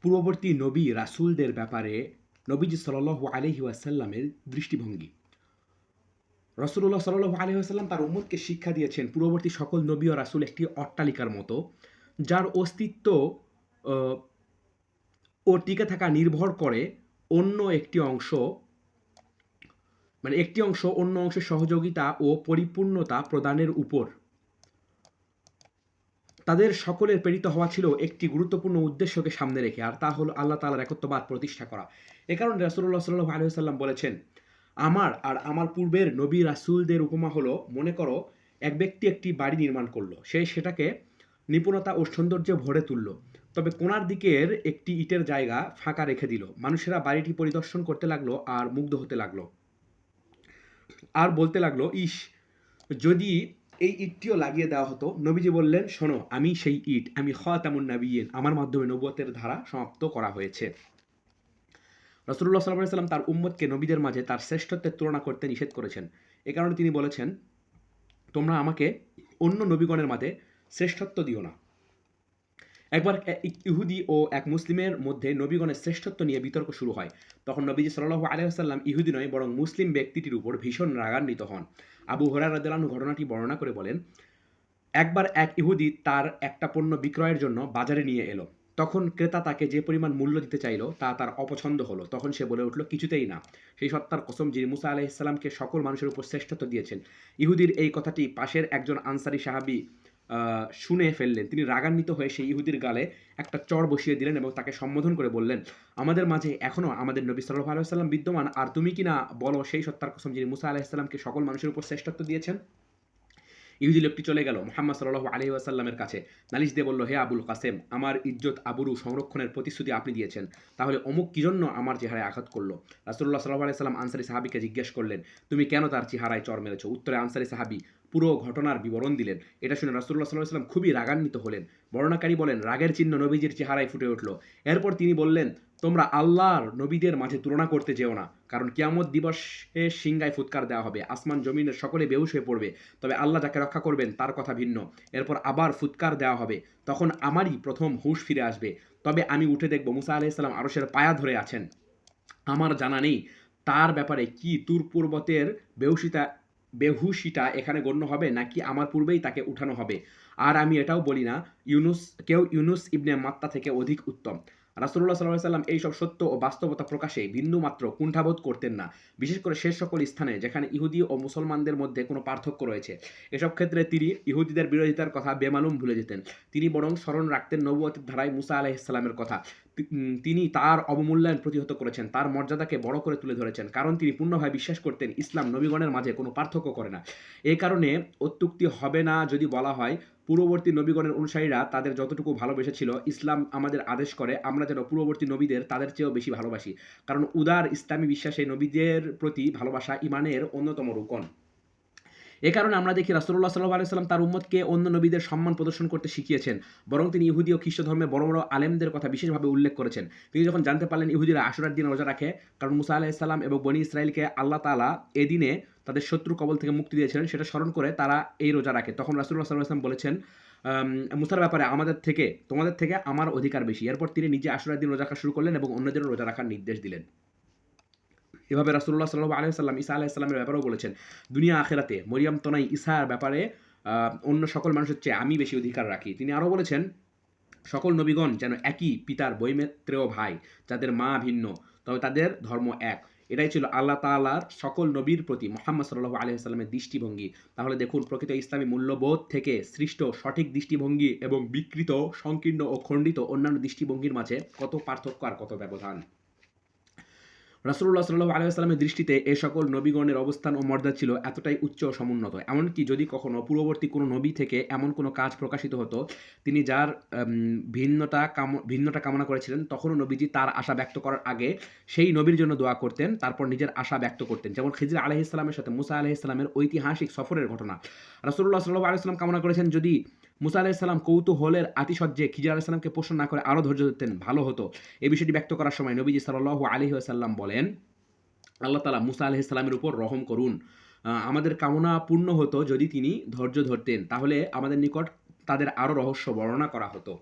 পূর্ববর্তী নবী রাসূলদের ব্যাপারে নবীজি সাল্লাল্লাহু আলাইহি ওয়াসাল্লামের দৃষ্টিভঙ্গি। রাসূলুল্লাহ সাল্লাল্লাহু আলাইহি ওয়াসাল্লাম তার উম্মতকে শিক্ষা দিয়েছেন, পূর্ববর্তী সকল নবী ও রাসূল একটি অট্টালিকার মতো, যার অস্তিত্ব অ ও টিকে থাকা নির্ভর করে অন্য একটি অংশ একটি অংশ অন্য অংশের সহযোগিতা ও পরিপূর্ণতা প্রদানের উপর। তাদের সকলের প্রেরিত হওয়া ছিল একটি গুরুত্বপূর্ণ উদ্দেশ্যকে সামনে রেখে, আর তা হলো আল্লাহ তাআলার একত্ববাদ প্রতিষ্ঠা করা। এ কারণে রাসূলুল্লাহ সাল্লাল্লাহু আলাইহি ওয়াসাল্লাম বলেছেন, আমার আর আমার পূর্বের নবী রাসূলদের উপমা হলো, মনে করো এক ব্যক্তি একটি বাড়ি নির্মাণ করলো। সে সেটাকে নিপুণতা ও সৌন্দর্যে ভরে তুলল। তবে কোণার দিকের একটি ইটের জায়গা ফাঁকা রেখে দিল। মানুষেরা বাড়িটি পরিদর্শন করতে লাগলো আর মুগ্ধ হতে লাগলো। আর বলতে লাগলো, ইস, যদি এই ইটটিও লাগিয়ে দেওয়া হতো। নবীজি বললেন, শোনো, আমি সেই ইট, আমি খাতামুন নাবিয়্যিন, আমার মাধ্যমে নবুয়তের ধারা সমাপ্ত করা হয়েছে। রাসূলুল্লাহ সাল্লাল্লাহু আলাইহি ওয়াসাল্লাম তার উম্মতকে নবীদের মাঝে তার শ্রেষ্ঠত্বের তুলনা করতে নিষেধ করেছেন। এ কারণে তিনি বলেছেন, তোমরা আমাকে অন্য নবীগণের মাঝে শ্রেষ্ঠত্ব দিও না। একবার এক ইহুদি ও এক মুসলিমের মধ্যে নবীগণের শ্রেষ্ঠত্ব নিয়ে বিতর্ক শুরু হয়। তখন নবীজি সাল্লাল্লাহু আলাইহি ওয়াসাল্লাম ইহুদি নয় বরং মুসলিম ব্যক্তিটির উপর ভীষণ রাগান্বিত হন। আবু হুরায়রা রাদিয়াল্লাহু আনহু ঘটনাটি বর্ণনা করে বলেন, একবার এক ইহুদি তার একটা পণ্য বিক্রয়ের জন্য বাজারে নিয়ে এলো। তখন ক্রেতা তাকে যে পরিমাণ মূল্য দিতে চাইল তা তার অপছন্দ হলো। তখন সে বলে উঠল, কিছুতেই না। সেই সত্তার কসম যিনি মুসা আলাইহিস সালামকে সকল মানুষের উপর শ্রেষ্ঠত্ব দিয়েছেন। ইহুদির এই কথাটি পাশের একজন আনসারী সাহাবী শুনে ফেললেন। তিনি রাগান্বিত হয়ে সেই ইহুদির গালে একটা চড় বসিয়ে দিলেন এবং তাকে সম্বোধন করে বললেন, আমাদের মাঝে এখনও আমাদের নবী সাল্লাল্লাহু আলাইহি ওয়াসাল্লাম বিদ্যমান, আর তুমি কিনা বলো সেই সত্তার কসম যিনি মুসা আলাইহিস সালামকে সকল মানুষের উপর শ্রেষ্ঠত্ব দিয়েছেন। ইহুদি লোকটি চলে গেল মুহাম্মদ সাল্লাল্লাহু আলাইহি ওয়াসাল্লামের কাছে। নালিশ দিয়ে বলল, হে আবুল কাসেম, আমার ইজ্জত আবরু সংরক্ষণের প্রতিশ্রুতি আপনি দিয়েছেন, তাহলে অমুক কি জন্য আমার চেহারায় আঘাত করলো? রাসূলুল্লাহ সাল্লাল্লাহু আলাইহি ওয়াসাল্লাম আনসারী সাহাবীকে জিজ্ঞেস করলেন, তুমি কেন তার চেহারায় চড় মেরেছ? উত্তরে আনসারী সাহাবী পুরো ঘটনার বিবরণ দিলেন। এটা শুনে রাসূলুল্লাহ সাল্লাল্লাহু আলাইহি ওয়াসাল্লাম খুবই রাগান্বিত হলেন। বর্ণনাকারী বলেন, রাগের চিহ্ন নবীজির চেহারায় ফুটে উঠল। এরপর তিনি বললেন, তোমরা আল্লাহর নবীদের মাঝে তুলনা করতে যেও না, কারণ কিয়ামত দিবসে সিংহায় ফুৎকার দেওয়া হবে, আসমান জমিনের সকলে বেহুশ হয়ে পড়বে, তবে আল্লাহ যাকে রক্ষা করবেন তার কথা ভিন্ন। এরপর আবার ফুৎকার দেওয়া হবে, তখন আমারই প্রথম হুঁশ ফিরে আসবে। তবে আমি উঠে দেখব মুসা আলাইহিস সালাম আরশের পায়া ধরে আছেন। আমার জানা নেই তার ব্যাপারে কি তুর পর্বতের বেহুশিটা এখানে গণ্য হবে, নাকি আমার পূর্বেই তাকে উঠানো হবে। আর আমি এটাও বলি না ইউনুস ইবনে মাত্তা থেকে অধিক উত্তম। রাসূলুল্লাহ সাল্লাল্লাহু আলাইহি ওয়াসাল্লাম এইসব সত্য ও বাস্তবতা প্রকাশে বিন্দুমাত্র কুণ্ঠাবোধ করতেন না, বিশেষ করে সে সকল স্থানে যেখানে ইহুদি ও মুসলমানদের মধ্যে কোনো পার্থক্য রয়েছে। এসব ক্ষেত্রে তিনি ইহুদিদের বিরোধিতার কথা বেমালুম ভুলে যেতেন। তিনি বরং স্মরণ রাখতেন নবুয়তের ধারায় মুসা আলাইহিস সালামের কথা। তিনি তার অবমূল্যায়ন প্রতিহত করেছেন, তার মর্যাদাকে বড় করে তুলে ধরেছেন, কারণ তিনি পূর্ণভাবে বিশ্বাস করতেন ইসলাম নবীগণের মাঝে কোনো পার্থক্য করে না। এই কারণে অত্যুক্তি হবে না যদি বলা হয়, পূর্ববর্তী নবীগণের অনুসারীরা তাদের যতটুকু ভালোবেসেছিল, ইসলাম আমাদের আদেশ করে আমরা যেন পূর্ববর্তী নবীদের তাদের চেয়েও বেশি ভালোবাসি, কারণ উদার ইসলামী বিশ্বাসে নবীদের প্রতি ভালোবাসা ঈমানের অন্যতম রুকন। এ কারণে আমরা দেখি রাসূলুল্লাহ সাল্লাল্লাহু আলাইহি ওয়াসাল্লাম তার উম্মতকে অন্য নবীদের সম্মান প্রদর্শন করতে শিখিয়েছেন। বরং তিনি ইহুদি ও খ্রিস্ট ধর্মের বড় বড় আলেমদের কথা বিশেষভাবে উল্লেখ করেছেন। তিনি যখন জানতে পারলেন ইহুদিরা আশুরার দিন রোজা রাখে, কারণ মুসা আলাইহিস সালাম এবং বনী ইসরাইলকে আল্লাহ তাআলা এদিনে তাদের শত্রু কবল থেকে মুক্তি দিয়েছিলেন, সেটা স্মরণ করে তারা এই রোজা রাখে। তখন রাসূলুল্লাহ সাল্লাল্লাহু আলাইহি ওয়াসাল্লাম বলেছেন, মুসার ব্যাপারে তোমাদের থেকে আমার অধিকার বেশি। এরপর তিনি নিজে আশুরার দিন রোজা রাখা শুরু করলেন এবং অন্যদেরও রোজা রাখার নির্দেশ দিলেন। এভাবে রাসূলুল্লাহ সাল্লাল্লাহু আলাইহি ওয়াসাল্লাম ঈসা আলাইহিস সালামের ব্যাপারেও বলেছেন, দুনিয়া আখিরাতে মরিয়ম তনয় ঈসার ব্যাপারে অন্য সকল মানুষের চেয়ে আমি বেশি অধিকার রাখি। তিনি আরও বলেছেন, সকল নবীগণ যেন একই পিতার বৈমেত্রেয় ভাই, যাদের মা ভিন্ন, তবে তাদের ধর্ম এক। এটাই ছিল আল্লাহ তাআলার সকল নবীর প্রতি মুহাম্মদ সাল্লাল্লাহু আলাইহি ওয়াসাল্লামের দৃষ্টিভঙ্গি। তাহলে দেখুন, প্রকৃত ইসলামী মূল্যবোধ থেকে সৃষ্ট সঠিক দৃষ্টিভঙ্গি এবং বিকৃত, সংকীর্ণ ও খণ্ডিত অন্যান্য দৃষ্টিভঙ্গির মাঝে কত পার্থক্য আর কত ব্যবধান। রাসূলুল্লাহ সাল্লাল্লাহু আলাইহি ওয়াসাল্লামের দৃষ্টিতে এ সকল নবীগণের অবস্থান ও মর্যাদা ছিল এতটাই উচ্চ ও সমুন্নত, এমনকি যদি কখনো পূর্ববর্তী কোনো নবী থেকে এমন কোনো কাজ প্রকাশিত হতো তিনি যার ভিন্নতা কামনা করেছিলেন, তখনও নবীজি তার আশা ব্যক্ত করার আগে সেই নবীর জন্য দোয়া করতেন, তারপর নিজের আশা ব্যক্ত করতেন। যেমন খিজির আলাইহিস সালামের সাথে মুসা আলাইহিস সালামের ঐতিহাসিক সফরের ঘটনা। রাসূলুল্লাহ সাল্লাল্লাহু আলাইহি ওয়াসাল্লাম কামনা করেছেন, যদি মুসা আলাইহিস সালাম কৌতূহলের আতিশয্যে খিজির আলাইহিস সালামকে প্রশ্ন না করে আরও ধৈর্য ধরতেন, ভালো হতো। এই বিষয়টি ব্যক্ত করার সময় নবীজি সাল্লাল্লাহু আলাইহি ওয়াসাল্লাম বলেন, আল্লাহ তাআলা মুসা আলাইহিস সালামের উপর রহম করুন। আমাদের কামনা পূর্ণ হতো যদি তিনি ধৈর্য ধরতেন, তাহলে আমাদের নিকট তাদের আরও রহস্য বর্ণনা করা হতো।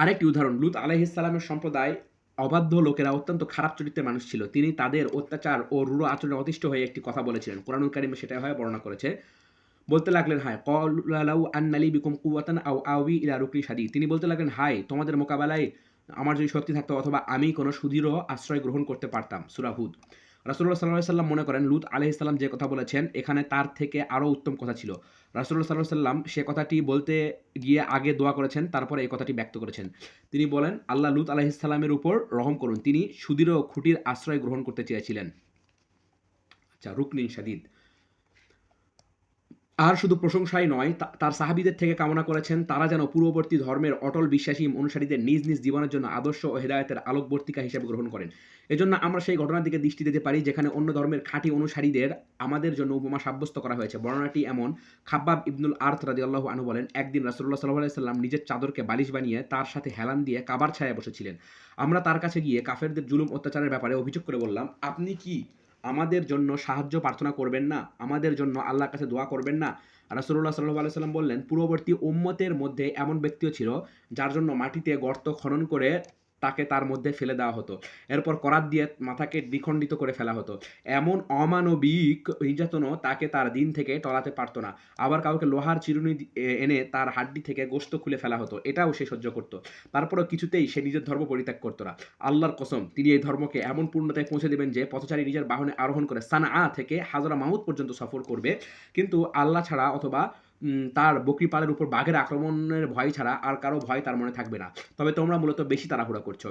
আরেকটি উদাহরণ, লূত আলাইহিস সালামের সম্প্রদায় অবাধ্য লোকেরা অত্যন্ত খারাপ চরিত্রের মানুষ ছিল। তিনি তাদের অত্যাচার ও রূঢ় আচরণে অতিষ্ঠ হয়ে একটি কথা বলেছিলেন। কোরআনুল কারিমে সেটা হয় বর্ণনা করেছে। বলতে লাগলেন, হায় ক্বালু লাউ আন্না লি বিকুম কুওয়াতান আও আওয়ি ইলা রুকনিন শাদীদ। তিনি বলতে লাগলেন, হায় তোমাদের মোকাবেলায় আমার যদি শক্তি থাকতো অথবা আমি কোনো সুদৃঢ় আশ্রয় গ্রহণ করতে পারতাম। সূরা হুদ। রাসূলুল্লাহ সাল্লাল্লাহু আলাইহি সাল্লাম মনে করেন লূত আলাইহিস সালাম যে কথা বলেছেন এখানে তার থেকে আরও উত্তম কথা ছিল। রাসূলুল্লাহ সাল্লাল্লাহু আলাইহি সাল্লাম সে কথাটি বলতে গিয়ে আগে দোয়া করেছেন, তারপরে এই কথাটি ব্যক্ত করেছেন। তিনি বলেন, আল্লাহ লূত আলাইহিস সালামের উপর রহম করুন। তিনি সুদৃঢ় খুঁটির আশ্রয় গ্রহণ করতে চেয়েছিলেন। আচ্ছা, রুকনিন শাদীদ। আর শুধু প্রশংসাই নয়, তার সাহাবীদের থেকে কামনা করেছেন তারা যেন পূর্ববর্তী ধর্মের অটল বিশ্বাসী অনুসারীদের নিজ নিজ জীবনের জন্য আদর্শ ও হেদায়েতের আলোকবর্তিকা হিসেবে গ্রহণ করেন। এজন্য আমরা সেই ঘটনার দিকে দৃষ্টি দিতে পারি যেখানে অন্য ধর্মের খাঁটি অনুসারীদের আমাদের জন্য উপমা সাব্যস্ত করা হয়েছে। বর্ণনাটি এমন, খাব্বাব ইবনুল আরত রাদিয়াল্লাহু আনহু বলেন, একদিন রাসূলুল্লাহ সাল্লাল্লাহু আলাইহি সাল্লাম নিজের চাদরকে বালিশ বানিয়ে তার সাথে হেলান দিয়ে কাবার ছায়ায় বসেছিলেন। আমরা তার কাছে গিয়ে কাফেরদের জুলুম অত্যাচারের ব্যাপারে অভিযোগ করে বললাম, আপনি কি আমাদের জন্য সাহায্য প্রার্থনা করবেন না? আমাদের জন্য আল্লাহর কাছে দোয়া করবেন না? রাসূলুল্লাহ সাল্লাল্লাহু আলাইহি সাল্লাম বললেন, পূর্ববর্তী উম্মতের মধ্যে এমন ব্যক্তিও ছিল যার জন্য মাটিতে গর্ত খনন করে তাকে তার মধ্যে ফেলে দেওয়া হতো। এরপর করাত দিয়ে মাথাকে দ্বিখণ্ডিত করে ফেলা হতো। এমন অমানবিক নির্যাতনও তাকে তার দিন থেকে টলাতে পারত না। আবার কাউকে লোহার চিরুনি এনে তার হাড্ডি থেকে গোশত খুলে ফেলা হতো। এটাও সে সহ্য করত। তারপরেও কিছুতেই সে নিজের ধর্ম পরিত্যাগ করত না। আল্লাহর কসম, তিনি এই ধর্মকে এমন পূর্ণতায় পৌঁছে দেবেন যে পথচারী নিজের বাহনে আরোহণ করে সানআ থেকে হাজরা মাউত পর্যন্ত সফর করবে, কিন্তু আল্লাহ ছাড়া অথবা তার বকরি পালের উপর বাঘের আক্রমণের ভয় ছাড়া আর কারো ভয় তার মনে থাকবে না। তবে তোমরা মূলত বেশি তাড়াহুড়া করছো।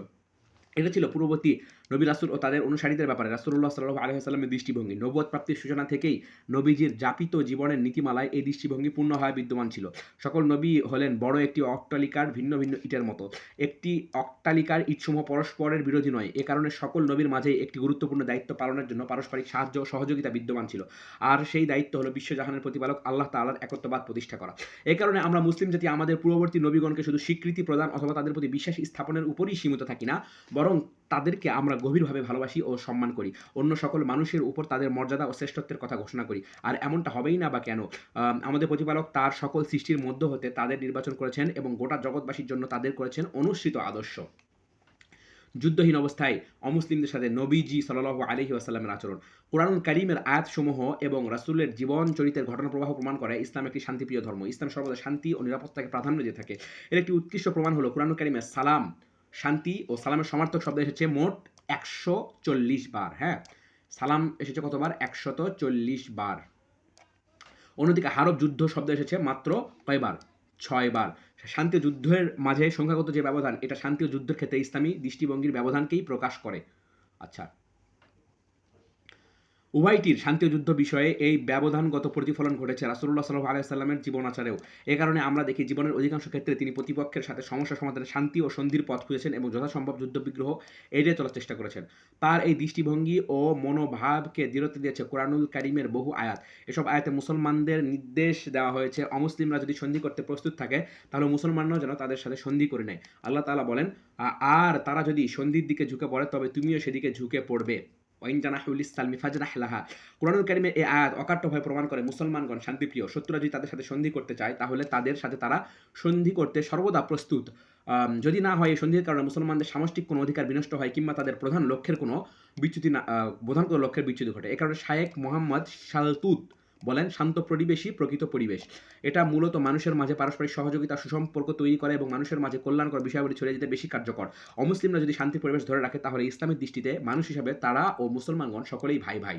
এটা ছিল পূর্ববর্তী নবী রাসূল ও তাদের অনুসারীদের ব্যাপারে রাসূলুল্লাহ সাল্লাল্লাহু আলাইহি ওয়াসাল্লামের দৃষ্টিভঙ্গি। নবুয়ত প্রাপ্তির সূচনা থেকেই নবীজির যাপিত জীবনের নীতিমালায় এই দৃষ্টিভঙ্গি পূর্ণভাবে বিদ্যমান ছিল। সকল নবী হলেন বড় একটি অট্টালিকার ভিন্ন ভিন্ন ইটের মতো। একটি অট্টালিকার ইটসমূহ পরস্পরের বিরোধী নয়। এ কারণে সকল নবীর মাঝেই একটি গুরুত্বপূর্ণ দায়িত্ব পালনের জন্য পারস্পরিক সাহায্য ও সহযোগিতা বিদ্যমান ছিল। আর সেই দায়িত্ব হলো বিশ্বজাহানের প্রতিপালক আল্লাহ তাআলার একত্ববাদ প্রতিষ্ঠা করা। এ কারণে আমরা মুসলিম জাতি আমাদের পূর্ববর্তী নবীগণকে শুধু স্বীকৃতি প্রদান অথবা তাদের প্রতি বিশ্বাস স্থাপনের উপরই সীমিত থাকি না, বরং তাদেরকে আমরা গভীরভাবে ভালোবাসি ও সম্মান করি। অন্য সকল মানুষের উপর তাদের মর্যাদা ও শ্রেষ্ঠত্বের কথা ঘোষণা করি। আর এমনটা হবেই না বা কেন? আমাদের প্রতিপালক তার সকল সৃষ্টির মধ্য হতে তাদের নির্বাচন করেছেন এবং গোটা জগৎবাসীর জন্য তাদের করেছেন অনুসৃত আদর্শ। যুদ্ধহীন অবস্থায় অমুসলিমদের সাথে নবীজি সাল্লাল্লাহু আলাইহি ওয়াসাল্লামের আচরণ। কোরআনুল কারীমের আয়াতসমূহ এবং রাসূলের জীবন চরিত্রের ঘটনা প্রবাহ প্রমাণ করে ইসলাম একটি শান্তিপ্রিয় ধর্ম। ইসলাম সর্বদা শান্তি ও নিরাপত্তাকে প্রাধান্য দিয়ে থাকে। এর একটি উৎকৃষ্ট প্রমাণ হলো কোরআনুল কারীমে সালাম, শান্তি ও সালামের সমার্থক শব্দ এসেছে মোট ১৪০ বার। হ্যাঁ, সালাম এসেছে কতবার? ১৪০ বার। অন্যদিকে হারব যুদ্ধ শব্দ এসেছে মাত্র কয়বার? ৬ বার। শান্তি ও যুদ্ধের মাঝে সংখ্যাগত যে ব্যবধান, এটা শান্তি ও যুদ্ধের ক্ষেত্রে ইসলামী দৃষ্টিভঙ্গির ব্যবধানকেই প্রকাশ করে। আচ্ছা, উভয়টির শান্তি ও যুদ্ধ বিষয়ে এই ব্যবধানগত প্রতিফলন ঘটেছে রাসূলুল্লাহ সাল্লাল্লাহু আলাইহি ওয়াসাল্লামের জীবনাচারেও। এ কারণে আমরা দেখি জীবনের অধিকাংশ ক্ষেত্রে তিনি প্রতিপক্ষের সাথে সমস্যা সমাধানে শান্তি ও সন্ধির পথ খুঁজেছেন এবং যথাসম্ভব যুদ্ধবিগ্রহ এড়িয়ে চলার চেষ্টা করেছেন। তার এই দৃষ্টিভঙ্গি ও মনোভাবকে দৃঢ়তা দিয়েছে কোরআনুল কারীমের বহু আয়াত। এসব আয়াতে মুসলমানদের নির্দেশ দেওয়া হয়েছে, অমুসলিমরা যদি সন্ধি করতে প্রস্তুত থাকে তাহলে মুসলমানরাও যেন তাদের সাথে সন্ধি করে নেয়। আল্লাহ তাআলা বলেন, আর তারা যদি সন্ধির দিকে ঝুঁকে পড়ে তবে তুমিও সেদিকে ঝুঁকে পড়বে। কোরআনুল কারীমের এই আয়াত অকাট্যভাবে প্রমাণ করে মুসলমানগণ শান্তিপ্রিয়। শত্রুরা যদি তাদের সাথে সন্ধি করতে চায় তাহলে তাদের সাথে তারা সন্ধি করতে সর্বদা প্রস্তুত। যদি না হয় এই সন্ধির কারণে মুসলমানদের সামষ্টিক কোনো অধিকার বিনষ্ট হয় কিংবা তাদের প্রধান লক্ষ্যের কোনো বিচ্যুতি ঘটে। এ কারণে শায়েখ মোহাম্মদ শালতুত বলেন, শান্ত পরিবেশই প্রকৃত পরিবেশ। এটা মূলত মানুষের মাঝে পারস্পরিক সহযোগিতা সুসম্পর্ক তৈরি করে এবং মানুষের মাঝে কল্যাণকর বিষয়াবলী ছড়িয়ে যেতে বেশি কার্যকর। অমুসলিমরা যদি শান্তি পরিবেশ ধরে রাখে তাহলে ইসলামের দৃষ্টিতে মানুষ হিসাবে তারা ও মুসলমানগণ সকলেই ভাই ভাই।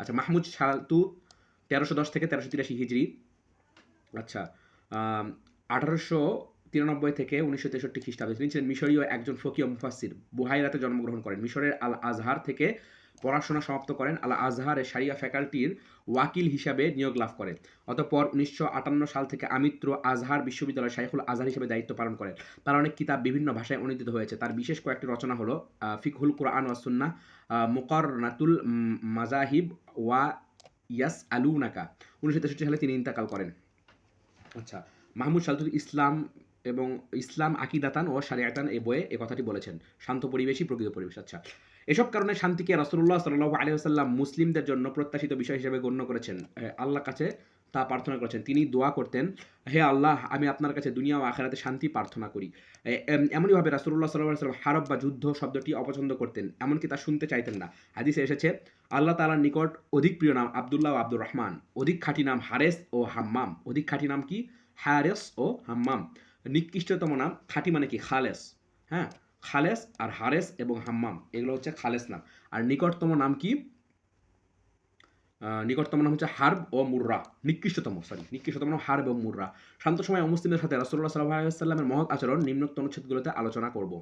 আচ্ছা, মাহমুদ শালতুত ১৩১০ থেকে ১৩৮৩ হিজরি। আচ্ছা, ১৮৯৩ থেকে ১৯৬৩ খ্রিস্টাব্দে তিনি ছিলেন মিশরীয় একজন ফকি ও মুফাসসির। বুহাইরাতে জন্মগ্রহণ করেন। মিশরের আল আজহার থেকে পড়াশোনা সমাপ্ত করেন। আল আজহারের শারিয়া ফ্যাকাল্টির ওয়াকিল হিসাবে নিয়োগ লাভ করেন। অতঃপর ১৯৫৮ সাল থেকে আমিত্র আজহার বিশ্ববিদ্যালয়ের শাইখুল আজহার হিসেবে দায়িত্ব পালন করেন। তার অনেক কিতাব বিভিন্ন ভাষায় অনুদিত হয়েছে। তার বিশেষ কয়েকটি রচনা হলো ফিকহুল কুরআন ওয়াস সুন্নাহ, মুকারনাতুল মাযাহিব ওয়া ইয়াসআলুনাকা। ১৯৬৩ সালে তিনি ইন্তেকাল করেন। আচ্ছা, মাহমুদ শালতুত ইসলাম আকিদাতান ও শারিয়াতান এই বইয়ে এই কথাটি বলেছেন, শান্ত পরিবেশই প্রকৃত পরিবেশ। আচ্ছা, এসব কারণে শান্তিকে রাসূলুল্লাহ সাল্লাল্লাহু আলাইহি ওয়াসাল্লাম মুসলিমদের জন্য প্রত্যাশিত বিষয় হিসেবে গণ্য করেছেন। আল্লাহর কাছে তা প্রার্থনা করেছেন। তিনি দোয়া করতেন, হে আল্লাহ, আমি আপনার কাছে দুনিয়া ও আখিরাতে শান্তি প্রার্থনা করি। এমনইভাবে রাসূলুল্লাহ সাল্লাল্লাহু আলাইহি ওয়াসাল্লাম হারব বা যুদ্ধ শব্দটি অপছন্দ করতেন, এমনকি তা শুনতে চাইতেন না। হাদিসে এসেছে, আল্লাহ তাআলার নিকট অধিক প্রিয় নাম আব্দুল্লাহ ও আব্দুর রহমান, অধিক খাঁটি নাম হারেস ও হাম্মাম। অধিক খাঁটি নাম কি? হারেস ও হাম্মাম। নিকৃষ্টতম নাম, খাঁটি মানে কি? খালেস। হ্যাঁ, খালেস আর হারেস এবং হাম্মাম এগুলো হচ্ছে খালেস নাম। আর নিকটতম নাম কি? নিকটতম নাম হচ্ছে হার্ব ও মুর্রা। নিকৃষ্টতম নাম হার্ব ও মুর্রা। শান্ত সময় অমুসলিমদের সাথে রাসূলুল্লাহ সাল্লাল্লাহু আলাইহি ওয়াসাল্লামের মহৎ আচরণ নিম্নোক্ত অনুচ্ছেদগুলোতে আলোচনা করব।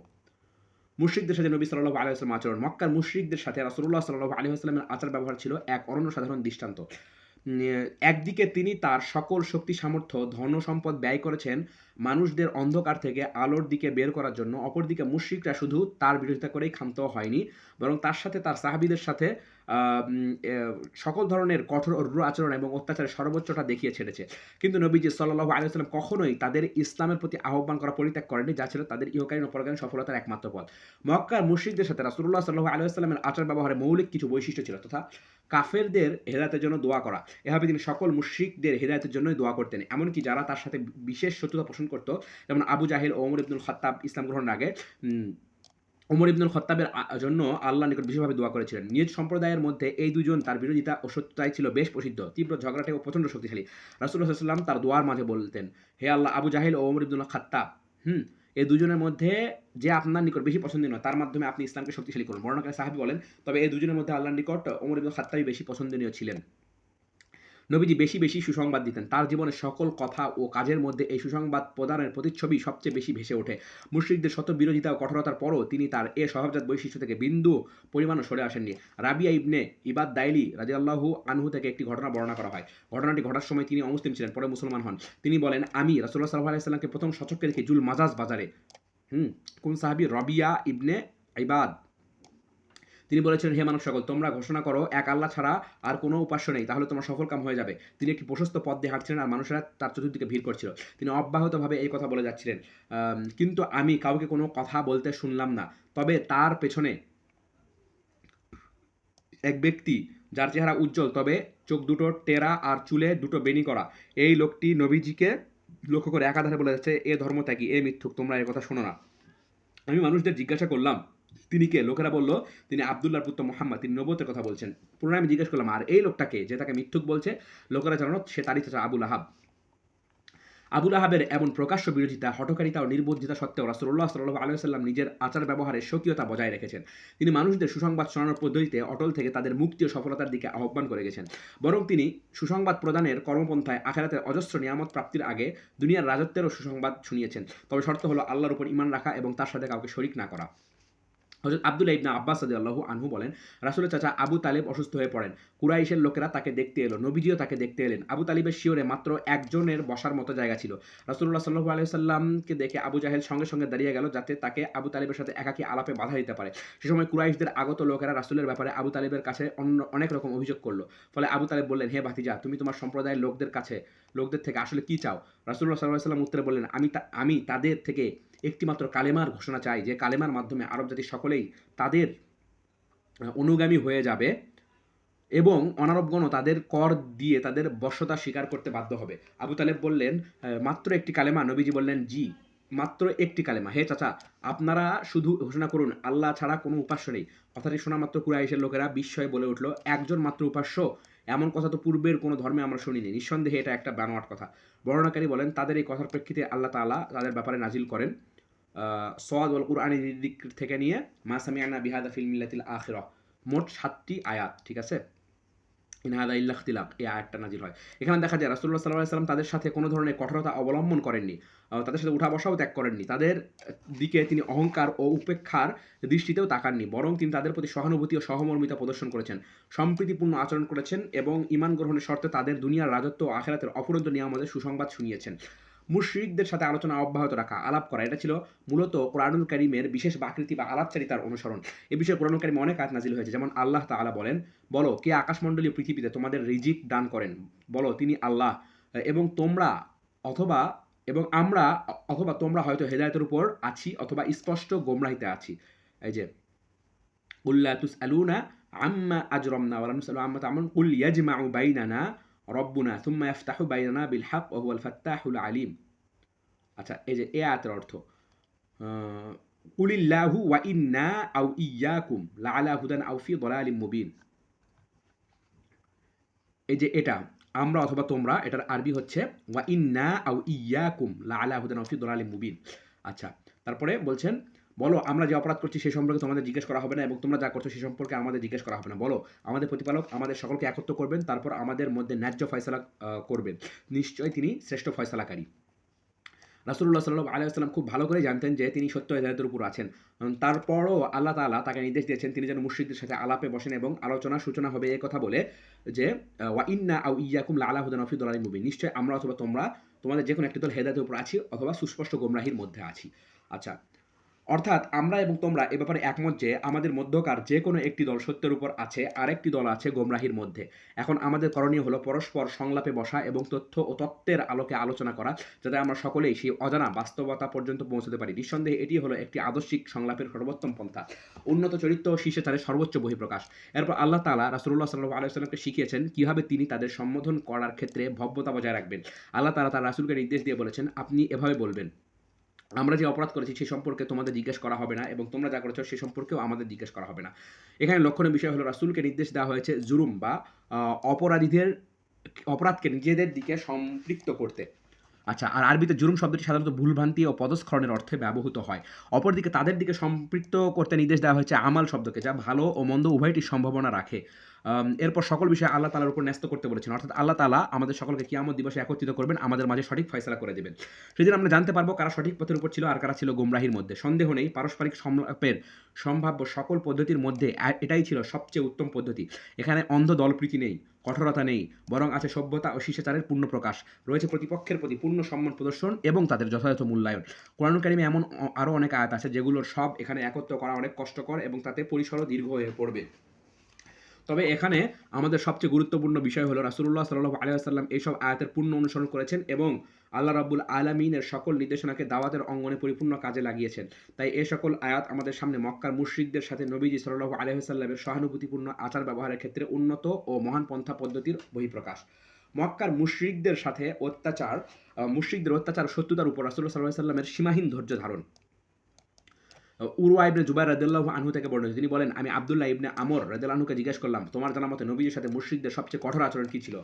মুশরিকদের সাথে নবী সাল্লাল্লাহু আলাইহি ওয়াসাল্লাম আচরণ। মক্কার মুশরিকদের সাথে রাসূলুল্লাহ সাল্লাল্লাহু আলাইহি ওয়াসাল্লামের আচার ব্যবহার ছিল এক অনন্য সাধারণ দৃষ্টান্ত। একদিকে তিনি তার সকল শক্তি সামর্থ্য ধন সম্পদ ব্যয় করেছেন মানুষদের অন্ধকার থেকে আলোর দিকে বের করার জন্য, অপরদিকে মুশরিকরা শুধু তার বিরোধিতা করেই ক্ষান্ত হয়নি, বরং তার সাথে তার সাহাবীদের সাথে সকল ধরনের কঠোর ও রূঢ় আচরণ এবং অত্যাচারের সর্বোচ্চটা দেখিয়ে ছেড়েছে। কিন্তু নবীজি সাল্লাল্লাহু আলাইহি ওয়াসাল্লাম কখনোই তাদের ইসলামের প্রতি আহ্বান করা পরিত্যাগ করেননি, যা ছিল তাদের ইহকালীন ও পরকালীন সফলতার একমাত্র পথ। মক্কার মুশরিকদের সাথে রাসূলুল্লাহ সাল্লাল্লাহু আলাইহি ওয়াসাল্লামের আচার ব্যবহারে মৌলিক কিছু বৈশিষ্ট্য ছিল, তথা কাফেরদের হেদায়েতের জন্য দোয়া করা। এভাবে তিনি সকল মুশরিকদের হেদায়েতের জন্যই দোয়া করতেন, এমনকি যারা তার সাথে বিশেষ শত্রুতা পোষণ করত, যেমন আবু জাহেল ও ওমর ইবনুল খাত্তাব ইসলাম গ্রহণের আগে ওমর ইবনুল খাত্তাবের জন্য আল্লাহর নিকট বিশেষভাবে দোয়া করেছিলেন। নিজ সম্প্রদায়ের মধ্যে এই দুজন তার বিরোধিতা ও শত্রুতাই ছিল বেশ প্রসিদ্ধ, তীব্র ঝগড়াটে ও প্রচণ্ড শক্তিশালী। রাসূলুল্লাহ সাল্লাল্লাহু আলাইহি ওয়াসাল্লাম তার দোয়ার মাঝে বলতেন, হে আল্লাহ, আবু জাহেল ও ওমর ইবনুল খাত্তাব এই দুজনের মধ্যে যে আপনার নিকট বেশি পছন্দনীয় নয়, তার মাধ্যমে আপনি ইসলামকে শক্তিশালী করুন। বর্ণনাকারী সাহাবী বলেন, তবে এই দুজনের মধ্যে আল্লাহর নিকট ওমর ইবনুল খাত্তাবই বেশি পছন্দনীয় ছিলেন। নবীজি বেশি বেশি সুসংবাদ দিতেন। তার জীবনের সকল কথা ও কাজের মধ্যে এই সুসংবাদ প্রদানের প্রতিচ্ছবি সবচেয়ে বেশি ভেসে ওঠে। মুশরিকদের শত বিরোধিতা ও কঠোরতার পরও তিনি তার এ স্বভাবজাত বৈশিষ্ট্য থেকে বিন্দু পরিমাণও সরে আসেননি। রাবিয়া ইবনে ইবাদ দাইলি রাদিয়াল্লাহু আনহু থেকে একটি ঘটনা বর্ণনা করা হয়। ঘটনাটি ঘটার সময় তিনি অমুসলিম ছিলেন, পরে মুসলমান হন। তিনি বলেন, আমি রাসূলুল্লাহ সাল্লাল্লাহু আলাইহি ওয়াসাল্লামকে প্রথম সচক্ষে দেখি জুল মাজাজ বাজারে। কোন সাহাবী? রবিয়া ইবনে ইবাদ। তিনি বলেছিলেন, হে মানব সকল, তোমরা ঘোষণা করো এক আল্লাহ ছাড়া আর কোনো উপাস্য নেই, তাহলে তোমার সফল কাম হয়ে যাবে। তিনি একটি প্রশস্ত পথ দিয়ে হাঁটছিলেন আর মানুষেরা তার চতুর্দিকে ভিড় করছিল। তিনি অব্যাহতভাবে এই কথা বলে যাচ্ছিলেন, কিন্তু আমি কাউকে কোনো কথা বলতে শুনলাম না। তবে তার পেছনে এক ব্যক্তি, যার চেহারা উজ্জ্বল, তবে চোখ দুটো টেরা আর চুলে দুটো বেনি করা, এই লোকটি নবীজিকে লক্ষ্য করে একাধারে বলে যাচ্ছে, এ ধর্মত্যাগী, এ মিথ্যুক, তোমরা এর কথা শোনো না। আমি মানুষদের জিজ্ঞাসা করলাম, তিনি কে? লোকেরা বলল, তিনি আব্দুল্লাহর পুত্র মুহাম্মদ, তিনি নবুয়তের কথা বলছেন। পুনরায় আমি জিজ্ঞেস করলাম, আর এই লোকটাকে যে তাকে মিথ্যুক বলছে? লোকেরা জানানো, সে তারই চাচা আবুল আহাব। আবুল আহাবের এমন প্রকাশ্য বিরোধিতা, হঠকারিতা ও নির্বুদ্ধিতা সত্ত্বেও রাসূলুল্লাহ সাল্লাল্লাহু আলাইহি ওয়াসাল্লাম নিজের আচার ব্যবহারে স্বকীয়তা বজায় রেখেছেন। তিনি মানুষদের সুসংবাদ শোনানোর পদ্ধতিতে অটল থেকে তাদের মুক্তি ও সফলতার দিকে আহ্বান করে গেছেন। বরং তিনি সুসংবাদ প্রদানের কর্মপন্থায় আখিরাতের অজস্র নিয়ামত প্রাপ্তির আগে দুনিয়ার রাজত্বেরও সুসংবাদ শুনিয়েছেন। তবে শর্ত হলো আল্লাহর উপর ঈমান রাখা এবং তার সাথে কাউকে শরীক না করা। হযরত আব্দুল্লাহ ইবনে আব্বাস রাদিয়াল্লাহু আনহু বলেন, রাসূলের চাচা আবু তালেব অসুস্থ হয়ে পড়েন। কুরাইশের লোকেরা তাকে দেখতে এলো, নবীজিও তাকে দেখতে এলেন। আবু তালিবের শিয়রে মাত্র একজনের বসার মতো জায়গা ছিল। রাসূলুল্লাহ সাল্লাল্লাহু আলাইহি ওয়াসাল্লামকে দেখে আবু জাহেল সঙ্গে সঙ্গে দাঁড়িয়ে গেল, যাতে তাকে আবু তালিবের সাথে একাকী আলাপে বাধা দিতে পারে। সে সময় কুরাইশদের আগত লোকেরা রাসূলের ব্যাপারে আবু তালিবের কাছে অনেক রকম অভিযোগ করল। ফলে আবু তালেব বললেন, হে ভাতিজা, তুমি তোমার সম্প্রদায়ের লোকদের থেকে আসলে কি চাও? রাসূলুল্লাহ সাল্লাল্লাহু আলাইহি ওয়াসাল্লাম উত্তরে বললেন, আমি তাদের থেকে একটিমাত্র কালেমার ঘোষণা চাই, যে কালেমার মাধ্যমে আরব জাতি সকলেই তাদের অনুগামী হয়ে যাবে এবং অনারবগণও তাদের কর দিয়ে তাদের বশ্যতা স্বীকার করতে বাধ্য হবে। আবু তালেব বললেন, মাত্র একটি কালেমা? নবীজি বললেন, জি, মাত্র একটি কালেমা। হে চাচা, আপনারা শুধু ঘোষণা করুন, আল্লাহ ছাড়া কোনো উপাস্য নেই। কথাটি শোনা মাত্র কুরাইশের লোকেরা বিস্ময়ে বলে উঠল, একজন মাত্র উপাস্য? এমন কথা তো পূর্বের কোনো ধর্মে আমরা শুনিনি। নিঃসন্দেহে এটা একটা বানোয়াট কথা। বর্ণনাকারী বলেন, তাদের এই কথার প্রেক্ষিতে আল্লাহ তাআলা তাদের ব্যাপারে নাজিল করেন সওয়াদ ওয়াল কুরআনি যিকর থেকে নিয়ে মা সামি'না বিহাদা ফিল মিল্লাতিল আখিরাহ, মোট 7টি আয়াত। ঠিক আছে, ইন হাদা ইল্লা ইখতিলাক, এই আয়াতটা নাজিল হয়। এখানে দেখা যায় রাসূলুল্লাহ সাল্লাল্লাহু আলাইহি ওয়াসাল্লাম তাদের সাথে কোনো ধরনের কঠোরতা অবলম্বন করেননি, তাদের সাথে উঠা বসাও ত্যাগ করেননি, তাদের দিকে তিনি অহংকার ও উপেক্ষার দৃষ্টিতেও তাকাননি, বরং তিনি তাদের প্রতি সহানুভূতি ও সহমর্মিতা প্রদর্শন করেছেন, সম্প্রীতিপূর্ণ আচরণ করেছেন এবং ঈমান গ্রহণের শর্তে তাদের দুনিয়ার রাজত্ব ও আখিরাতের অফুরন্ত নিয়ামতের সুসংবাদ শুনিয়েছেন। মুশরিকদের সাথে আলোচনা অব্যাহত রাখা, আলাপ করা, এটা ছিল মূলত কোরআনুল কারীমের বিশেষ আকৃতি বা আলাপচারিতার অনুসরণ। এ বিষয়ে কোরআনুল কারীমে অনেক আয়াত নাজিল হয়েছে, যেমন আল্লাহ তাআলা বলেন, বলো, কে আকাশমণ্ডলীয় পৃথিবীতে তোমাদের রিজিক দান করেন? বলো, তিনি আল্লাহ। এবং আমরা অথবা তোমরা হয়তো হেদায়েতের উপর আছি অথবা স্পষ্ট গোমরাহিতে আছি। এই যে কুল লা তুসআলুনা আম্মা আজরামনা ওয়া লা নুসআলু আম্মা তা'মালুন কুল ইয়াজমাউ বাইনানা রব্বুনা সুম্মা ইয়াফতাহু বাইনানা বিল হক ওয়া হুয়াল ফাত্তাহুল আলিম। আচ্ছা, এই যে এই আয়াতের অর্থ, কুলিল্লাহু ওয়া ইন্না আও ইয়াকুম লাআলা হুদান আও ফি দালালিম মুবিন। এই যে এটা, আমরা অথবা তোমরা, এটার আরবি হচ্ছে ওয়া ইন্না আও ইয়াকুম লাআলা হুদান আও ফি দালালিম মুবিন। আচ্ছা, তারপরে বলছেন, বলো আমরা যে অপরাধ করছি সে সম্পর্কে তোমাদের জিজ্ঞেস করা হবে না, এবং তোমরা যা করছো সে সম্পর্কে আমাদের জিজ্ঞেস করা হবে না। বলো আমাদের প্রতিপালক আমাদের সকলকে একত্র করবেন, তারপর আমাদের মধ্যে ন্যায্য ফয়সালা করবেন। নিশ্চয় তিনি শ্রেষ্ঠ ফয়সালাকারী। রাসূলুল্লাহ সাল্লাল্লাহু আলাইহি ওয়াসাল্লাম খুব ভালো করে জানতেন যে তিনি সত্য হিদায়াতের উপর আছেন। তারপরও আল্লাহ তাআলা তাকে নির্দেশ দিয়েছেন তিনি যেন মুশরিকদের সাথে আলাপে বসেন, এবং আলোচনার সূচনা হবে এই কথা বলে যে ওয়া ইন্না আও ইয়াকুম লাআলা হুদান ওয়া ফি দালালিম মুবিন। নিশ্চয় আমরা অথবা তোমরা তোমাদের যে কোনো একটি দল হেদায়েতের উপর আছি অথবা সুস্পষ্ট গোমরাহির মধ্যে আছি। আচ্ছা, অর্থাৎ আমরা এবং তোমরা এ ব্যাপারে একমত যে আমাদের মধ্যকার যে কোনো একটি দল সত্যের উপর আছে, আরেকটি দল আছে গোমরাহির মধ্যে। এখন আমাদের করণীয় হলো পরস্পর সংলাপে বসা এবং তথ্য ও তত্ত্বের আলোকে আলোচনা করা, যাতে আমরা সকলেই সেই অজানা বাস্তবতা পর্যন্ত পৌঁছতে পারি। নিঃসন্দেহে এটি হলো একটি আদর্শিক সংলাপের সর্বোত্তম পন্থা, উন্নত চরিত্র ও শিষ্টাচারের সর্বোচ্চ বহিঃপ্রকাশ। এরপর আল্লাহ তাআলা রাসূলুল্লাহ সাল্লাল্লাহু আলাইহি ওয়াসাল্লামকে শিখিয়েছেন কিভাবে তিনি তাদের সম্বোধন করার ক্ষেত্রে ভব্যতা বজায় রাখবেন। আল্লাহ তাআলা তার রাসূলকে নির্দেশ দিয়ে বলেছেন, আপনি এভাবে বলবেন, আমরা যে অপরাধ করেছি সে সম্পর্কে তোমাদের জিজ্ঞেস করা হবে না, এবং তোমরা যা করেছো সে সম্পর্কেও আমাদের জিজ্ঞেস করা হবে না। এখানে লক্ষণীয় বিষয় হলো রাসূলকে নির্দেশ দেওয়া হয়েছে জুলুম বা অপরাধীদের অপরাধকে নিজেদের দিকে সম্পৃক্ত করতে। আচ্ছা, আর আরবিতে জুলুম শব্দটি সাধারণত ভুলভ্রান্তি ও পদস্খলনের অর্থে ব্যবহৃত হয়। অপরদিকে তাদের দিকে সম্পৃক্ত করতে নির্দেশ দেওয়া হয়েছে আমাল শব্দকে, যা ভালো ও মন্দ উভয়টির সম্ভাবনা রাখে। এরপর সকল বিষয়ে আল্লাহ তাআলার উপর ন্যস্ত করতে বলেছেন, অর্থাৎ আল্লাহ তাআলা আমাদের সকলকে কিয়ামত দিবসে একত্রিত করবেন, আমাদের মাঝে সঠিক ফয়সালা করে দেবেন। সেদিন আমরা জানতে পারবো কারা সঠিক পথের উপর ছিল আর কারা ছিল গোমরাহির মধ্যে। সন্দেহ নেই পারস্পরিক সংলাপের সম্ভাব্য সকল পদ্ধতির মধ্যে এটাই ছিল সবচেয়ে উত্তম পদ্ধতি। এখানে অন্ধ দলপ্রীতি নেই, কঠোরতা নেই, বরং আছে সভ্যতা ও শিষ্টাচারের পূর্ণ প্রকাশ। রয়েছে প্রতিপক্ষের প্রতি পূর্ণ সম্মান প্রদর্শন এবং তাদের যথাযথ মূল্যায়ন। কোরআনুল কারিমে এমন আরও অনেক আয়াত আছে যেগুলোর সব এখানে একত্র করা অনেক কষ্টকর, এবং তাতে পরিসরও দীর্ঘ হয়ে পড়বে। তবে এখানে আমাদের সবচেয়ে গুরুত্বপূর্ণ বিষয় হলো রাসূলুল্লাহ সাল্লাল্লাহু আলাইহি ওয়াসাল্লাম এইসব আয়াতের পূর্ণ অনুসরণ করেছেন এবং আল্লাহ রাব্বুল আলামিনের সকল নির্দেশনাকে দাওয়াতের অঙ্গনে পরিপূর্ণ কাজে লাগিয়েছেন। তাই এই সকল আয়াত আমাদের সামনে মক্কার মুশরিকদের সাথে নবীজি সাল্লাল্লাহু আলাইহি ওয়াসাল্লামের সহানুভূতিপূর্ণ আচার ব্যবহারের ক্ষেত্রে উন্নত ও মহান পন্থা পদ্ধতির বহিঃপ্রকাশ। মক্কার মুশরিকদের সাথে মুশরিকদের অত্যাচার শত্রুতার উপর রাসূলুল্লাহ সাল্লাল্লাহু আলাইহি ওয়াসাল্লামের সীমাহীন ধৈর্য ধারণ। উরওয়া ইবনে জুবাইর রাদিয়াল্লাহু আনহু থেকে বর্ণিত, তিনি বলেন, আমি আব্দুল্লাহ ইবনে আমর রাদিয়াল্লাহু আনহুকে জিজ্ঞেস করলাম, তোমার জানা মতে নবীর সাথে মুশরিকদের সবচেয়ে কঠোর আচরণ কি ছিল?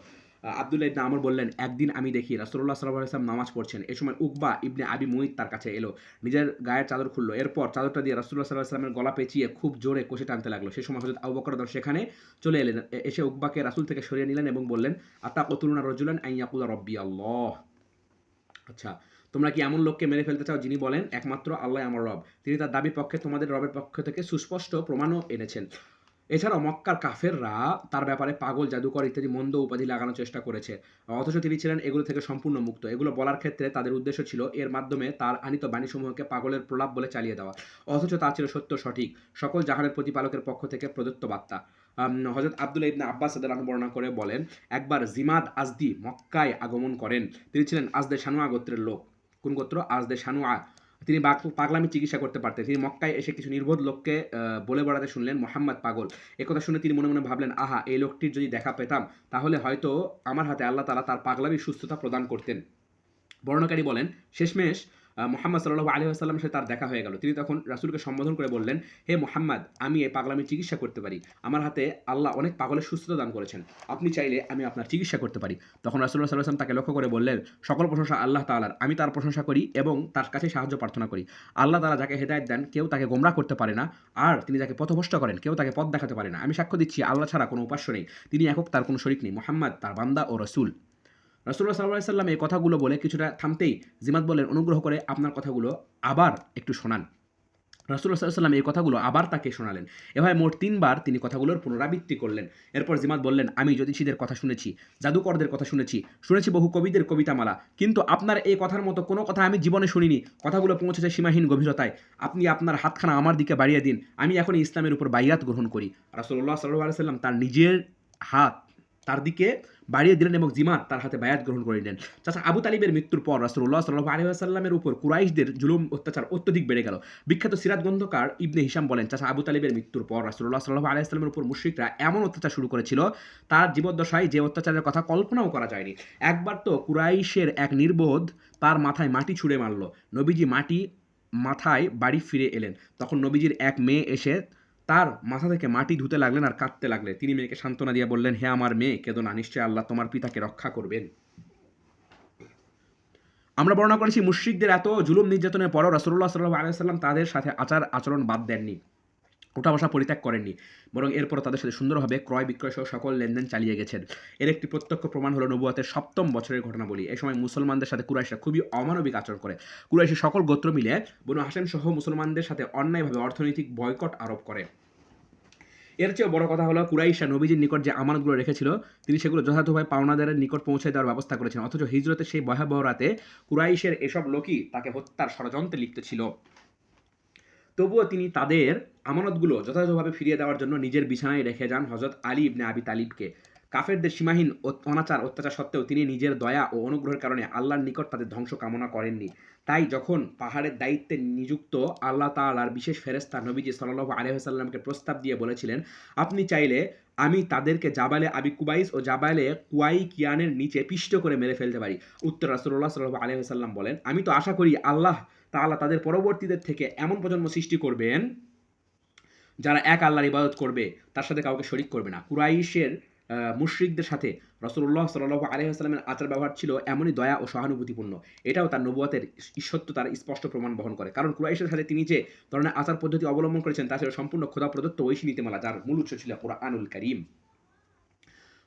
আব্দুল্লাহ ইবনে আমর বললেন, একদিন আমি দেখি রাসূলুল্লাহ সাল্লাল্লাহু আলাইহি ওয়াসাল্লাম নামাজ পড়ছেন। এ সময় উকবা ইবনে আবি মুইত তার কাছে এলো, নিজের গায়ের চাদর খুললো, এরপর চাদরটা দিয়ে রাসূলুল্লাহ সাল্লাল্লাহু আলাইহি ওয়াসাল্লামের গলা পেঁচিয়ে খুব জোরে কষে টানতে লাগলো। সে সময় হযরত আবু বকর রাদিয়াল্লাহু সেখানে চলে এলেন, এসে উকবাকে রাসূল থেকে সরিয়ে নিলেন এবং বললেন, আতাকতুলুনা রাজুলান আন ইয়াকুলা রাব্বি আল্লাহ। আচ্ছা, তোমরা কি এমন লোককে মেরে ফেলতে চাও যিনি বলেন একমাত্র আল্লাহ আমার রব? তিনি তার দাবির পক্ষে তোমাদের রবের পক্ষ থেকে সুস্পষ্ট প্রমাণও এনেছেন। এছাড়াও মক্কার কাফেররা তার ব্যাপারে পাগল, জাদুকর ইত্যাদি মন্দ উপাধি লাগানোর চেষ্টা করেছে, অথচ তিনি ছিলেন এগুলো থেকে সম্পূর্ণ মুক্ত। এগুলো বলার ক্ষেত্রে তাদের উদ্দেশ্য ছিল এর মাধ্যমে তার আনিত বাণীসমূহকে পাগলের প্রলাপ বলে চালিয়ে দেওয়া, অথচ তা ছিল সত্য সঠিক সকল জাহানের প্রতিপালকের পক্ষ থেকে প্রদত্ত বার্তা। হযরত আব্দুল্লাহ ইবনে আব্বাস রাদিয়াল্লাহু আনহু বর্ণনা করে বলেন, একবার জিমাদ আজদি মক্কায় আগমন করেন। তিনি ছিলেন আজদে শানুয়া গোত্রের লোক। কোন গোত্র? আজদে শানুয়া। তিনি পাগলামি চিকিৎসা করতে পারতেন। তিনি মক্কায় এসে কিছু নির্বোধ লোককে বলে বেড়াতে শুনলেন মুহাম্মদ পাগল। একথা শুনে তিনি মনে মনে ভাবলেন, আহা, এই লোকটির যদি দেখা পেতাম তাহলে হয়তো আমার হাতে আল্লাহ তাআলা তার পাগলামির সুস্থতা প্রদান করতেন। বর্ণনাকারী বলেন, শেষমেশ মুহাম্মদ সাল্লাল্লাহু আলাইহি ওয়াসাল্লামের সাথে তার দেখা হয়ে গেল। তিনি তখন রাসূলকে সম্বোধন করে বললেন, হে মুহাম্মদ, আমি এই পাগলামির চিকিৎসা করতে পারি। আমার হাতে আল্লাহ অনেক পাগলের সুস্থতা দান করেছেন। আপনি চাইলে আমি আপনার চিকিৎসা করতে পারি। তখন রাসূলুল্লাহ সাল্লাল্লাহু আলাইহি ওয়াসাল্লাম তাকে লক্ষ্য করে বললেন, সকল প্রশংসা আল্লাহ তাআলার। আমি তার প্রশংসা করি এবং তার কাছে সাহায্য প্রার্থনা করি। আল্লাহ তাআলা যাকে হেদায়েত দেন কেউ তাকে গোমরাহ করতে পারে না, আর তিনি যাকে পথভ্রষ্ট করেন কেউ তাকে পথ দেখাতে পারে না। আমি সাক্ষ্য দিচ্ছি আল্লাহ ছাড়া কোনো উপাস্য নেই, তিনি একক, তার কোনো শরীক নেই। মুহাম্মদ তার বান্দা ও রাসূল। রাসূলুল্লাহ সাল্লাল্লাহু আলাইহি ওয়াসাল্লাম এই কথাগুলো বলে কিছুটা থামতেই জিমাত বললেন, অনুগ্রহ করে আপনার কথাগুলো আবার একটু শোনান। রাসূলুল্লাহ সাল্লাল্লাহু আলাইহি ওয়াসাল্লাম এই কথাগুলো আবার তাকে শোনালেন। এভাবে মোট ৩ বার তিনি কথাগুলোর পুনরাবৃত্তি করলেন। এরপর জিমাত বললেন, আমি জ্যোতিষীদের কথা শুনেছি, জাদুকরদের কথা শুনেছি বহু কবিদের কবিতামালা, কিন্তু আপনার এই কথার মতো কোনো কথা আমি জীবনে শুনিনি। কথাগুলো পৌঁছেছে সীমাহীন গভীরতায়। আপনি আপনার হাতখানা আমার দিকে বাড়িয়ে দিন, আমি এখন ইসলামের উপর বাইয়াত গ্রহণ করি। রাসূলুল্লাহ সাল্লাল্লাহু আলাইহি ওয়াসাল্লাম তার নিজের হাত তার দিকে বাড়িয়ে দিলেন এবং জিমাত তার হাতে বায়াত গ্রহণ করে নিলেন। চাচা আবু তালিবের মৃত্যুর পর রাসূলুল্লাহ সাল্লাল্লাহু আলাইহি ওয়াসাল্লামের উপর কুরাইশদের জুলুম অত্যাচার অত্যধিক বেড়ে গেল। বিখ্যাত সিরাত গ্রন্থকার ইবনে হিশাম বলেন, চাচা আবু তালিবের মৃত্যুর পর রাসূলুল্লাহ সাল্লাল্লাহু আলাইহি ওয়াসাল্লামের উপর মুশরিকরা এমন অত্যাচার শুরু করেছিল, তার জীবদ্দশায় যে অত্যাচারের কথা কল্পনাও করা যায়নি। একবার তো কুরাইশের এক নির্বোধ তার মাথায় মাটি ছুঁড়ে মারল। নবীজি মাথায় বাড়ি ফিরে এলেন। তখন নবীজির এক মেয়ে এসে তার মাথা থেকে মাটি ধুতে লাগলেন আর কাঁদতে লাগলেন। তিনি মেয়েকে সান্ত্বনা দিয়ে বললেন, হে আমার মেয়ে, কেঁদো না, নিশ্চয়ই আল্লাহ তোমার পিতাকে রক্ষা করবেন। আমরা বর্ণনা করেছি মুশরিকদের এত জুলুম নির্যাতনের পরও রাসূলুল্লাহ সাল্লাল্লাহু আলাইহি ওয়াসাল্লাম তাদের সাথে আচরণ বাদ দেননি, ওঠা বসা পরিত্যাগ করেননি, বরং এরপর তাদের সাথে সুন্দরভাবে ক্রয় বিক্রয় সহ সকল লেনদেন চালিয়ে গেছেন। এর একটি প্রত্যক্ষ প্রমাণ হলো নবুয়তের ৭ম বছরের ঘটনাবলী। এই সময় মুসলমানদের সাথে কুরাইশরা খুবই অমানবিক আচরণ করে। কুরাইশের সকল গোত্র মিলে বনু হাশেম সহ মুসলমানদের সাথে অন্যায়ভাবে অর্থনৈতিক বয়কট আরোপ করে। এর চেয়েও বড় কথা হলো কুরাইশা নবীজির নিকট যে আমানতগুলো রেখেছিল তিনি সেগুলো যথাযথভাবে পাওনাদারের নিকট পৌঁছে দেওয়ার ব্যবস্থা করেছেন, অথচ হিজরতের সেই ভয়াবহ রাতে কুরাইশের এসব লোকই তাকে হত্যার ষড়যন্ত্রে লিপ্ত ছিল। তবুও তিনি তাদের আমানতগুলো যথাযথভাবে ফিরিয়ে দেওয়ার জন্য নিজের বিছানায় রেখে যান হযরত আলী ইবনে আবি তালিবকে। কাফেরদের সীমাহীন অনাচার অত্যাচার সত্ত্বেও তিনি নিজের দয়া ও অনুগ্রহের কারণে আল্লাহর নিকট তাদের ধ্বংস কামনা করেননি। তাই যখন পাহাড়ের দায়িত্বে নিযুক্ত আল্লাহ তাআলার বিশেষ ফেরেশতা নবীজি সাল্লাল্লাহু আলাইহি ওয়াসাল্লামকে প্রস্তাব দিয়ে বলেছিলেন, আপনি চাইলে আমি তাদেরকে জাবালে আবি কুবাইস ও জাবালে কুয়াইকিয়ানের নিচে পিষ্ট করে মেরে ফেলতে পারি। উত্তর রাসূলুল্লাহ সাল্লাল্লাহু আলাইহি ওয়াসাল্লাম বলেন, আমি তো আশা করি আল্লাহ তাআলা তাদের পরবর্তীদের থেকে এমন প্রজন্ম সৃষ্টি করবেন যারা এক আল্লাহর ইবাদত করবে, তার সাথে কাউকে শরিক করবে না। কুরাইশের মুশরিকদের সাথে রাসূলুল্লাহ সাল্লাল্লাহু আলাইহি ওয়াসাল্লামের আচার ব্যবহার ছিল এমনই দয়া ও সহানুভূতিপূর্ণ। এটাও তার নবুয়তের সত্যতার স্পষ্ট প্রমাণ বহন করে। কারণ কুরাইশের সাথে তিনি যে ধরনের আচার পদ্ধতি অবলম্বন করেছেন তা ছিল সম্পূর্ণ খোদা প্রদত্ত ঐশী নীতিমালা, যার মূল উৎস ছিল কুরআনুল কারীম।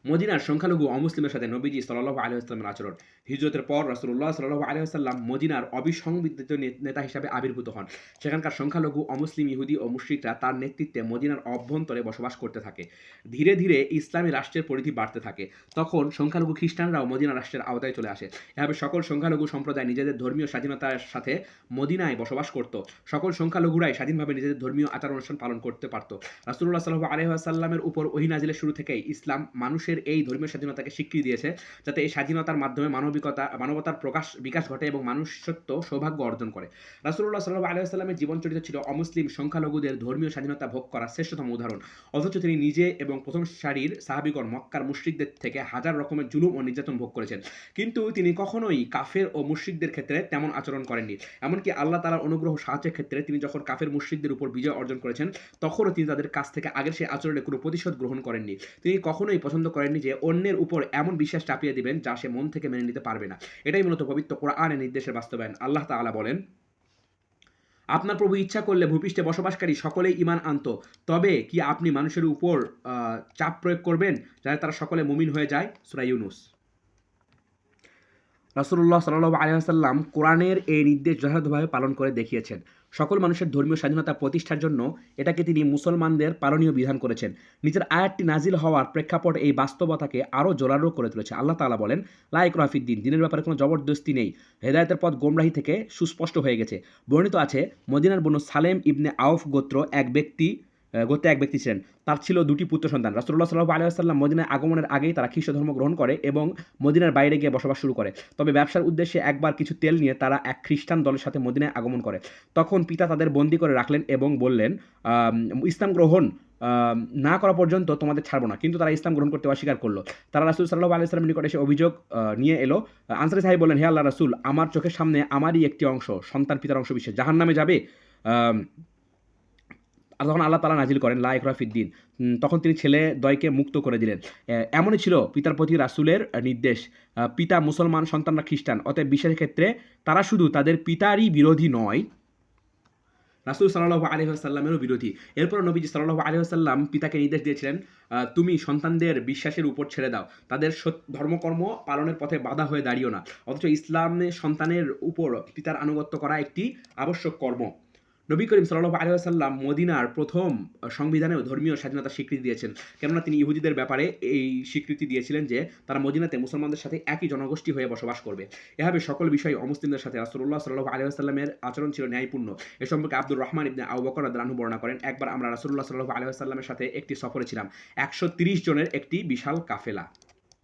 মদিনার সংখ্যালঘু অমুসলিমের সাথে নবীজি সাল্লাল্লাহু আলাইহি ওয়াসাল্লামের আচরণ। হিজরতের পর রাসূলুল্লাহ সাল্লাল্লাহু আলাইহি ওয়াসাল্লাম মদিনার অবিসংবিধিত নেতা হিসেবে আবির্ভূত হন। সেখানকার সংখ্যালঘু অমুসলিম ইহুদি ও মুশরিকরা তার নেতৃত্বে মদিনার অভ্যন্তরে বসবাস করতে থাকে। ধীরে ধীরে ইসলামী রাষ্ট্রের পরিধি বাড়তে থাকে। তখন সংখ্যালঘু খ্রিস্টানরাও মদিনা রাষ্ট্রের আওতায় চলে আসে। এভাবে সকল সংখ্যালঘু সম্প্রদায় নিজেদের ধর্মীয় স্বাধীনতার সাথে মদিনায় বসবাস করত। সকল সংখ্যালঘুরাই স্বাধীনভাবে নিজেদের ধর্মীয় আচার অনুষ্ঠান পালন করতে পারত। রাসূলুল্লাহ সাল্লাল্লাহু আলাইহি ওয়াসাল্লামের উপর ওহী নাজিলের শুরু থেকেই ইসলাম মানুষের এই ধর্মীয় স্বাধীনতাকে স্বীকৃতি দিয়েছে, যাতে এই স্বাধীনতার মাধ্যমে মানবতার বিকাশ ঘটে এবং মনুষ্যত্ব সৌভাগ্য অর্জন করে। রাসূলুল্লাহ সাল্লাল্লাহু আলাইহি ওয়াসাল্লামের জীবন চরিত্র ছিল অমুসলিম সংখ্যালঘুদের ধর্মীয় স্বাধীনতা ভোগ করার শ্রেষ্ঠতম উদাহরণ। অথচ তিনি নিজে এবং প্রথম সারির সাহাবীগণ মক্কার মুশরিকদের থেকে হাজার রকমের জুলুম ও নির্যাতন ভোগ করেছেন, কিন্তু তিনি কখনোই কাফের ও মুশরিকদের ক্ষেত্রে তেমন আচরণ করেননি। এমনকি আল্লাহ তাআলার অনুগ্রহ ও সাহায্যের ক্ষেত্রে তিনি যখন কাফের মুশরিকদের উপর বিজয় অর্জন করেছেন, তখনও তিনি তাদের কাছ থেকে আগের সেই আচরণের কোনো প্রতিশোধ গ্রহণ করেননি। তিনি কখনোই পছন্দ করেননি যে অন্যের উপর এমন বিশ্বাস চাপিয়ে দিবেন যা সে মন থেকে মেনে নিতে পারবে না। এটাই মূলত পবিত্র কোরআনের নির্দেশের বাস্তবায়ন। আল্লাহ তাআলা বলেন, আপনার প্রভু ইচ্ছা করলে ভূপৃষ্ঠে বসবাসকারী সকলেই ঈমান আনত। তবে কি আপনি মানুষের উপর চাপ প্রয়োগ করবেন যাতে তারা সকলে মুমিন হয়ে যায়? সূরা ইউনূস। রাসূলুল্লাহ সাল্লাল্লাহু আলাইহি ওয়াসাল্লাম কোরআনের এই নির্দেশ যথাযথভাবে পালন করে দেখিয়েছেন। সকল মানুষের ধর্মীয় স্বাধীনতা প্রতিষ্ঠার জন্য এটাকে তিনি মুসলমানদের পালনীয় বিধান করেছেন। নিজের আয়াতটি নাজিল হওয়ার প্রেক্ষাপট এই বাস্তবতাকে আরও জোরালো করে তুলেছে। আল্লাহ তাআলা বলেন, লা ইকরাহা ফিদ্দিন, দিনের ব্যাপারে কোনো জবরদস্তি নেই, হেদায়েতের পথ গোমরাহি থেকে সুস্পষ্ট হয়ে গেছে। বর্ণিত আছে, মদিনার বনু সালেম ইবনে আউফ গোত্রে এক ব্যক্তি ছিলেন। তার ছিল 2টি পুত্র সন্তান। রাসূলুল্লাহ সাল্লাল্লাহু আলাইহি ওয়াসাল্লাম মদিনায় আগমনের আগেই তারা খ্রিস্ট ধর্ম গ্রহণ করে এবং মদিনার বাইরে গিয়ে বসবাস শুরু করে। তবে ব্যবসার উদ্দেশ্যে একবার কিছু তেল নিয়ে তারা এক খ্রিস্টান দলের সাথে মদিনায় আগমন করে। তখন পিতা তাদের বন্দী করে রাখলেন এবং বললেন, ইসলাম গ্রহণ না করা পর্যন্ত তোমাদের ছাড়বো না। কিন্তু তারা ইসলাম গ্রহণ করতে অস্বীকার করলো। তারা রাসূল সাল্লাল্লাহু আলাইহি ওয়াসাল্লামের নিকট এসে অভিযোগ নিয়ে এলো। আনসারী সাহাবী বললেন, হে আল্লাহর রাসূল, আমার চোখের সামনে আমারই একটি অংশ, সন্তান পিতার অংশ বিশেষ, জাহান্নামে যাবে। আর তখন আল্লাহ তাআলা নাজিল করেন, লা ইকরাহা ফিদ্দিন। তখন তিনি ছেলেদ্বয়কে মুক্ত করে দিলেন। এমনই ছিল পিতার প্রতি রাসূলের নির্দেশ। পিতা মুসলমান, সন্তানরা খ্রিস্টান। অতএব বিশ্বাসের ক্ষেত্রে তারা শুধু তাদের পিতারই বিরোধী নয়, রাসূল সাল্লাল্লাহু আলাইহি ওয়াসাল্লামেরও বিরোধী। এরপর নবীজি সাল্লাল্লাহু আলাইহি ওয়াসাল্লাম পিতাকে নির্দেশ দিয়েছিলেন, তুমি সন্তানদের বিশ্বাসের উপর ছেড়ে দাও, তাদের ধর্মকর্ম পালনের পথে বাধা হয়ে দাঁড়িও না। অথচ ইসলামে সন্তানের উপর পিতার আনুগত্য করা একটি আবশ্যক কর্ম। নবী করিম সাল্লাল্লাহু আলাইহি ওয়াসাল্লাম মদিনার প্রথম সংবিধানেও ধর্মীয় স্বাধীনতার স্বীকৃতি দিয়েছেন। কেননা তিনি ইহুদিদের ব্যাপারে এই স্বীকৃতি দিয়েছিলেন যে তারা মদিনাতে মুসলমানদের সাথে একই জনগোষ্ঠী হয়ে বসবাস করবে। এভাবে সকল বিষয়ে অমুসলিমদের সাথে রাসূলুল্লাহ সাল্লাল্লাহু আলাইহি ওয়াসাল্লামের আচরণ ছিল ন্যায়পূর্ণ। এ সম্পর্কে আব্দুর রহমান ইবনে আবু বকর রাদিয়াল্লাহু আনহু বর্ণনা করেন, একবার আমরা রাসূলুল্লাহ সাল্লাল্লাহু আলাইহি ওয়াসাল্লামের সাথে একটি সফরে ছিলাম। 130 জনের একটি বিশাল কাফেলা।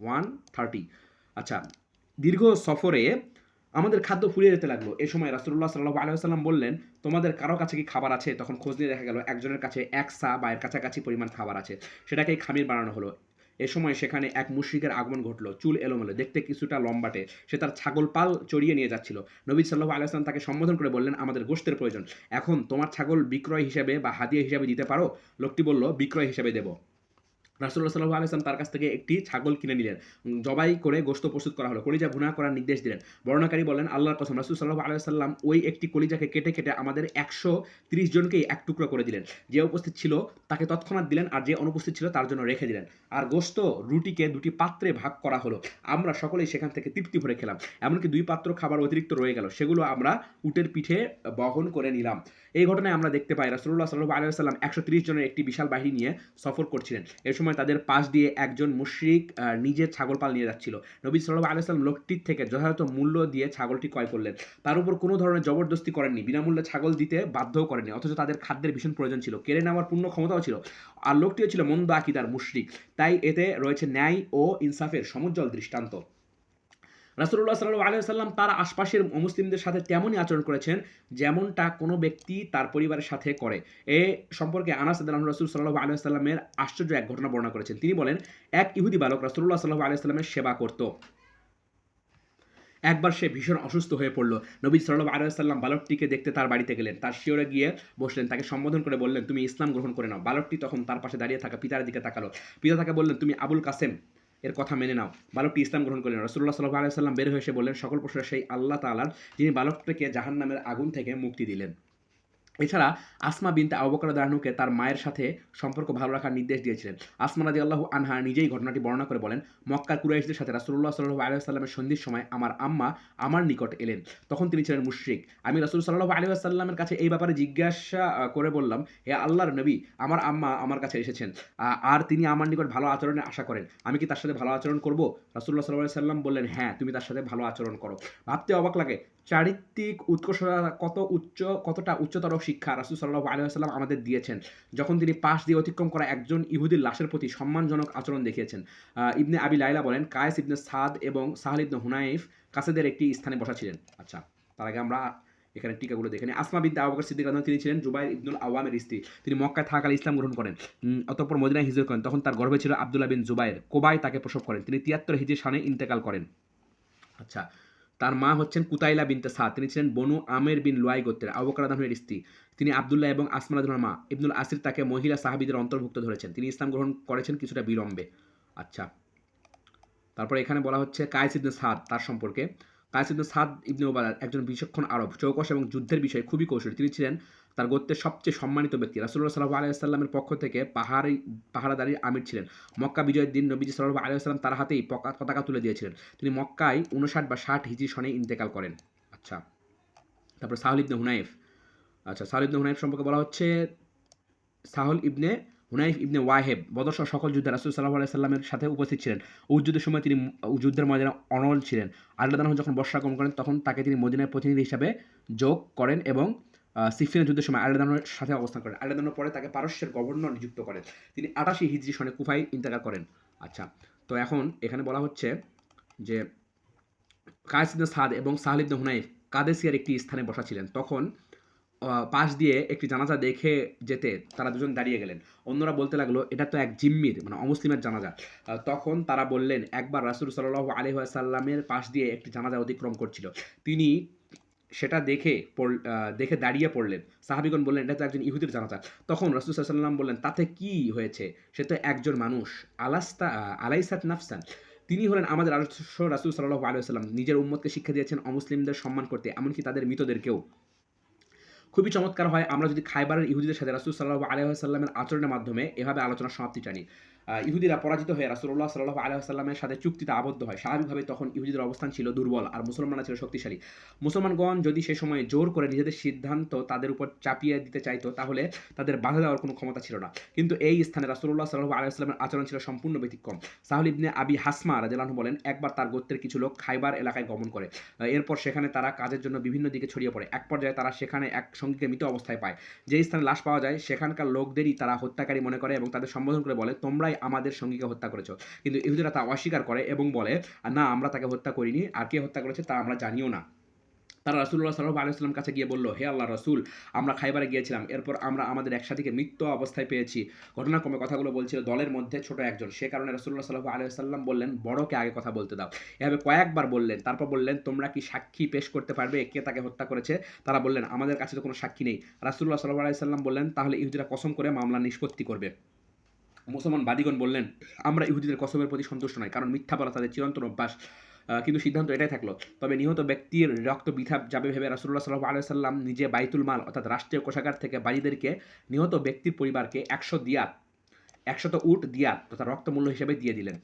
130। আচ্ছা, দীর্ঘ সফরে আমাদের খাদ্য ফুরিয়ে যেতে লাগলো। এ সময় রাসূলুল্লাহ সাল্লাল্লাহু আলাইহি ওয়াসাল্লাম বললেন, তোমাদের কারো কাছে কি খাবার আছে? তখন খোঁজ নিয়ে দেখা গেল একজনের কাছে ১ সা বা এর কাছাকাছি পরিমাণ খাবার আছে। সেটাকেই খামির বানানো হলো। এ সময় সেখানে এক মুশরিকের আগমন ঘটল। চুল এলোমেলো, দেখতে কিছুটা লম্বাটে। সে তার ছাগল পাল চড়িয়ে নিয়ে যাচ্ছিল। নবী সাল্লাল্লাহু আলাইহি ওয়াসাল্লাম তাকে সম্বোধন করে বললেন, আমাদের গোশতের প্রয়োজন। এখন তোমার ছাগল বিক্রয় হিসেবে বা হাদিয়া হিসেবে দিতে পারো? লোকটি বলল, বিক্রয় হিসেবে দেব। রাসূলুল্লাহ সাল্লাল্লাহু আলাইহি ওয়াসাল্লাম তার কাছ থেকে একটি ছাগল কিনে নিলেন। জবাই করে গোশত প্রস্তুত করা হলো। কলিজা ভুনা করার নির্দেশ দিলেন। বর্ণনাকারী বলেন, আল্লাহর কসম, রাসূল সাল্লাল্লাহু আলাইহি ওয়াসাল্লাম ওই একটি কলিজাকে কেটে আমাদের ১৩০ জনকেই এক টুকরো করে দিলেন। যে উপস্থিত ছিল তাকে তৎক্ষণাৎ দিলেন, আর যে অনুপস্থিত ছিল তার জন্য রেখে দিলেন। আর গোশত রুটিকে ২টি পাত্রে ভাগ করা হলো। আমরা সকলেই সেখান থেকে তৃপ্তি ভরে খেলাম। এমনকি ২ পাত্র খাবার অতিরিক্ত রয়ে গেল। সেগুলো আমরা উটের পিঠে বহন করে নিলাম। এই ঘটনায় আমরা দেখতে পাই রাসূলুল্লাহ সাল্লাল্লাহু আলাইহি ওয়াসাল্লাম ১৩০ জনের একটি বিশাল বাহিনী নিয়ে সফর করছিলেন। এ সময় তাদের পাশ দিয়ে একজন মুশরিক নিজের ছাগল পাল নিয়ে যাচ্ছিল। নবী সাল্লাল্লাহু আলাইহি ওয়াসাল্লাম লোকটির থেকে যথাযথ মূল্য দিয়ে ছাগলটি ক্রয় করলেন। তার উপর কোনো ধরনের জবরদস্তি করেননি, বিনামূল্যে ছাগল দিতে বাধ্যও করেননি। অথচ তাদের খাদ্যের ভীষণ প্রয়োজন ছিল, কেড়ে নেওয়ার পূর্ণ ক্ষমতাও ছিল। আর লোকটিও ছিল মন্দ আকীদার মুশরিক। তাই এতে রয়েছে ন্যায় ও ইনসাফের সমুজ্জ্বল দৃষ্টান্ত। রাসূলুল্লাহ সাল্লাল্লাহু আলাইহি ওয়াসাল্লাম তার আশপাশের অমুসলিমদের সাথে তেমনই আচরণ করেছেন যেমনটা কোনো ব্যক্তি তার পরিবারের সাথে করে। এ সম্পর্কে আনাস রাদিয়াল্লাহু আনহু রাসূল সাল্লাল্লাহু আলাইহি ওয়াসাল্লামের আশ্চর্য এক ঘটনা বর্ণনা করেছেন। তিনি বলেন, এক ইহুদি বালক রাসূলুল্লাহ সাল্লাল্লাহু আলাইহি ওয়াসাল্লামের সেবা করত। একবার সে ভীষণ অসুস্থ হয়ে পড়ল। নবী সাল্লাল্লাহু আলাইহি ওয়াসাল্লাম বালকটিকে দেখতে তার বাড়িতে গেলেন। তার শিয়রে গিয়ে বসলেন। তাকে সম্বোধন করে বললেন, তুমি ইসলাম গ্রহণ করে নাও। বালকটি তখন তার পাশে দাঁড়িয়ে থাকা পিতার দিকে তাকালো। পিতা তাকে বললেন, তুমি আবুল কাসেম এর কথা মেনে নাও। বালকটি ইসলাম গ্রহণ করলেন। রাসূলুল্লাহ সাল্লাল্লাহু আলাইহি ওয়াসাল্লাম বের হয়ে এসে বললেন, সকল প্রশংসা সেই আল্লাহ তাআলার, যিনি বালকটিকে জাহান্নামের আগুন থেকে মুক্তি দিলেন। এছাড়া আসমা বিনতে আবু বকর রাদিয়াল্লাহু আনহুকে তার মায়ের সাথে সম্পর্ক ভালো রাখার নির্দেশ দিয়েছিলেন। আসমা রাদিয়াল্লাহু আনহা নিজেই ঘটনাটি বর্ণনা করে বলেন, মক্কার কুরাইশদের সাথে রাসূলুল্লাহ সাল্লাল্লাহু আলাইহি ওয়াসাল্লামের সন্ধির সময় আমার আম্মা আমার নিকট এলেন। তখন তিনি ছিলেন মুশরিক। আমি রাসূল সাল্লাল্লাহু আলাইহি ওয়াসাল্লামের কাছে এই ব্যাপারে জিজ্ঞাসা করে বললাম, হে আল্লাহর নবী, আমার আম্মা আমার কাছে এসেছেন, আর তিনি আমার নিকট ভালো আচরণের আশা করেন। আমি কি তার সাথে ভালো আচরণ করব? রাসূলুল্লাহ সাল্লাল্লাহু আলাইহি ওয়াসাল্লাম বললেন, হ্যাঁ, তুমি তার সাথে ভালো আচরণ করো। ভাবতে অবাক লাগে, চারিত্রিক উৎকর্ষতা কতটা উচ্চতর শিক্ষা রাসূল সাল্লাল্লাহু আলাইহি ওয়াসাল্লাম আমাদের দিয়েছেন, যখন তিনি পাশ দিয়ে অতিক্রম করা একজন ইহুদির লাশের প্রতি সম্মানজনক আচরণ দেখিয়েছেন। ইবনে আবি লাইলা বলেন, কায়েস ইবনে সাদ এবং সাহল ইবনে হুনাইফ কাসেদের একটি স্থানে বসা ছিলেন। আচ্ছা, তার আগে আমরা এখানে টিকাগুলো দেখে নিই। আসমা বিনতে আবু বকর সিদ্দিক রাদিয়াল্লাহু আনহু, তিনি ছিলেন জুবাইর ইবনুল আওয়ামের স্ত্রী। তিনি মক্কায় থাকাকালে ইসলাম গ্রহণ করেন। অতঃপর মদিনায় হিজরত করেন। তখন তার গর্ভে ছিল আব্দুল্লাহ বিন জুবাইর। কোবায় তাকে প্রসব করেন। তিনি ৭৩ হিজরি সনে ইন্তেকাল করেন। আচ্ছা, তার মা হচ্ছেন কুতাইলা বিনতে সাদ। তিনি ছিলেন বনু আমের বিন লুয়াই গোত্রের। আবু বকর রাদিয়াল্লাহু আনহুর স্ত্রী। তিনি আব্দুল্লাহ এবং আসমা রাদিয়াল্লাহু আনহুর মা। ইবনুল আসির তাকে মহিলা সাহাবীদের অন্তর্ভুক্ত ধরেছেন। তিনি ইসলাম গ্রহণ করেছেন কিছুটা বিলম্বে। আচ্ছা, তারপরে এখানে বলা হচ্ছে কায়েস ইবনে সাদ তার সম্পর্কে। কায়েস ইবনে সাদ ইবনে উবাদা একজন বিচক্ষণ আরব, চৌকস এবং যুদ্ধের বিষয়ে খুবই কৌশলী। তিনি ছিলেন তার গোত্রের সবচেয়ে সম্মানিত ব্যক্তি। রাসূলুল্লাহ সাল্লাল্লাহু আলাইহি ওয়াসাল্লামের পক্ষ থেকে পাহারাদারির আমির ছিলেন। মক্কা বিজয়ের দিন নবীজি সাল্লাল্লাহু আলাইহি ওয়াসাল্লাম তার হাতেই পতাকা তুলে দিয়েছিলেন। তিনি মক্কায় ৫৯ বা ৬০ হিজরি সনে ইন্তেকাল করেন। আচ্ছা, তারপর সাহল ইবনে হুনাইফ। আচ্ছা, সাহল ইবনে হুনাইফ সম্পর্কে বলা হচ্ছে, সাহল ইবনে হুনাইফ ইবনে ওয়াহেব বদর সকল যুদ্ধে রাসূল সাল্লাল্লাহু আলাইহি সাল্লামের সাথে উপস্থিত ছিলেন। উহুদ যুদ্ধের সময় তিনি যুদ্ধের ময়দানে অনড় ছিলেন। আলী রাদিয়াল্লাহু আনহু যখন বর্ষা আগমন করেন তখন তাকে তিনি মদিনার প্রতিনিধি হিসাবে যোগ করেন এবং সিফিনের যুদ্ধের সময় আলী রাদিয়াল্লাহু আনহুর সাথে অবস্থান করেন। আলী রাদিয়াল্লাহু আনহু পরে তাকে পারস্যের গভর্নর নিযুক্ত করেন। তিনি ৮৮ হিজরি সনে কুফায় ইন্তেকাল করেন। আচ্ছা, তো এখন এখানে বলা হচ্ছে যে কায়েস ইবনে সাদ এবং সাহল ইবনে হুনাইফ কাদেসিয়ার একটি স্থানে বসা ছিলেন। তখন পাশ দিয়ে একটি জানাজা দেখে যেতে তারা দুজন দাঁড়িয়ে গেলেন। অন্যরা বলতে লাগলো, এটা তো এক জিম্মির মানে অমুসলিমের জানাজা। তখন তারা বললেন, একবার রাসূল সাল্লাল্লাহু আলাইহি ওয়াসাল্লামের পাশ দিয়ে একটি জানাজা অতিক্রম করছিল। তিনি সেটা দেখে দাঁড়িয়ে পড়লেন। সাহাবীগণ বললেন, এটা তো একজন ইহুদির জানাজা। তখন রাসূল সাল্লাল্লাহু আলাইহি ওয়াসাল্লাম বললেন, তাতে কি হয়েছে? সে তো একজন মানুষ। আলাইসাত নাফসান। তিনি হলেন আমাদের আদর্শ রাসূল সাল্লাল্লাহু আলাইহি ওয়াসাল্লাম। নিজের উম্মতকে শিক্ষা দিয়েছেন অমুসলিমদের সম্মান করতে, এমনকি তাদের মৃতদেরকেও। খুবই চমৎকার হয় আমরা যদি খায়বারের ইহুদিদের সাথে রাসূল সাল্লাল্লাহু আলাইহি ওয়াসাল্লামের আচরণের মাধ্যমে এভাবে আলোচনার সমাপ্তি টানি। ইহুদিরা পরাজিত হয়ে রাসূলুল্লাহ সাল্লাল্লাহু আলাইহি ওয়াসাল্লামের সাথে চুক্তিতে আবদ্ধ হয়। স্বাভাবিকভাবেই তখন ইহুদিদের অবস্থান ছিল দুর্বল আর মুসলমানরা ছিল শক্তিশালী। মুসলমানগণ যদি সে সময় জোর করে নিজেদের সিদ্ধান্ত তাদের উপর চাপিয়ে দিতে চাইতো, তাহলে তাদের বাধা দেওয়ার কোনো ক্ষমতা ছিল না। কিন্তু এই স্থানে রাসূলুল্লাহ সাল্লাল্লাহু আলাইহি ওয়াসাল্লামের আচরণ ছিল সম্পূর্ণ ব্যতিক্রম। সাহল ইবনে আবি হাসমা রাদিয়াল্লাহু আনহু বলেন, একবার তার গোত্রের কিছু লোক খায়বার এলাকায় গমন করে। এরপর সেখানে তারা কাজের জন্য বিভিন্ন দিকে ছড়িয়ে পড়ে। এক পর্যায়ে তারা সেখানে এক সঙ্গীকে মৃত অবস্থায় পায়। যে স্থানে লাশ পাওয়া যায় সেখানকার লোকদেরই তারা হত্যাকারী মনে করে এবং তাদের সম্বোধন করে বলে, তোমরাই তোমরাই আমাদের সঙ্গীকে হত্যা করেছো। কিন্তু ইহুদিরা তা অস্বীকার করে এবং বলে, না আমরা তাকে হত্যা করিনি, আর কে হত্যা করেছে তা আমরা জানিও না। তারা রাসূলুল্লাহ সাল্লাল্লাহু আলাইহি ওয়াসাল্লাম কাছে গিয়ে বলল, হে আল্লাহর রাসূল, আমরা খাইবারে গিয়েছিলাম। এরপর আমরা আমাদের এক সাথীকে মৃত অবস্থায় পেয়েছি। ঘটনাক্রমে কথাগুলো বলছিল দলের মধ্যে ছোট একজন। সে কারণে রাসূলুল্লাহ সাল্লাল্লাহু আলাইহি ওয়াসাল্লাম বললেন, বড়কে আগে কথা বলতে দাও। এভাবে কয়েকবার বললেন। তারপর বললেন, তোমরা কি সাক্ষী পেশ করতে পারবে কে তাকে হত্যা করেছে? তারা বললেন, আমাদের কাছে তো কোনো সাক্ষী নেই। রাসূলুল্লাহ সাল্লাল্লাহু আলাইহি ওয়াসাল্লাম বললেন, তাহলে ইহুদিরা কসম করে মামলা নিষ্পত্তি করবে। মুসলমান বাদীগণ বললেন, আমরা ইহুদিদের কসমের প্রতি সন্তুষ্ট নই, কারণ মিথ্যা বলা তাদের চিরন্তন অভ্যাস। কিন্তু সিদ্ধান্ত এটাই থাকলো। তবে নিহত ব্যক্তির রক্ত বৃথা যাবে ভেবে রাসূলুল্লাহ সাল্লাল্লাহু আলাইহি ওয়াসাল্লাম নিজে বাইতুল মাল অর্থাৎ রাষ্ট্রীয় কোষাগার থেকে বাদীদেরকে নিহত ব্যক্তির পরিবারকে ১০০ দিয়াত, ১০০ উট দিয়াত তথা রক্তমূল্য হিসেবে দিয়ে দিলেন।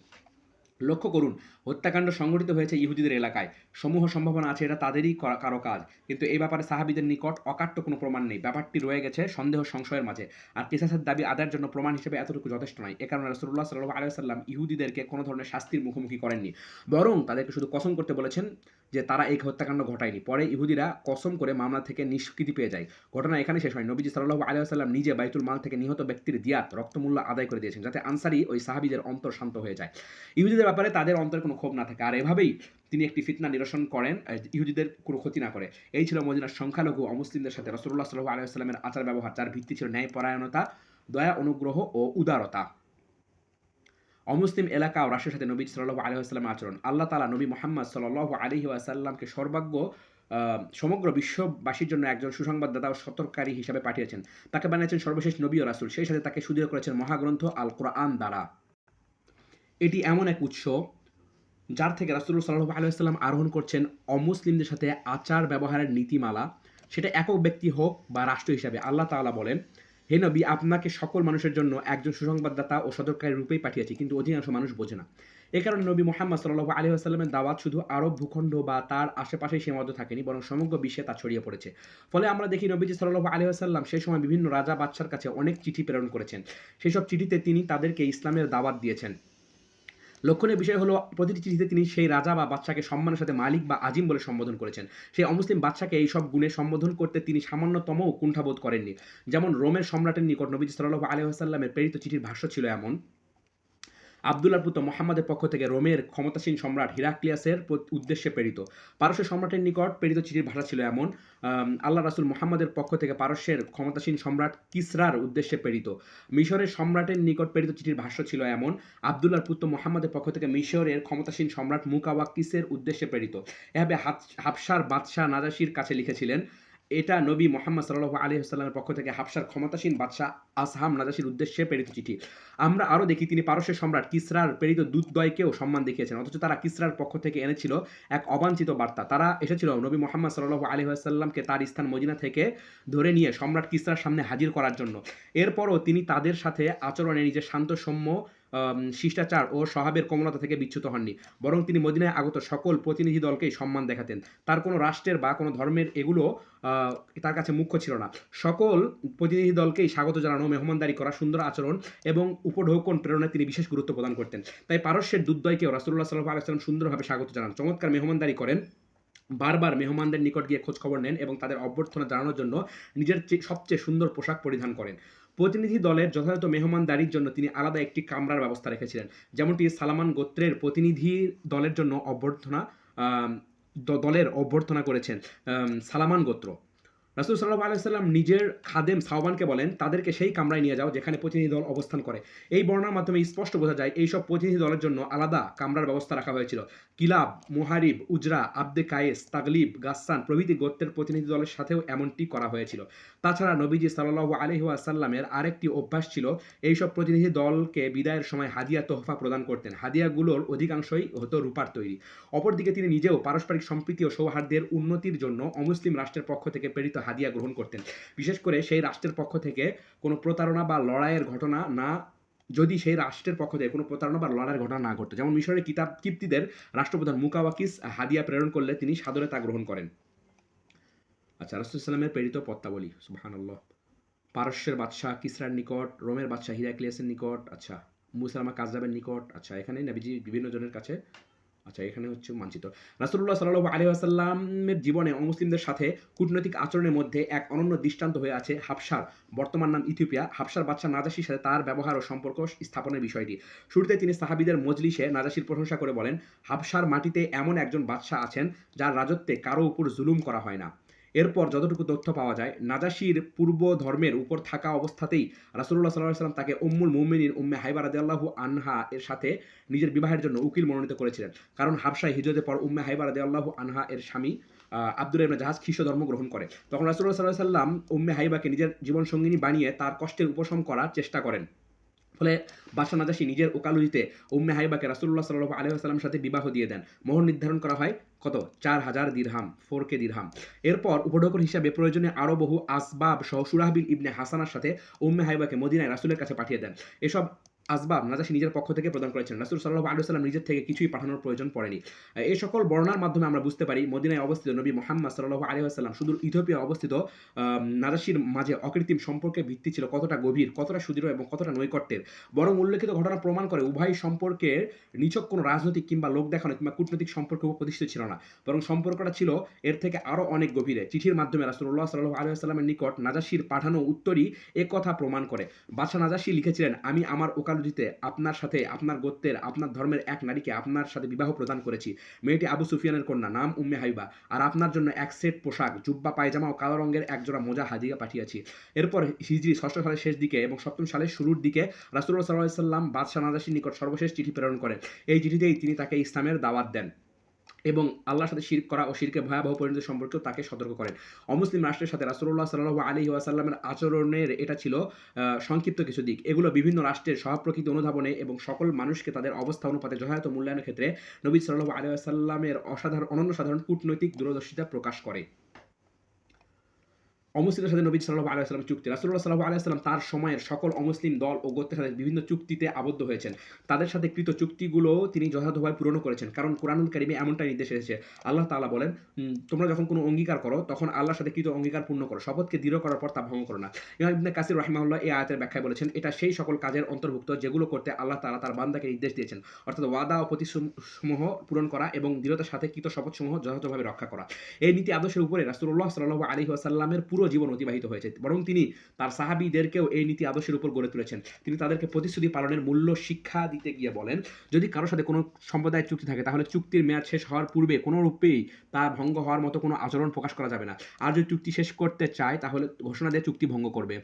লক্ষ্য করুন, হত্যাকাণ্ড সংঘটিত হয়েছে ইহুদিদের এলাকায়। সমূহ সম্ভাবনা আছে এটা তাদেরই কারো কাজ। কিন্তু এই ব্যাপারে সাহাবীদের নিকট অকাট্য কোনো প্রমাণ নেই। ব্যাপারটি রয়ে গেছে সন্দেহ সংশয়ের মাঝে। আর কিসাসের দাবি আদায়ের জন্য প্রমাণ হিসেবে এতটুকু যথেষ্ট নয়। এ কারণে রাসূলুল্লাহ সাল্লাল্লাহু আলাইহি ওয়াসাল্লাম ইহুদিদেরকে কোনো ধরনের শাস্তির মুখোমুখি করেননি। বরং তাদেরকে শুধু কসম করতে বলেছেন যে তারা এই হত্যাকাণ্ড ঘটায়নি। পরে ইহুদিরা কসম করে মামলা থেকে নিষ্কৃতি পেয়ে যায়। ঘটনা এখানে শেষ হয়। নবীজি সাল্লাল্লাহু আলাইহি ওয়াসাল্লাম নিজে বাইতুল মাল থেকে নিহত ব্যক্তির দিয়াত রক্তমূল্য আদায় করে দিয়েছেন, যাতে আনসারী ওই সাহাবীদের অন্তর শান্ত হয়ে যায়। ইহুদিদের ব্যাপারে তাদের অন্তরে কোনো ক্ষোভ না থাকে। আর এভাবেই তিনি একটি ফিতনা নিরসন করেন, ইহুদিদের কোনো ক্ষতি না করে। এই ছিল মদিনার সংখ্যালঘু অমুসলিমদের সাথে রাসূলুল্লাহ সাল্লাল্লাহু আলাইহি ওয়াসাল্লামের আচার ব্যবহার, যার ভিত্তি ছিল ন্যায়পরায়ণতা, দয়া, অনুগ্রহ ও উদারতা। অমুসলিম এলাকা ও রাষ্ট্রের সাথে নবী সাল্লাল্লাহু আলাইহি ওয়াসাল্লামের আচরণ। আল্লাহ তাআলা নবী মুহাম্মদ সাল্লাল্লাহু আলাইহি ওয়াসাল্লামকে সমগ্র বিশ্ববাসীর জন্য একজন সুসংবাদদাতা ও সতর্ককারী হিসাবে পাঠিয়েছেন। তাকে বানিয়েছেন সর্বশেষ নবী ও রাসূল। সেই সাথে তাকে সুদৃঢ় করেছেন মহাগ্রন্থ আল কোরআন দ্বারা। এটি এমন এক উৎস যার থেকে রাসূলুল্লাহ সাল্লাল্লাহু আলাইহি ওয়াসাল্লাম আরোহণ করছেন অমুসলিমদের সাথে আচার ব্যবহারের নীতিমালা, সেটা একক ব্যক্তি হোক বা রাষ্ট্র হিসাবে। আল্লাহ তাআলা বলেন, হে নবী, আপনাকে সকল মানুষের জন্য একজন সুসংবাদদাতা ও সতর্ককারী রূপেই পাঠিয়েছি, কিন্তু অধিকাংশ মানুষ বোঝে না। এ কারণে নবী মুহাম্মদ সাল্লাল্লাহু আলাইহি ওয়াসাল্লামের দাওয়াত শুধু আরব ভূখণ্ড বা তার আশেপাশেই সীমাবদ্ধ থাকেনি, বরং সমগ্র বিশ্বে তা ছড়িয়ে পড়েছে। ফলে আমরা দেখি নবীজি সাল্লাল্লাহু আলাইহি ওয়াসাল্লাম সেই সময় বিভিন্ন রাজা বাদশার কাছে অনেক চিঠি প্রেরণ করেছেন। সেই সব চিঠিতে তিনি তাদেরকে ইসলামের দাওয়াত দিয়েছেন। লক্ষণীয় বিষয় হলো, প্রতিটি চিঠিতে তিনি সেই রাজা বা বাদশাকে সম্মানের সাথে মালিক বা আজিম বলে সম্বোধন করেছেন। সেই অমুসলিম বাদশাকে এই সব গুণে সম্বোধন করতে তিনি সামান্যতমও কুণ্ঠাবোধ করেননি। যেমন রোমের সম্রাটের নিকট নবীজি সাল্লাল্লাহু আলাইহি ওয়াসাল্লামের প্রেরিত চিঠির ভাষ্য ছিল এমন: আব্দুল্লাহর পুত্র মুহাম্মাদের পক্ষ থেকে রোমের ক্ষমতাসীন সম্রাট হিরাক্লিয়াসের উদ্দেশ্যে প্রেরিত। পারস্য সম্রাটের নিকট প্রেরিত চিঠির ভাষা ছিল এমন: আল্লাহ রাসূল মুহাম্মাদের পক্ষ থেকে পারস্যের ক্ষমতাসীন সম্রাট কিসরার উদ্দেশ্যে প্রেরিত। মিশরের সম্রাটের নিকট প্রেরিত চিঠির ভাষ্য ছিল এমন: আব্দুল্লাহর পুত্র মুহাম্মাদের পক্ষ থেকে মিশরের ক্ষমতাসীন সম্রাট মুকাওয়াক্কিসের উদ্দেশ্যে প্রেরিত। এভাবে হাবশার বাদশাহ নাজাশির কাছে লিখেছিলেন। এটা নবী মুহাম্মদ সাল্লাল্লাহু আলাইহি ওয়াসাল্লামের পক্ষ থেকে হাবশার ক্ষমতাসীন বাদশাহ আসহাম নাজাশির উদ্দেশ্যে প্রেরিত চিঠি। আমরা আরও দেখি তিনি পারস্যের সম্রাট কিসরার প্রেরিত দূতদ্বয়কেও সম্মান দেখিয়েছেন, অথচ তারা কিসরার পক্ষ থেকে এনেছিল এক অবাঞ্ছিত বার্তা। তারা এসেছিল নবী মুহাম্মদ সাল্লাল্লাহু আলাইহি ওয়াসাল্লামকে তার স্থান মদিনা থেকে ধরে নিয়ে সম্রাট কিসরার সামনে হাজির করার জন্য। এরপরও তিনি তাদের সাথে আচরণে নিজের শান্ত সৌম্য শিষ্টাচার ও স্বভাবের কোমলতা থেকে বিচ্যুত হননি, বরং তিনি মদিনায় আগত সকল প্রতিনিধি দলকেই সম্মান দেখাতেন। তার কোনো রাষ্ট্রের বা কোনো ধর্মের এগুলো তার কাছে মুখ্য ছিল না। সকল প্রতিনিধি দলকেই স্বাগত জানানো, মেহমানদারি করা, সুন্দর আচরণ এবং উপঢৌকন প্রেরণায় তিনি বিশেষ গুরুত্ব প্রদান করতেন। তাই পারস্যের দূতদ্বয়কেও রাসূলুল্লাহ সাল্লাল্লাহু আলাইহি ওয়াসাল্লাম সুন্দরভাবে স্বাগত জানান, চমৎকার মেহমানদারি করেন, বারবার মেহমানদের নিকট গিয়ে খোঁজ খবর নেন এবং তাদের অভ্যর্থনা জানানোর জন্য নিজের সবচেয়ে সুন্দর পোশাক পরিধান করেন। প্রতিনিধি দলের যথাযথ মেহমানদারির জন্য তিনি আলাদা একটি কামরার ব্যবস্থা রেখেছিলেন, যেমনটি সালামান গোত্রের প্রতিনিধি দলের জন্য অভ্যর্থনা করেছেন সালামান গোত্র। রাসূল সাল্লাল্লাহু আলাইহি ওয়াসাল্লাম নিজের খাদেম সাওবানকে বলেন, তাদেরকে সেই কামরায় নিয়ে যাও যেখানে প্রতিনিধি দল অবস্থান করে। এই বর্ণনার মাধ্যমে স্পষ্ট বোঝা যায় এইসব প্রতিনিধি দলের জন্য আলাদা কামরার ব্যবস্থা রাখা হয়েছিল। কিলাব, মুহারিব, উজরা, আবদে কায়েস, তাগলিব, গাসসান প্রভৃতি গোত্রের প্রতিনিধি দলের সাথেও এমনটি করা হয়েছিল। তাছাড়া নবীজি সাল্লাল্লাহু আলাইহি ওয়াসাল্লামের আরেকটি অভ্যাস ছিল, এইসব প্রতিনিধি দলকে বিদায়ের সময় হাদিয়া তোহফা প্রদান করতেন। হাদিয়াগুলোর অধিকাংশই হতো রূপার তৈরি। অপরদিকে তিনি নিজেও পারস্পরিক সম্প্রীতি ও সৌহার্দ্যের উন্নতির জন্য অমুসলিম রাষ্ট্রের পক্ষ থেকে প্রেরিত হাদিয়া গ্রহণ করতেন, বিশেষ করে সেই রাষ্ট্রের পক্ষ থেকে কোনো প্রতারণা বা লড়াইয়ের ঘটনা না যদি সেই রাষ্ট্রের পক্ষ থেকে কোনো প্রতারণা বা লড়াইয়ের ঘটনা না ঘটতো। যেমন মিশরের কিপ্তিদের রাষ্ট্রপ্রধান মুকাওয়াকিস হাদিয়া প্রেরণ করলে তিনি সাদরে তা গ্রহণ করেন। আচ্ছা, রাসূলুল্লাহ সাল্লামের প্রেরিত পত্রাবলী। সুবহানাল্লাহ। পারস্যের বাদশাহ কিসরার নিকট, রোমের বাদশাহ হিরাক্লিয়াসের নিকট, আচ্ছা মুসাইলামা কাযযাবের নিকট, আচ্ছা এখানে নবীজি বিভিন্ন জনের কাছে আচ্ছা, এখানে হচ্ছে মানচিত্র। রাসূলুল্লাহ সাল্লাল্লাহু আলাইহি ওয়াসাল্লামের জীবনে অমুসলিমদের সাথে কূটনৈতিক আচরণের মধ্যে এক অনন্য দৃষ্টান্ত হয়ে আছে হাবশার, বর্তমান নাম ইথিওপিয়া, হাবশার বাদশা নাজাশীর সাথে তার ব্যবহার ও সম্পর্ক স্থাপনের বিষয়টি। শুরুতে তিনি সাহাবীদের মজলিসে নাজাশীর প্রশংসা করে বলেন, হাবশার মাটিতে এমন একজন বাদশা আছেন যার রাজত্বে কারো উপর জুলুম করা হয় না। এরপর যতটুকু তথ্য পাওয়া যায়, নাজাশীর পূর্ব ধর্মের উপর থাকা অবস্থাতেই রাসূলুল্লাহ সাল্লাল্লাহু আলাইহি ওয়াসাল্লাম তাকে উম্মুল মুমিনিন উম্মে হাইবা রাদিয়াল্লাহু আনহা এর সাথে নিজের বিবাহের জন্য উকিল মনোনীত করেছিলেন। কারণ হাবশায় হিজরতের পর উম্মে হাইবা রাদিয়াল্লাহু আনহা এর স্বামী আব্দুল্লাহ ইবনে জাহাজ খ্রিস্ট ধর্ম গ্রহণ করে। তখন রাসূলুল্লাহ সাল্লাল্লাহু আলাইহি ওয়াসাল্লাম উম্মে হাইবাকে নিজের জীবনসঙ্গিনী বানিয়ে তার কষ্টের উপশম করার চেষ্টা করেন। ফলে বাদশা নাজাশী নিজের ওকালতিতে উম্মে হাইবাকে রাসূলুল্লাহ সাল্লাল্লাহু আলাইহি ওয়াসাল্লামের সাথে বিবাহ দিয়ে দেন। মোহর নির্ধারণ করা হয় কত? ৪,০০০ দিরহাম, 4K দিরহাম। এরপর উপঢৌকন হিসাবে প্রয়োজনে আরও বহু আসবাব সহ সুরাহবিল ইবনে হাসানার সাথে উম্মে হাইবাকে মদিনায় রাসূলের কাছে পাঠিয়ে দেন। এসব আসবাব নাজাশী নিজের পক্ষ থেকে প্রদান করেছেন। রাসূল সাল্লাল্লাহু আলাইহি ওয়াসাল্লাম নিজের থেকে কিছুই পাঠানোর প্রয়োজন পড়েনি। এই সকল বর্ণনার মাধ্যমে আমরা বুঝতে পারি মদিনায় অবস্থিত নবী মুহাম্মদ সাল্লাল্লাহু আলাইহি ওয়াসাল্লাম সুদূর ইথিওপিয়ায় অবস্থিত নাজাশীর মাঝে অকৃত্রিম সম্পর্কের ভিত্তি ছিল কতটা গভীর, কতটা সুদৃঢ় এবং কতটা নৈকট্যের। বরং উল্লেখিত ঘটনা প্রমাণ করে উভয় সম্পর্কের নিছক কোনো রাজনৈতিক কিংবা লোক দেখানো কিংবা কূটনৈতিক সম্পর্কের উপর প্রতিষ্ঠিত ছিল না, বরং সম্পর্কটা ছিল এর থেকে আরও অনেক গভীরে। চিঠির মাধ্যমে রাসূলুল্লাহ সাল্লাল্লাহু আলাইহি ওয়াসাল্লামের নিকট নাজাশীর পাঠানো উত্তরই এ কথা প্রমাণ করে। বাদশা নাজাশী লিখেছিলেন, আমি আমার ওকালতিতে আপনার সাথে আপনার গোত্রের আপনার ধর্মের এক নারীকে আপনার সাথে বিবাহ প্রদান করেছি। মেয়েটি আবু সুফিয়ানের কন্যা, নাম উম্মে হাইবা। আর আপনার জন্য এক সেট পোশাক, জুব্বা, পায়জামা ও কালো রঙের একজোড়া মোজা হাদিয়া পাঠিয়েছি। এরপর হিজরি ৬ষ্ঠ সালের শেষ দিকে এবং ৭ম সালের শুরুর দিকে রাসূলুল্লাহ সাল্লাল্লাহু আলাইহি ওয়াসাল্লাম বাদশা নাজাশীর নিকট সর্বশেষ চিঠি প্রেরণ করেন। এই চিঠিতেই তিনি তাকে ইসলামের দাওয়াত দেন এবং আল্লাহর সাথে শিরক করা ও শিরকের ভয়াবহ পরিণতি সম্পর্কেও তাকে সতর্ক করেন। অমুসলিম রাষ্ট্রের সাথে রাসূলুল্লাহ সাল্লাল্লাহু আলাইহি ওয়াসাল্লামের আচরণের এটা ছিল সংক্ষিপ্ত কিছু দিক। এগুলো বিভিন্ন রাষ্ট্রের স্বভাব-প্রকৃতি অনুধাবনে এবং সকল মানুষকে তাদের অবস্থা অনুপাতে যথাযথ মূল্যায়নের ক্ষেত্রে নবী সাল্লাল্লাহু আলাইহি ওয়াসাল্লামের অনন্য সাধারণ কূটনৈতিক দূরদর্শিতা প্রকাশ করে। অমুসলিমদের সাথে নবী সাল্লাল্লাহু আলাইহি ওয়াসাল্লামের চুক্তি। রাসূলুল্লাহ সাল্লাল্লাহু আলাইহি ওয়াসাল্লাম তার সময়ের সকল অমুসলিম দল ও গোত্রের সাথে বিভিন্ন চুক্তিতে আবদ্ধ হয়েছেন। তাদের সাথে কৃত চুক্তিগুলো তিনি যথাযথভাবে পূরণও করেছেন। কারণ কুরআনুল কারীমে এমনটাই নির্দেশ এসেছে। আল্লাহ তাআলা বলেন, তোমরা যখন কোনো অঙ্গীকার করো তখন আল্লাহর সাথে কৃত অঙ্গীকার পূর্ণ করো। শপথকে দৃঢ় করার পর তা ভঙ্গ করো না। ইমাম ইবনে কাসির রাহিমাহুল্লাহ এই আয়াতের ব্যাখ্যায় বলেছেন, এটা সেই সকল কাজের অন্তর্ভুক্ত যেগুলো করতে আল্লাহ তাআলা তার বান্দাকে নির্দেশ দিয়েছেন। অর্থাৎ ওয়াদা ও প্রতিশ্রুতিসমূহ পূরণ করা এবং দৃঢ়তার সাথে কৃত শপথসমূহ যথাযথভাবে রক্ষা করা। এই নীতি আদর্শের উপরে রাসূলুল্লাহ সাল্লাল্লাহু আলাইহি ওয়াসাল্লামের পুরো জীবন অতিবাহিত হয়েছে। বরং তিনি তার সাহাবীদেরকেও এই নীতি আদর্শের উপর গড়ে তুলেছেন। তিনি তাদেরকে প্রতিশ্রুতি পালনের মূল্য শিক্ষা দিতে গিয়ে বলেন, যদি কারোর সাথে কোনো সম্প্রদায়ের চুক্তি থাকে তাহলে চুক্তির মেয়াদ শেষ হওয়ার পূর্বে কোনো রূপেই তা ভঙ্গ হওয়ার মতো কোনো আচরণ প্রকাশ করা যাবে না। আর যদি চুক্তি শেষ করতে চায় তাহলে ঘোষণা দিয়ে চুক্তি ভঙ্গ করবে।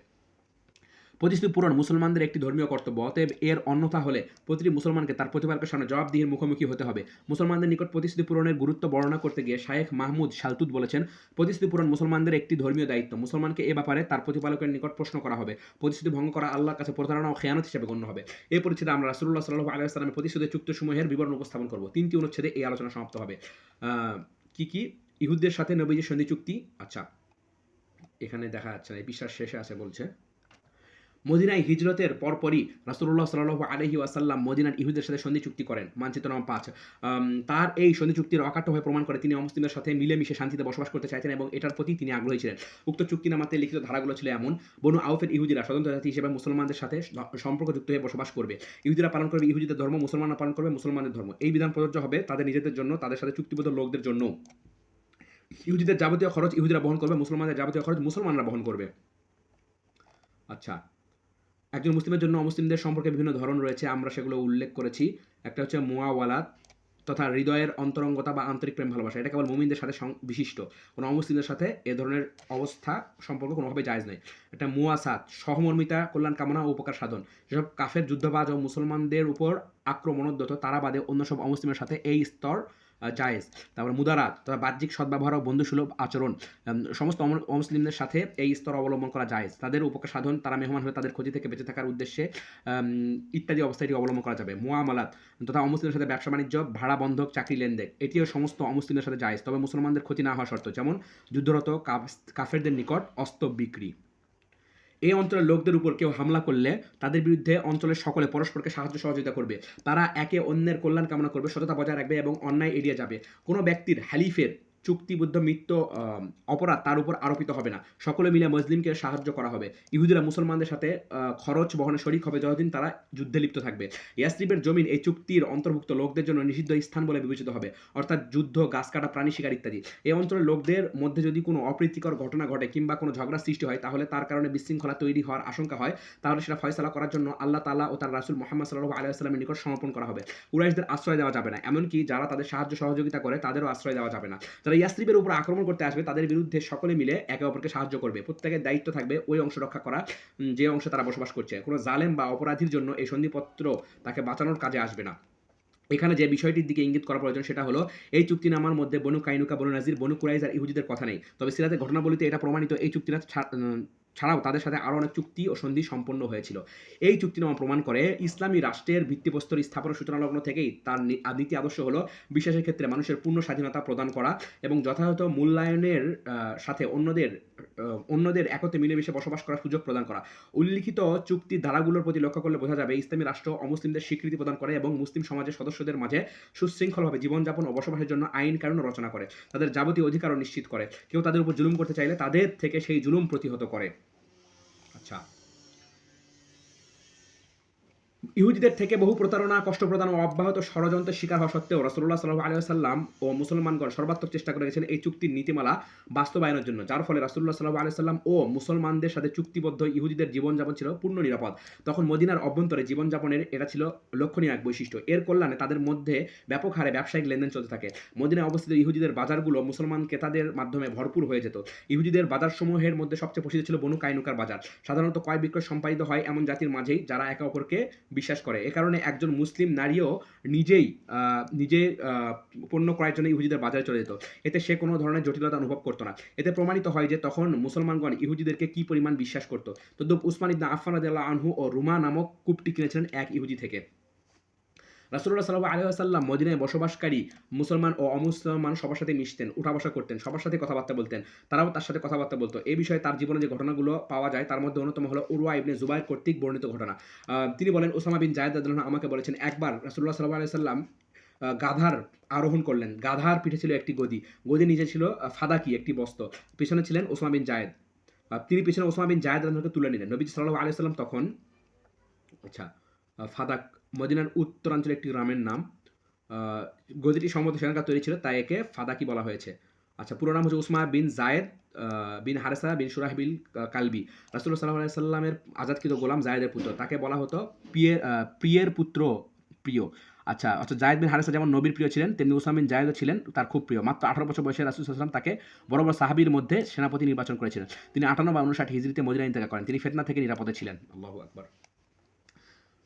প্রতিশ্রুতি পূরণ মুসলমানদের একটি ধর্মীয় কর্তব্য। অতএব এর অন্যথা হলে প্রতিটি মুসলমানকে তার প্রতিপালকের সামনে জবাবদিহির মুখোমুখি হতে হবে। মুসলমানদের নিকট প্রতিশ্রুতি পূরণের গুরুত্ব বর্ণনা করতে গিয়ে শায়েখ মাহমুদ শালতুত বলেছেন, প্রতিশ্রুতি পূরণ মুসলমানদের একটি ধর্মীয় দায়িত্ব। মুসলমানকে এ ব্যাপারে তার প্রতিপালকের নিকট প্রশ্ন করা হবে। প্রতিশ্রুতি ভঙ্গ করা আল্লাহর কাছে প্রতারণা ও খেয়ানত হিসেবে গণ্য হবে। এই পরিচ্ছেদে আমরা রাসূলুল্লাহ সাল্লাল্লাহু আলাইহি ওয়াসাল্লামের প্রতিশ্রুতি চুক্তিসমূহের বিবরণ উপস্থাপন করব। ৩টি অনুচ্ছেদে এই আলোচনা সমাপ্ত হবে। কি ইহুদদের সাথে নবীজির সন্ধি চুক্তি। আচ্ছা, এখানে দেখা যাচ্ছে না, এই পৃষ্ঠার শেষে আছে বলছে, মদিনায় হিজরতের পরপরই রাসূলুল্লাহ সাল্লাল্লাহু আলাইহি ওয়াসাল্লাম মদিনার ইহুদিদের সাথে সন্ধি চুক্তি করেন। মানচিত্র নম্বর ৫। তার এই সন্ধি চুক্তির অকাট্যভাবে প্রমাণ করে তিনি অমুসলিমদের সাথে মিলেমিশে শান্তিতে বসবাস করতে চাইতেন এবং এটার প্রতি তিনি আগ্রহী ছিলেন। উক্ত চুক্তিনামাতে লিখিত ধারাগুলো ছিল এমন: বনু আউফের ইহুদিরা স্বতন্ত্র জাতি হিসেবে মুসলমানদের সাথে সম্পর্কযুক্ত হয়ে বসবাস করবে। ইহুদিরা পালন করবে ইহুদিদের ধর্ম, মুসলমানরা পালন করবে মুসলমানদের ধর্ম। এই বিধান প্রযোজ্য হবে তাদের নিজেদের জন্য, তাদের সাথে চুক্তিবদ্ধ লোকদের জন্য। ইহুদিদের যাবতীয় খরচ ইহুদিরা বহন করবে, মুসলমানদের যাবতীয় খরচ মুসলমানরা বহন করবে। আচ্ছা, একজন মুসলিমের জন্য অমুসলিমদের সম্পর্কে বিভিন্ন ধরন রয়েছে, আমরা সেগুলো উল্লেখ করেছি। একটা হচ্ছে মুআওয়ালাত তথা হৃদয়ের অন্তরঙ্গতা বা আন্তরিক প্রেম ভালোবাসা। এটা কেবল মুমিনদের সাথে বিশিষ্ট, কোনো অমুসলিমদের সাথে এ ধরনের অবস্থা সম্পর্ক কোনোভাবে জায়েজ নয়। একটা মুওয়াসাত সহমর্মিতা, কল্যাণ কামনা ও উপকার সাধন। যেসব কাফের যুদ্ধবাজ ও মুসলমানদের উপর আক্রমণোদ্যত তারা বাদে অন্য সব অমুসলিমের সাথে এই স্তর জায়েজ। তারপরে মুদারাত তথা বাহ্যিক সদ্ব্যবহার ও বন্ধুসুলভ আচরণ। সমস্ত অমুসলিমদের সাথে এই স্তর অবলম্বন করা জায়েজ। তাদের উপকার সাধন, তারা মেহমান হয়ে তাদের ক্ষতি থেকে বেঁচে থাকার উদ্দেশ্যে ইত্যাদি অবস্থায় এটি অবলম্বন করা যাবে। মুআমালাত তথা অমুসলিমদের সাথে ব্যবসা বাণিজ্য, ভাড়া বন্ধক, চাকরি লেনদেন, এটিও সমস্ত অমুসলিমদের সাথে জায়েজ, তবে মুসলমানদের ক্ষতি না হওয়া শর্ত। যেমন যুদ্ধরত কাফেরদের নিকট অস্ত্র বিক্রি। এই অঞ্চলের লোকদের উপর কেউ হামলা করলে তাদের বিরুদ্ধে অঞ্চলের সকলে পরস্পরকে সাহায্য সহযোগিতা করবে। তারা একে অন্যের কল্যাণ কামনা করবে, সততা বজায় রাখবে এবং অন্যায় এড়িয়ে যাবে। কোনো ব্যক্তির হালিফের চুক্তিবদ্ধ মৃত্যু অপরাধ তার উপর আরোপিত হবে না। সকলে মিলে মুসলিমকে সাহায্য করা হবে। ইহুদিরা মুসলমানদের সাথে খরচ বহনে শরিক হবে যতদিন তারা যুদ্ধে লিপ্ত থাকবে। ইয়াসরিবের জমিন এই চুক্তির অন্তর্ভুক্ত লোকদের জন্য নিষিদ্ধ স্থান বলে বিবেচিত হবে, অর্থাৎ যুদ্ধ, গাছ কাটা, প্রাণী শিকার ইত্যাদি। এই অঞ্চলের লোকদের মধ্যে যদি কোনো অপ্রীতিকর ঘটনা ঘটে কিংবা কোনো ঝগড়া সৃষ্টি হয়, তাহলে তার কারণে বিশৃঙ্খলা তৈরি হওয়ার আশঙ্কা হয়, তাহলে সেটা ফয়সালা করার জন্য আল্লাহ তাআলা ও তার রাসূল মুহাম্মদ সাল্লাল্লাহু আলাইহি ওয়াসাল্লামের নিকট সমর্পণ করা হবে। কুরাইশদের আশ্রয় দেওয়া যাবে না, এমনকি যারা তাদের সাহায্য সহযোগিতা করে তাদেরও আশ্রয় দেওয়া যাবে না। যারা ইয়াসরিবের উপর আক্রমণ করতে আসবে তাদের বিরুদ্ধে সকলে মিলে একে অপরকে সাহায্য করবে। প্রত্যেকের দায়িত্ব থাকবে ওই অংশ রক্ষা করা যে অংশে তারা বসবাস করছে। কোনো জালেম বা অপরাধীর জন্য এই সন্ধিপত্র তাকে বাঁচানোর কাজে আসবে না। এখানে যে বিষয়টির দিকে ইঙ্গিত করা প্রয়োজন সেটা হলো, এই চুক্তিনামার মধ্যে বনু কাইনুকা, বনু নাজির, বনু কুরাইজা আর ইহুদিদের কথা নেই। তবে সিরাতের ঘটনাবলিতে এটা প্রমাণিত এই চুক্তিটা ছাড়াও তাদের সাথে আরও অনেক চুক্তি ও সন্ধি সম্পন্ন হয়েছিল। এই চুক্তিনামা প্রমাণ করে ইসলামী রাষ্ট্রের ভিত্তিপ্রস্তর স্থাপনের সূচনালগ্ন থেকেই তার নীতি আদর্শ হলো বিশ্বাসের ক্ষেত্রে মানুষের পূর্ণ স্বাধীনতা প্রদান করা এবং যথাযথ মূল্যায়নের সাথে অন্যদের একত্রে মিলেমিশে বসবাস করার সুযোগ প্রদান করা। উল্লিখিত চুক্তির ধারাগুলোর প্রতি লক্ষ্য করলে বোঝা যাবে ইসলামী রাষ্ট্র অমুসলিমদের স্বীকৃতি প্রদান করে এবং মুসলিম সমাজের সদস্যদের মাঝে সুশৃঙ্খলভাবে জীবনযাপন ও বসবাসের জন্য আইন কানুন রচনা করে, তাদের যাবতীয় অধিকারও নিশ্চিত করে। কেউ তাদের উপর জুলুম করতে চাইলে তাদের থেকে সেই জুলুম প্রতিহত করে। আচ্ছা, ইহুদিদের থেকে বহু প্রতারণা, কষ্ট প্রদান ও অব্যাহত ষড়যন্ত্রের শিকার হওয়া সত্ত্বেও রাসূলুল্লাহ সাল্লাল্লাহু আলাইহি ওয়াসাল্লাম ও মুসলমানগণ সর্বাত্মক চেষ্টা করে গেছেন এই চুক্তির নীতিমালা বাস্তবায়নের জন্য, যার ফলে রাসূলুল্লাহ সাল্লাল্লাহু আলাইহি ওয়াসাল্লাম ও মুসলমানদের সাথে চুক্তিবদ্ধ ইহুদিদের জীবনযাপন ছিল পূর্ণ নিরাপদ। তখন মদিনার অভ্যন্তরে জীবনযাপনের এটা ছিল লক্ষণীয় এক বৈশিষ্ট্য। এর কল্যাণে তাদের মধ্যে ব্যাপক হারে ব্যবসায়িক লেনদেন চলতে থাকে। মদিনায় অবস্থিত ইহুদিদের বাজারগুলো মুসলমান ক্রেতাদের মাধ্যমে ভরপুর হয়ে যেত। ইহুদিদের বাজারসমূহের মধ্যে সবচেয়ে প্রসিদ্ধ ছিল বনু কাইনুকার বাজার। সাধারণত ক্রয় বিক্রয় সম্পাদিত হয় এমন জাতির মাঝেই যারা একে অপরকে বিশ্বাস করে। এ কারণে একজন মুসলিম নারীও নিজে পণ্য ক্রয়ের জন্য ইহুদিদের বাজারে চলে যেত। এতে সে কোনো ধরনের জটিলতা অনুভব করতো না। এতে প্রমাণিত হয় যে তখন মুসলমানগণ ইহুদিদেরকে কি পরিমাণ বিশ্বাস করত। তদ্রূপ উসমান ইবনে আফফান রাদিয়াল্লাহু আনহু ও রুমা নামক কূপটি কিনেছিলেন এক ইহুদি থেকে। রাসূলুল্লাহ সাল্লাল্লাহু আলাইহি ওয়াসাল্লাম মদিনায় বসবাসকারী মুসলমান ও অমুসলমান সবার সাথে মিশতেন, উঠা বসা করতেন, সবার সাথে কথাবার্তা বলতেন, তারাও তার সাথে কথাবার্তা বলতো। এই বিষয়ে তার জীবনে যে ঘটনাগুলো পাওয়া যায় তার মধ্যে অন্যতম হলো উরওয়া ইবনে জুবাইর কর্তৃক বর্ণিত ঘটনা। তিনি বলেন, ওসামা বিন যায়েদ রাদিয়াল্লাহু আনহু আমাকে বলেছেন, একবার রাসূলুল্লাহ সাল্লাল্লাহু আলাইহি ওয়াসাল্লাম গাধার আরোহণ করলেন। গাধার পিঠে ছিল একটি গদি, গদির নিচে ছিল ফাদাকি একটি বস্ত্র, পেছনে ছিলেন ওসামা বিন যায়েদ। তিনি পেছনে ওসামা বিন যায়েদ রাদিয়াল্লাহু আনহুকে তুলে নিলেন। নবী সাল্লাল্লাহু আলাইহি ওয়াসাল্লাম তখন আচ্ছা ফাদাক মদিনার উত্তরাঞ্চলে একটি গ্রামের নাম। আহ, গদিটি সম্ভবত সেখানকার তৈরি ছিল, তাই একে ফাদাকি বলা হয়েছে। আচ্ছা, পুরো নাম হচ্ছে উসমা বিন জায়েদ বিন হারেসা বিন সুরাহবিল কালবি। রাসূলুল্লাহ সাল্লাল্লাহু আলাইহি সাল্লামের আজাদকৃত গোলাম জায়েদের পুত্র। তাকে বলা হতো প্রিয়ের পুত্র, প্রিয়। আচ্ছা আচ্ছা, জায়েদ বিন হারেসা যেমন নবীর প্রিয় ছিলেন, তেমনি উসামা বিন জায়েদও ছিলেন তার খুব প্রিয়। মাত্র 18 বছর বয়সে রাসূল সাল্লাল্লাহু আলাইহি ওয়াসাল্লাম তাকে বড় বড় সাহাবীর মধ্যে সেনাপতি নির্বাচন করেছিলেন। তিনি 58 বা 59 হিজরিতে মদিনায় ইন্তেকাল করেন। তিনি ফিতনা থেকে নিরাপদে ছিলেন। আল্লাহু আকবার।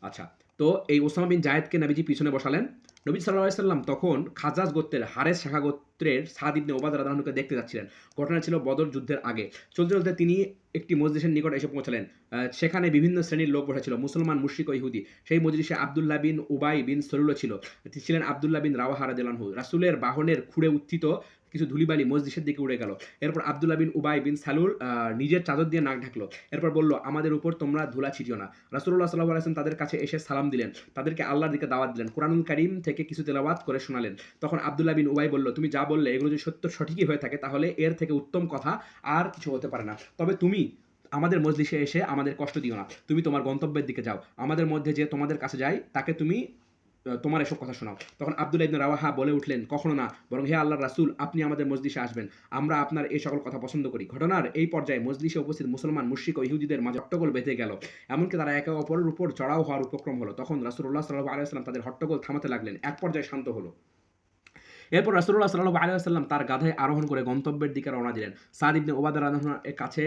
আচ্ছা, তো এই ওসামা বিন জায়েদকে নবীজি পিছনে বসালেন। নবী সাল্লাল্লাহু আলাইহি সাল্লাম তখন খাজাজ গোত্রের হারেস শাখা গোত্রের সাদ ইবনে ওবাদা রাদিয়াল্লাহু আনহুকে দেখতে যাচ্ছিলেন। ঘটনা ছিল বদর যুদ্ধের আগে। চলতে চলতে তিনি একটি মজলিসের নিকট এসে পৌঁছালেন। সেখানে বিভিন্ন শ্রেণীর লোক বসা ছিল, মুসলমান, মুশরিক ও ইহুদি। সেই মজলিসে আব্দুল্লাহ বিন উবাই বিন সলুলও ছিল। ছিলেন আব্দুল্লাহ বিন রাওয়াহা রাদিয়াল্লাহু আনহু। রাসূলের বাহনের খুঁড়ে উত্থিত কিছু ধুলিবালি মজলিসের দিকে উড়ে গেল। এরপর আব্দুল্লাহ বিন উবাই বিন সালুল নিজের চাদর দিয়ে নাক ঢাকলো। এরপর বলল, আমাদের উপর তোমরা ধুলা ছিটিও না। রাসূলুল্লাহ সাল্লাল্লাহু আলাইহি ওয়াসাল্লাম তাদের কাছে এসে সালাম দিলেন, তাদেরকে আল্লাহর দিকে দাওয়াত দিলেন, কুরআনুল কারীম থেকে কিছু তেলাওয়াত করে শোনালেন। তখন আব্দুল্লাহ বিন উবাই বলল, তুমি যা বললে এগুলো যদি সঠিকই হয়ে থাকে তাহলে এর থেকে উত্তম কথা আর কিছু হতে পারে না। তবে তুমি আমাদের মজলিসে এসে আমাদের কষ্ট দিও না। তুমি তোমার গন্তব্যের দিকে যাও। আমাদের মধ্যে যে তোমাদের কাছে যায় তাকে তুমি তোমার এসব কথা শোনাও। তখন আব্দুল্লাহ ইবনে রাওয়াহা বলে উঠলেন, কখনো না, বরং হে আল্লাহর রাসূল, আপনি আমাদের মজলিসে আসবেন। আমরা আপনার এই সকল কথা পছন্দ করি। ঘটনার এই পর্যায়ে মজলিসে উপস্থিত মুসলমান, মুশরিক ও ইহুদিদের মাঝে হট্টগোল বেঁধে গেল। এমনকি তারা একে অপরের উপর চড়াও হওয়ার উপক্রম হলো। তখন রাসূলুল্লাহ সাল্লাল্লাহু আলাইহি ওয়াসাল্লাম তাদের হট্টগোল থামাতে লাগলেন। এক পর্যায়ে শান্ত হলো। এরপর রাসূলুল্লাহ সাল্লাল্লাহু আলাইহি ওয়াসাল্লাম তার গাধায় আরোহণ করে গন্তব্যের দিকে রওনা দিলেন। সাদ ইবনে উবাদা রাদিয়াল্লাহু আনহু এর কাছে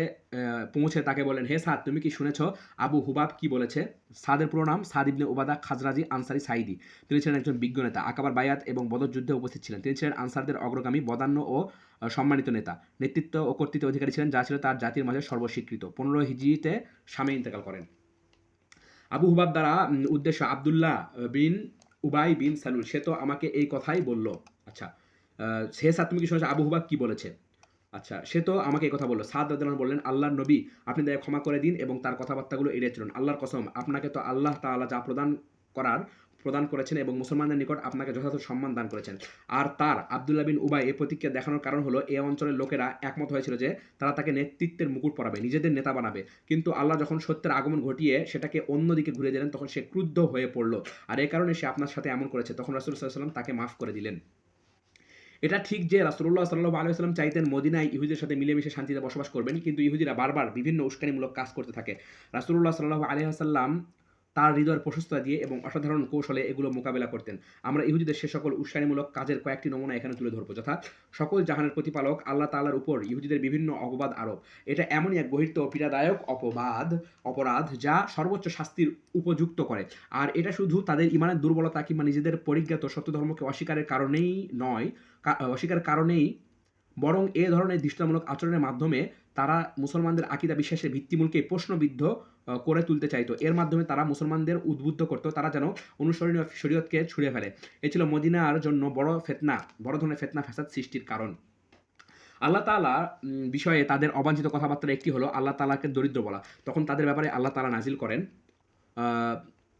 পৌঁছে তাকে বলেন, হে সাদ, তুমি কি শুনেছো আবু হুবাব কি বলেছে? সাদের পুরো নাম সাদ ইবনে উবাদা খাজরাজি আনসারী সাঈদী। তিনি ছিলেন একজন বিজ্ঞ নেতা, আকাবার বায়াত এবং বদর যুদ্ধে উপস্থিত ছিলেন। তিনি ছিলেন আনসারদের অগ্রগামী, বদান্য ও সম্মানিত নেতা। নেতৃত্ব ও কর্তৃত্বের অধিকারী ছিলেন, যা ছিল তার জাতির মাঝে সর্বস্বীকৃত। 15 হিজরিতে শামে ইন্তেকাল করেন। আবু হুবাব দ্বারা উদ্দেশ্য আব্দুল্লাহ বিন উবাই বিন সালুল। সে তো আমাকে এই কথাই বলল। আচ্ছা, সে সাদ, তুমি কি শুনেছো আবু হুবাব কি বলেছে? আচ্ছা, সে তো আমাকে এই কথা বলল। সাদ রাদিয়াল্লাহু আনহু বললেন, আল্লাহর নবী, আপনি দয়া ক্ষমা করে দিন এবং তার কথাবার্তাগুলো এড়িয়ে চলুন। আল্লাহর কসম, আপনাকে তো আল্লাহ তাআলা যা প্রদান করার প্রদান করেছেন এবং মুসলমানদের নিকট আপনাকে যথাযথ সম্মান দান করেছেন। আর তার আব্দুল্লাহ বিন উবাই এই প্রতিক্রিয়া দেখানোর কারণ হলো এই অঞ্চলের লোকেরা একমত হয়েছিল যে তারা তাকে নেতৃত্বের মুকুট পরাবে, নিজেদের নেতা বানাবে। কিন্তু আল্লাহ যখন সত্যের আগমন ঘটিয়ে সেটাকে অন্যদিকে ঘুরে দিলেন তখন সে ক্রুদ্ধ হয়ে পড়ল, আর এই কারণে সে আপনার সাথে এমন করেছে। তখন রাসূল সাল্লাল্লাহু আলাইহি ওয়াসাল্লাম তাকে মাফ করে দিলেন। এটা ঠিক যে রাসূলুল্লাহ সাল্লাল্লাহু আলাইহি ওয়াসাল্লাম চাইতেন মদিনায় ইহুদিদের সাথে মিলেমিশে শান্তিতে বসবাস করবেন, কিন্তু ইহুদিরা বারবার বিভিন্ন উস্কানিমূলক কাজ করতে থাকে। রাসূলুল্লাহ সাল্লাল্লাহু আলাইহি ওয়াসাল্লাম তার হৃদয়ের প্রশস্ততা দিয়ে এবং অসাধারণ কৌশলে এগুলো মোকাবেলা করতেন। আমরা ইহুদিদের সে সকল উস্কানিমূলক কাজের কয়েকটি নমুনা এখানে তুলে ধরব, যথা সকল জাহানের প্রতিপালক আল্লাহ তাআলার উপর ইহুদিদের বিভিন্ন অপবাদ আরোপ। এটা এমনই এক গহীর ও পীড়াদায়ক অপরাধ যা সর্বোচ্চ শাস্তির উপযুক্ত করে। আর এটা শুধু তাদের ঈমানের দুর্বলতা কিংবা নিজেদের পরিজ্ঞাত সত্য ধর্মকে অস্বীকারের কারণেই নয়, অস্বীকারের কারণেই, বরং এ ধরনের দৃষ্টান্তমূলক আচরণের মাধ্যমে তারা মুসলমানদের আকীদা বিশ্বাসের ভিত্তিমূলকে প্রশ্নবিদ্ধ করে তুলতে চাইতো। এর মাধ্যমে তারা মুসলমানদের উদ্বুদ্ধ করত তারা যেন অনুসরণীয় শরীয়তকে ছুঁড়ে ফেলে। এ ছিল মদিনার জন্য বড় ধরনের ফিতনা ফাসাদ সৃষ্টির কারণ। আল্লাহ তাআলা বিষয়ে তাদের অবাঞ্ছিত কথাবার্তার একটি হলো আল্লাহ তাআলাকে দরিদ্র বলা। তখন তাদের ব্যাপারে আল্লাহ তাআলা নাজিল করেন,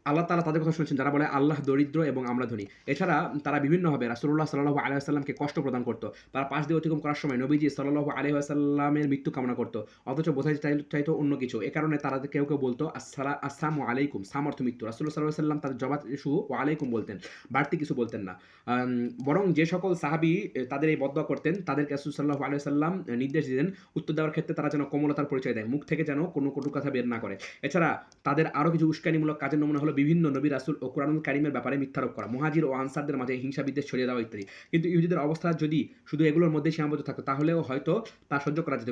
আল্লাহ তাআলা তাদের কথা শুনেছেন যারা বলে আল্লাহ দরিদ্র এবং আমরা ধনী। এছাড়া তারা বিভিন্নভাবে রাসূলুল্লাহ সাল্লাল্লাহু আলাইহি ওয়াসাল্লামকে কষ্ট প্রদান করত। তারা পাশ দিয়ে অতিক্রম করার সময় নবীজি সাল্লাল্লাহু আলাইহি ওয়াসাল্লামের মৃত্যু কামনা করত, অথচ বোঝাতে চাইতো অন্য কিছু। এ কারণে তারা কেউ বলতো আসসালামু আলাইকুম, সাম অর্থ মৃত্যু। রাসূলুল্লাহ সাল্লাল্লাহু আলাইহি ওয়াসাল্লাম তাদের জবাব শুধু ওয়া আলাইকুম বলতেন, বাড়তি কিছু বলতেন না। বরং যে সকল সাহাবী তাদের এই বদদোয়া করতেন তাদেরকে রাসূল সাল্লাল্লাহু আলাইহি ওয়াসাল্লাম নির্দেশ দিতেন উত্তর দেওয়ার ক্ষেত্রে তারা যেন কোমলতার পরিচয় দেয়, মুখ থেকে যেন কোনো কটু কথা বের না করে। এছাড়া তাদের আরও কিছু উস্কানিমূলক কাজের নমুনা হলো বিভিন্ন নবী রাসূল ও কোরআনুল কারীমের ব্যাপারে মিথ্যারোপ করা, মুহাজির ও আনসারদের মাঝে হিংসা বিদ্বেষ ছড়িয়ে দেওয়া ইত্যাদি। কিন্তু ইহুদিদের অবস্থা যদি শুধু এগুলোর মধ্যে সীমাবদ্ধ থাকতো তাহলেও হয়তো তা সহ্য করা যেত,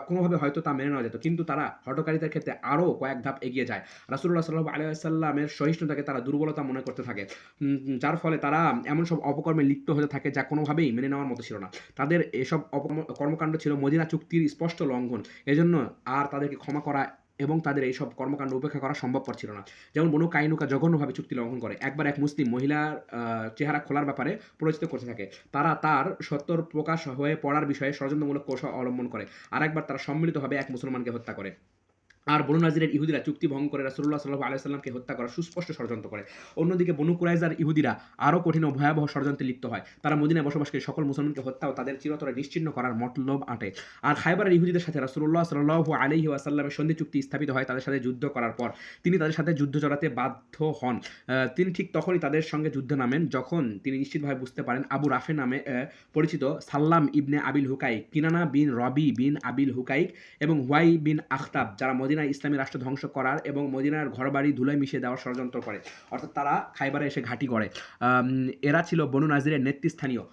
কোনোভাবে হয়তো তা মেনে নেওয়া যেত। কিন্তু তারা হঠকারিতার ক্ষেত্রে আরও কয়েক ধাপ এগিয়ে যায়। রাসূলুল্লাহ সাল্লাল্লাহু আলাইহি ওয়াসাল্লামের সহিষ্ণুতাকে তারা দুর্বলতা মনে করতে থাকে, যার ফলে তারা এমন সব অপকর্মে লিপ্ত হতে থাকে যা কোনোভাবেই মেনে নেওয়ার মতো ছিল না। তাদের এসব কর্মকাণ্ড ছিল মদিনা চুক্তির স্পষ্ট লঙ্ঘন। এজন্য আর তাদেরকে ক্ষমা করা এবং তাদের এইসব কর্মকাণ্ড উপেক্ষা করা সম্ভবপর ছিল না। যেমন বনু কাইনুকা জঘন্যভাবে চুক্তি লঙ্ঘন করে। একবার এক মুসলিম মহিলার চেহারা খোলার ব্যাপারে প্ররোচিত করতে থাকে। তারা তার সত্যর প্রকাশ হয়ে পড়ার বিষয়ে ষড়যন্ত্রমূলক কৌশল অবলম্বন করে। আরেকবার তারা সম্মিলিতভাবে এক মুসলমানকে হত্যা করে। আর বনু নাজিরের ইহুদিরা চুক্তি ভঙ্গ করে রাসূলুল্লাহ সাল্লাল্লাহু আলাইহি ওয়াসাল্লামকে হত্যা করার সুস্পষ্ট ষড়যন্ত্র করে। অন্যদিকে বনু কুরাইজার ইহুদিরা আরও কঠিন ও ভয়াবহ ষড়যন্ত্রে লিপ্ত হয়। তারা মদিনায় বসবাসকারী সকল মুসলমানকে হত্যা ও তাদের চিরতরে নিশ্চিহ্ন করার মতলব আঁটে। আর খায়বারের ইহুদিদের সাথে রাসূলুল্লাহ সাল্লাল্লাহু আলাইহি ওয়াসাল্লামের সন্ধি চুক্তি স্থাপিত হয় তাদের সাথে যুদ্ধ করার পর। তিনি তাদের সাথে যুদ্ধ জড়াতে বাধ্য হন। তিনি ঠিক তখনই তাদের সঙ্গে যুদ্ধে নামেন যখন তিনি নিশ্চিতভাবে বুঝতে পারেন আবু রাফে নামে পরিচিত সাল্লাম ইবনে আবিল হুকাইক, কিনানা বিন রবি বিন আবিল হুকাইক এবং হুয়াই বিন আখতাব, যারা মদিনায় ইসলামী রাষ্ট্র ধ্বংস করার এবং মদিনার ঘরবাড়ি ধুলায় মিশিয়ে দেওয়ার ষড়যন্ত্র করে। অর্থাৎ তারা খাইবারে এসে ঘাঁটি করে। এরা ছিল বনু নাজিরের নেতৃস্থানীয়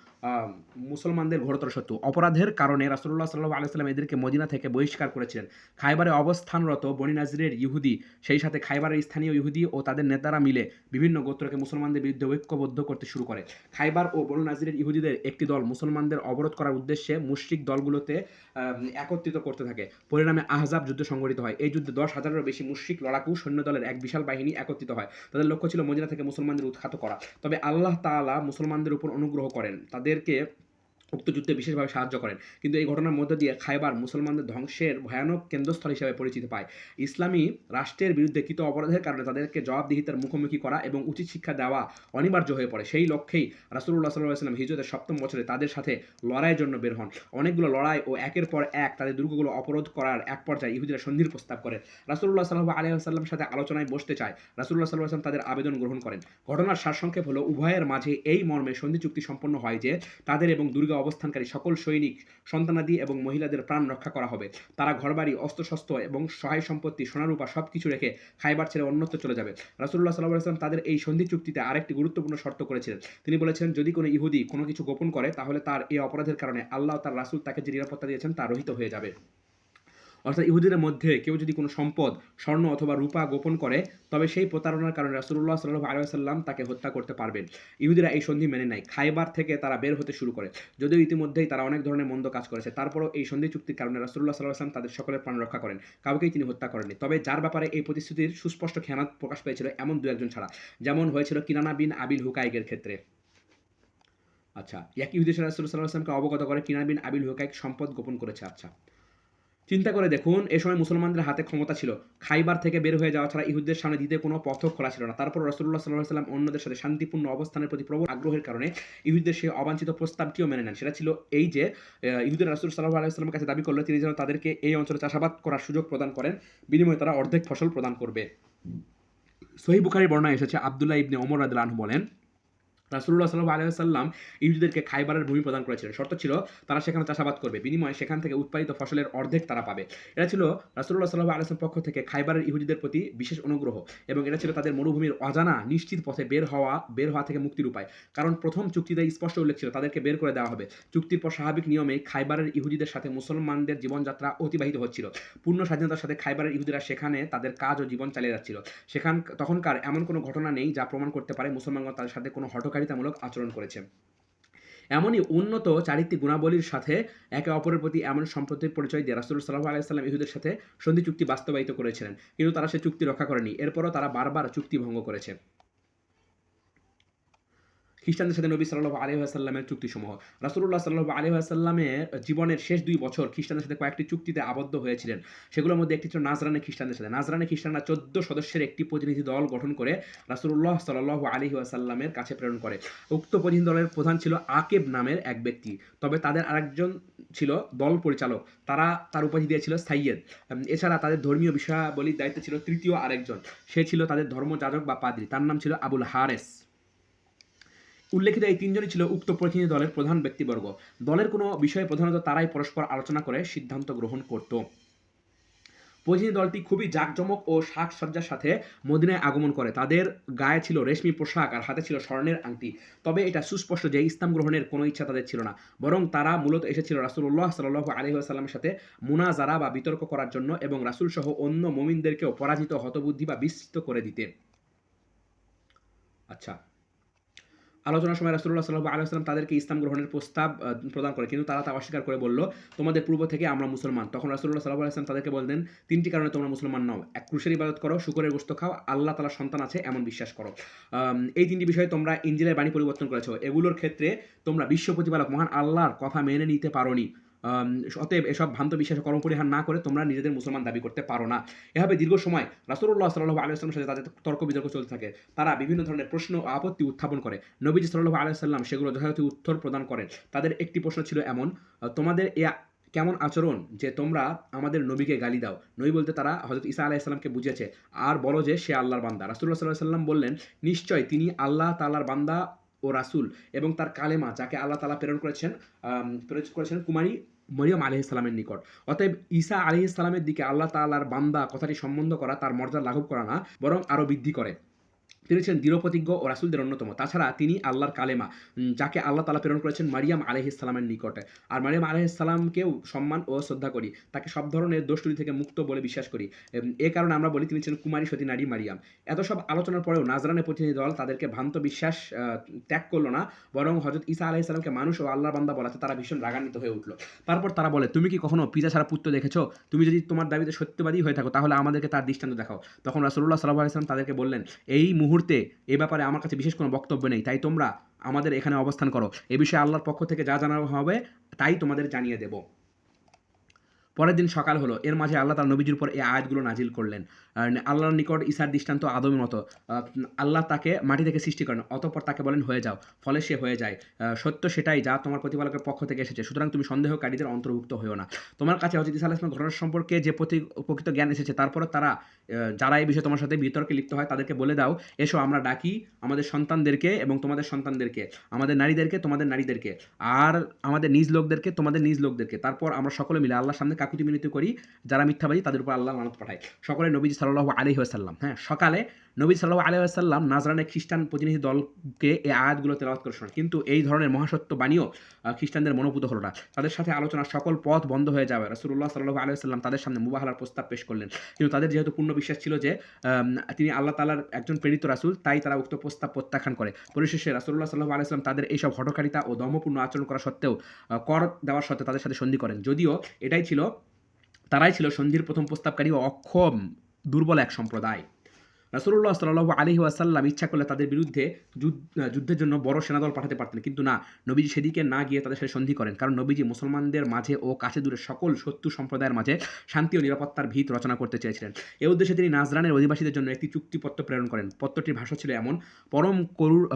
মুসলমানদের ঘোরতর শত্রু। অপরাধের কারণে রাসূলুল্লাহ সাল্লাল্লাহু আলাইহি ওয়াসাল্লাম এদেরকে মদিনা থেকে বহিষ্কার করেছিলেন। খাইবারে অবস্থানরত বনী নাজিরের ইহুদি, সেই সাথে খাইবারের স্থানীয় ইহুদি ও তাদের নেতারা মিলে বিভিন্ন গোত্রকে মুসলমানদের বিরুদ্ধে ঐক্যবদ্ধ করতে শুরু করে। খাইবার ও বনু নাজিরের ইহুদিদের একটি দল মুসলমানদের অবরোধ করার উদ্দেশ্যে মুশরিক দলগুলোতে একত্রিত করতে থাকে। পরিণামে আহজাব যুদ্ধ সংঘটিত হয়। এই যুদ্ধে 10,000-এরও বেশি মুশরিক লড়াকু সৈন্যদলের এক বিশাল বাহিনী একত্রিত হয়। তাদের লক্ষ্য ছিল মদিনা থেকে মুসলমানদের উৎখাত করা। তবে আল্লাহ তাআলা মুসলমানদের উপর অনুগ্রহ করেন, তাদেরকে উক্ত যুদ্ধে বিশেষভাবে সাহায্য করেন। কিন্তু এই ঘটনার মধ্য দিয়ে খাইবার মুসলমানদের ধ্বংসের ভয়ানক কেন্দ্রস্থল হিসেবে পরিচিতি পায়। ইসলামী রাষ্ট্রের বিরুদ্ধে কৃত অপরাধের কারণে তাদেরকে জবাবদিহিতার মুখোমুখি করা এবং উচিত শিক্ষা দেওয়া অনিবার্য হয়ে পড়ে। সেই লক্ষ্যেই রাসূলুল্লাহ সাল্লাল্লাহু আলাইহি ওয়াসাল্লাম হিজরতের 7ম বছরে তাদের সাথে লড়াইয়ের জন্য বের হন। অনেকগুলো লড়াই ও একের পর এক তাদের দুর্গগুলো অবরোধ করার এক পর্যায়ে ইহুদিরা সন্ধির প্রস্তাব করে। রাসূলুল্লাহ সাল্লাল্লাহু আলাইহি ওয়াসাল্লামের সাথে আলোচনায় বসতে চায়। রাসূলুল্লাহ সাল্লাল্লাহু আলাইহি ওয়াসাল্লাম তাদের আবেদন গ্রহণ করেন। ঘটনার সারসংক্ষেপ হলো উভয়ের মাঝে এই মর্মে সন্ধি চুক্তি সম্পন্ন হয় যে তাদের এবং দুর্গে অবস্থানকারী সকল সৈনিক, সন্তানাদি এবং মহিলাদের প্রাণ রক্ষা করা হবে। তারা ঘরবাড়ি, অস্ত্রশস্ত্র এবং সহায় সম্পত্তি, সোনারূপা সবকিছু রেখে খাইবার ছেড়ে অন্যত্র চলে যাবে। রাসূলুল্লাহ সাল্লাল্লাহু আলাইহি ওয়াসাল্লাম তাদের এই সন্ধি চুক্তিতে আরেকটি গুরুত্বপূর্ণ শর্ত করেছিলেন। তিনি বলেছিলেন যদি কোনো ইহুদি কোনো কিছু গোপন করে তাহলে তার এই অপরাধের কারণে আল্লাহ ও তার রাসূল তাকে যে নিরাপত্তা দিয়েছেন তা রহিত হয়ে যাবে। অর্থাৎ ইহুদিদের মধ্যে কেউ যদি কোনো সম্পদ, স্বর্ণ অথবা রূপা গোপন করে তবে সেই প্রতারণার কারণে রাসূলুল্লাহ সাল্লাল্লাহু আলাইহি ওয়াসাল্লাম তাকে হত্যা করতে পারবেন। ইহুদিরা এই সন্ধি মেনে নেয়। খাইবার থেকে তারা বের হতে শুরু করে। যদিও ইতিমধ্যেই তারা অনেক ধরনের মন্দ কাজ করেছে, তারপরও এই সন্ধি চুক্তির কারণে রাসূলুল্লাহ সাল্লাল্লাহু আলাইহি ওয়াসাল্লাম তাদের সকলের প্রাণ রক্ষা করেন। কাউকেই তিনি হত্যা করেননি। তবে যার ব্যাপারে এই প্রতিশ্রুতির সুস্পষ্ট খেয়ানত প্রকাশ পেয়েছিল এমন দু একজন ছাড়া, যেমন হয়েছিল কিনানা বিন আবিল হুকাইকের ক্ষেত্রে। আচ্ছা, এক ইহুদি রাসূল সাল্লাল্লাহু আলাইহি ওয়াসাল্লামকে অবগত করে কিনানা বিন আবিল হুকাইক সম্পদ গোপন করেছে। আচ্ছা, চিন্তা করে দেখুন, এ সময় মুসলমানদের হাতে ক্ষমতা ছিল। খাইবার থেকে বের হয়ে যাওয়া ছাড়া ইহুদদের সামনে দ্বিতীয় কোনো পথও খোলা ছিল না। তারপর রাসূলুল্লাহ সাল্লাল্লাহু আলাইহি ওয়াসাল্লাম অন্যদের সাথে শান্তিপূর্ণ অবস্থানের প্রতি প্রবল আগ্রহের কারণে ইহুদদের সেই অবাঞ্ছিত প্রস্তাবটিও মেনে নেন। সেটা ছিল এই যে, ইহুদিরা রাসূল সাল্লাল্লাহু আলাইহি ওয়াসাল্লামের কাছে দাবি করল তিনি যেন তাদেরকে এই অঞ্চলে চাষাবাদ করার সুযোগ প্রদান করেন। বিনিময়ে তারা অর্ধেক ফসল প্রদান করবে। সহিহ বুখারীর বর্ণনায় এসেছে, আব্দুল্লাহ ইবনে ওমর রাদিয়াল্লাহু আনহু বলেন, রাসূলুল্লাহ সাল্লাল্লাহু আলাইহি ওয়াসাল্লাম ইহুদীদেরকে খাইবারের ভূমি প্রদান করেছিলেন। শর্ত ছিল তারা সেখানে চাষাবাদ করবে। বিনিময়ে সেখান থেকে উৎপাদিত ফসলের অর্ধেক তারা পাবে। এটা ছিল রাসূলুল্লাহ সাল্লাল্লাহু আলাইহি ওয়াসাল্লামের পক্ষ থেকে খাইবারের ইহুদীদের প্রতি বিশেষ অনুগ্রহ, এবং এটা ছিল তাদের মরুভূমির অজানা নিশ্চিত পথে বের হওয়া থেকে মুক্তির উপায়। কারণ প্রথম চুক্তিতে স্পষ্ট উল্লেখ ছিল তাদেরকে বের করে দেওয়া হবে। চুক্তির পর স্বাভাবিক নিয়মেই খাইবারের ইহুদীদের সাথে মুসলমানদের জীবনযাত্রা অতিবাহিত হচ্ছিল। পূর্ণ স্বাধীনতার সাথে খাইবারের ইহুদীরা সেখানে তাদের কাজ ও জীবন চালিয়ে যাচ্ছিল। তখনকার এমন কোনো ঘটনা নেই যা প্রমাণ করতে পারে মুসলমানগণ তাদের সাথে কোনো হঠকারিতামূলক আচরণ করেছে। এমনই উন্নত চারিত্রিক গুণাবলীর সাথে একে অপরের প্রতি এমন সম্প্রতির পরিচয় দিয়ে রাসূল সাল্লাল্লাহু আলাইহি ওয়াসাল্লাম ইহুদের সাথে সন্ধি চুক্তি বাস্তবায়িত করেছিলেন, কিন্তু তারা সে চুক্তি রক্ষা করেনি। এরপরও তারা বারবার চুক্তি ভঙ্গ করেছে। খ্রিস্টানদের সাথে নবী সাল্লাল্লাহু আলাইহি ওয়াসাল্লামের চুক্তিসমূহ। রাসূলুল্লাহ সাল্লাল্লাহু আলাইহি ওয়াসাল্লামের জীবনের শেষ 2 বছর খ্রিস্টানদের সাথে কয়েকটি চুক্তিতে আবদ্ধ হয়েছিলেন। সেগুলোর মধ্যে একটি ছিল নাজরানি খ্রিস্টানদের সাথে। নাজরানি খ্রিস্টানরা 14 সদস্যের একটি প্রতিনিধি দল গঠন করে রাসূলুল্লাহ সাল্লাল্লাহু আলাইহি ওয়াসাল্লামের কাছে প্রেরণ করে। উক্ত প্রতিনিধি দলের প্রধান ছিল আকিব নামের এক ব্যক্তি। তবে তাদের আরেকজন ছিল দল পরিচালক। তার উপাধি দিয়েছিল সাইয়্যেদ। এছাড়া তাদের ধর্মীয় বিষয়াবলীর দায়িত্বে ছিল তৃতীয় আরেকজন। সে ছিল তাদের ধর্মযাজক বা পাদ্রী। তার নাম ছিল আবুল হারেস। উল্লেখিত এই তিনজনই ছিল উক্ত প্রতিনিধি দলের প্রধান ব্যক্তিবর্গ। দলের কোনো বিষয়ে প্রধানত তারাই পরস্পর আলোচনা করে সিদ্ধান্ত গ্রহণ করত। প্রতিনিধি দলটি খুবই জাঁকজমক ও সাজসজ্জার সাথে মদিনায় আগমন করে। তাদের গায়ে ছিল রেশমি পোশাক আর হাতে ছিল স্বর্ণের আংটি। তবে এটা সুস্পষ্ট যে ইসলাম গ্রহণের কোনো ইচ্ছা তাদের ছিল না, বরং তারা মূলত এসেছিল রাসূলুল্লাহ সাল্লাল্লাহু আলাইহি ওয়াসাল্লামের সাথে মুনাজারা বা বিতর্ক করার জন্য, এবং রাসূল সহ অন্য মুমিনদেরকেও পরাজিত, হতবুদ্ধি বা বিস্মিত করে দিতে। আচ্ছা, আলোচনার সময় রাসূলুল্লাহ সাল্লাল্লাহু আলাইহি ওয়াসাল্লাম তাদেরকে ইসলাম গ্রহণের প্রস্তাব প্রদান করে, কিন্তু তারা তা অস্বীকার করে বলল, তোমাদের পূর্ব থেকে আমরা মুসলমান। তখন রাসূলুল্লাহ সাল্লাল্লাহু আলাইহি ওয়াসাল্লাম তাদেরকে বললেন, 3টি কারণে তোমরা মুসলমান নও। এক, ক্রুশের ইবাদত করো, শূকরের গোশত খাও, আল্লাহ তাআলার সন্তান আছে এমন বিশ্বাস করো। এই 3টি বিষয়ে তোমরা ইনজিলের বাণী পরিবর্তন করেছো। এগুলোর ক্ষেত্রে তোমরা বিশ্ব প্রতিপালক মহান আল্লাহর কথা মেনে নিতে পারোনি। অতএব এসব ভ্রান্ত বিশ্বাসে কর্মপরিহার না করে তোমরা নিজেদের মুসলমান দাবি করতে পারো না। এভাবে দীর্ঘ সময় রাসূলুল্লাহ সাল্লাল্লাহু আলাইহি ওয়াসাল্লামের সাথে তাদের তর্ক বিতর্ক চলতে থাকে। তারা বিভিন্ন ধরনের প্রশ্ন ও আপত্তি উত্থাপন করে। নবীজি সাল্লাল্লাহু আলাইহি ওয়াসাল্লাম সেগুলো যথাযথ উত্তর প্রদান করেন। তাদের একটি প্রশ্ন ছিল এমন, তোমাদের এ কেমন আচরণ যে তোমরা আমাদের নবীকে গালি দাও? নবী বলতে তারা হযরত ঈসা আলাইহিস সালামকে বুঝিয়েছে, আর বলো যে সে আল্লাহর বান্দা। রাসূলুল্লাহ সাল্লাল্লাহু আলাইহি ওয়াসাল্লাম বললেন, নিশ্চয় তিনি আল্লাহ তাআলার বান্দা ও রাসূল, এবং তার কালেমা যাকে আল্লাহ তাআলা প্রেরণ করেছেন কুমারী মরিয়ম আলাইহিস সালামের নিকট। অতএব ঈসা আলাইহিস সালামের দিকে আল্লাহ তাআলার বান্দা কথাটি সম্বন্ধ করা তার মর্যাদা লাঘব করা না, বরং আরো বৃদ্ধি করে। তিনি ছিলেন দৃঢ়প্রতিজ্ঞ ও রাসূলদের অন্যতম। তাছাড়া তিনি আল্লাহর কালেমা, যাকে আল্লাহ তাআলা প্রেরণ করেছেন মারিয়াম আলাইহিস সালামের নিকটে। আর মারিয়াম আলাইহিস সালামকেও সম্মান ও শ্রদ্ধা করি। তাকে সব ধরনের দোষ ত্রুটি থেকে মুক্ত বলে বিশ্বাস করি। এ কারণে আমরা বলি তিনি ছিলেন কুমারী সতী নারী মারিয়াম। এত সব আলোচনার পরেও নাজরানের প্রতিনিধি দল তাদেরকে ভ্রান্ত বিশ্বাস ত্যাগ করলো না, বরং হযরত ঈসা আলাইহিস সালামকে মানুষ ও আল্লাহর বান্দা বলাতে তারা ভীষণ রাগান্বিত হয়ে উঠল। তারপর তারা বলে, তুমি কি কখনো পিতা ছাড়া পুত্র দেখেছো? তুমি যদি তোমার দাবিতে সত্যবাদী হয়ে থাকো তাহলে আমাদেরকে তার দৃষ্টান্ত দেখাও। তখন রাসূলুল্লাহ সাল্লাল্লাহু আলাইহি ওয়াসাল্লাম তাদেরকে বললেন, এই মুহূর্তে এ ব্যাপারে আমার কাছে বিশেষ কোনো বক্তব্য নেই, তাই তোমরা আমাদের এখানে অবস্থান করো। এ বিষয়ে আল্লাহর পক্ষ থেকে যা জানানো হবে তাই তোমাদের জানিয়ে দেব। পরের দিন সকাল হলো। এর মাঝে আল্লাহ তার নবীজির উপর এই আয়াতগুলো নাজিল করলেন। আল্লাহর নিকট ঈসার দৃষ্টান্ত আদমের মতো। আল্লাহ তাকে মাটি থেকে সৃষ্টি করেন, অতঃপর তাকে বলেন হয়ে যাও, ফলে সে হয়ে যায়। সত্য সেটাই যা তোমার প্রতিপালকের পক্ষ থেকে এসেছে, সুতরাং তুমি সন্দেহকারীদের অন্তর্ভুক্ত হয়েও না। তোমার কাছে হযরত ঈসা আলাইহিস সালাম ঘটনা সম্পর্কে যে প্রকৃত জ্ঞান এসেছে, তারপরও তারা যারা এই বিষয়ে তোমার সাথে বিতর্কে লিপ্ত হয় তাদেরকে বলে দাও, এসো আমরা ডাকি আমাদের সন্তানদেরকে এবং তোমাদের সন্তানদেরকে, আমাদের নারীদেরকে তোমাদের নারীদেরকে, আর আমাদের নিজ লোকদেরকে তোমাদের নিজ লোকদেরকে। তারপর আমরা সকলে মিলে আল্লাহর সামনে কাকুতি মিনতি করি, যারা মিথ্যাবাদী তাদের উপর আল্লাহ লানত পাঠায়। সকলে নবীজি সাল্লাল্লাহু আলাইহি ওয়াসাল্লাম, সকালে নবী সাল্লাল্লাহু আলাইহি ওয়াসাল্লাম নাজরানের খ্রিস্টান প্রতিনিধি দলকে এই আয়াতগুলো তেলাওয়াত করে শোনান, কিন্তু এই ধরনের মহাসত্য বাণীও খ্রিস্টানদের মনোপুত হলো না। তাদের সাথে আলোচনার সকল পথ বন্ধ হয়ে যাবে। রাসূলুল্লাহ সাল্লাল্লাহু আলাইহি ওয়াসাল্লাম তাদের সামনে মুবাহালার প্রস্তাব পেশ করলেন, কিন্তু তাদের যেহেতু পূর্ণ বিশ্বাস ছিল যে তিনি আল্লাহ তাআলার একজন প্রেরিত রাসূল, তাই তারা উক্ত প্রস্তাব প্রত্যাখ্যান করে। পরিশেষে রাসূলুল্লাহ সাল্লাল্লাহু আলাইহি ওয়াসাল্লাম তাদের এইসব হঠকারিতা ও দম্ভপূর্ণ আচরণ করা সত্ত্বেও, কর দেওয়ার সত্ত্বেও তাদের সাথে সন্ধি করেন, যদিও তারাই ছিল সন্ধির প্রথম প্রস্তাবকারী ও অক্ষম দুর্বল এক সম্প্রদায়। রাসূলুল্লাহ সাল্লাল্লাহু আলাইহি ওয়াসাল্লাম ইচ্ছা করলে তাদের বিরুদ্ধে যুদ্ধের জন্য বড় সেনাদল পাঠাতে পারতেন, কিন্তু না, নবীজি সেদিকে না গিয়ে তাদের সাথে সন্ধি করেন, কারণ নবীজি মুসলমানদের মাঝে ও কাছে দূরে সকল শত্রু সম্প্রদায়ের মাঝে শান্তি ও নিরাপত্তার ভিত রচনা করতে চেয়েছিলেন। এই উদ্দেশ্যে তিনি নাজরানের অধিবাসীদের জন্য একটি চুক্তিপত্র প্রেরণ করেন। পত্রটির ভাষা ছিল এমন: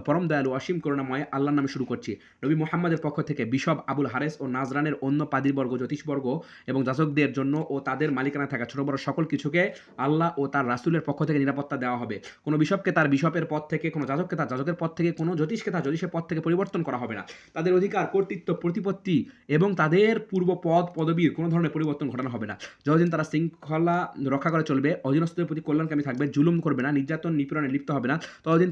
পরম দয়ালু অসীম করুণাময় আল্লাহর নামে শুরু করছি। নবী মুহাম্মদের পক্ষ থেকে বিশপ আবুল হারেস ও নাজরানের অন্য পাদ্রীবর্গ, জ্যোতিষবর্গ এবং যাজকদের জন্য ও তাদের মালিকানা থাকা ছোট বড় সকল কিছুকে আল্লাহ ও তার রাসূলের পক্ষ থেকে নিরাপত্তা দেওয়া হবে। কোনো বিশপকে তার বিশপের পদ থেকে, কোনো যাজককে তার যাজকের পদ থেকে, কোনো জ্যোতিষকে তার জ্যোতিষের পদ থেকে পরিবর্তন করা হবে না। তাদের অধিকার, কর্তৃত্ব, প্রতিপত্তি এবং তাদের পূর্ব পদ পদবীর কোনো ধরনের পরিবর্তন ঘটানো হবে না। যতদিন তারা শৃঙ্খলা রক্ষা করে চলবে, অধীনস্থদের প্রতি কল্যাণকামী থাকবে, জুলুম করবে না, নির্যাতন নিপীড়নে লিপ্ত হবে না, ততদিন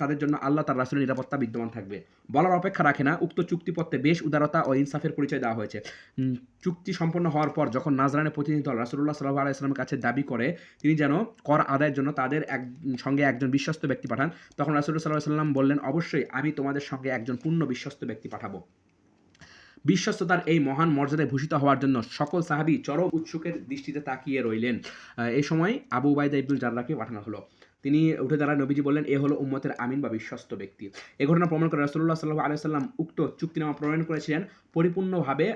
তাদের জন্য আল্লাহ তার রাসূলের নিরাপত্তা বিদ্যমান থাকবে। বলার অপেক্ষা রাখে না, উক্ত চুক্তিপত্রে বেশ উদারতা ও ইনসাফের পরিচয় দেওয়া হয়েছে। চুক্তি সম্পন্ন হওয়ার পর যখন নাজরানের প্রতিনিধি দল রাসূলুল্লাহ সাল্লাল্লাহু আলাইহি ওয়াসাল্লামের কাছে দাবি করে তিনি যেন কর আদায়ের জন্য তাদের সঙ্গে একজন বিশ্বস্ত ব্যক্তি পাঠান, তখন রাসূলুল্লাহ সাল্লাল্লাহু আলাইহি ওয়াসাল্লাম বললেন, অবশ্যই আমি তোমাদের সঙ্গে একজন পূর্ণ বিশ্বস্ত ব্যক্তি পাঠাবো। বিশ্বস্ততার এই মহান মর্যাদায় ভূষিত হওয়ার জন্য সকল সাহাবী চরম উৎসুকের দৃষ্টিতে তাকিয়ে রইলেন। এই সময় আবু উবাইদা ইবনুল জাররাহকে পাঠানো হলো। তিনি উঠে দাঁড়ায়, নবীজি বললেন, এ হলো উম্মতের আমিন বা বিশ্বস্ত ব্যক্তি। এ ঘটনা প্রমাণ করে রাসূলুল্লাহ সাল্লাল্লাহু আলাইহি ওয়াসাল্লাম উক্ত চুক্তিনামা প্রণয়ন করেছিলেন পরিপূর্ণভাবে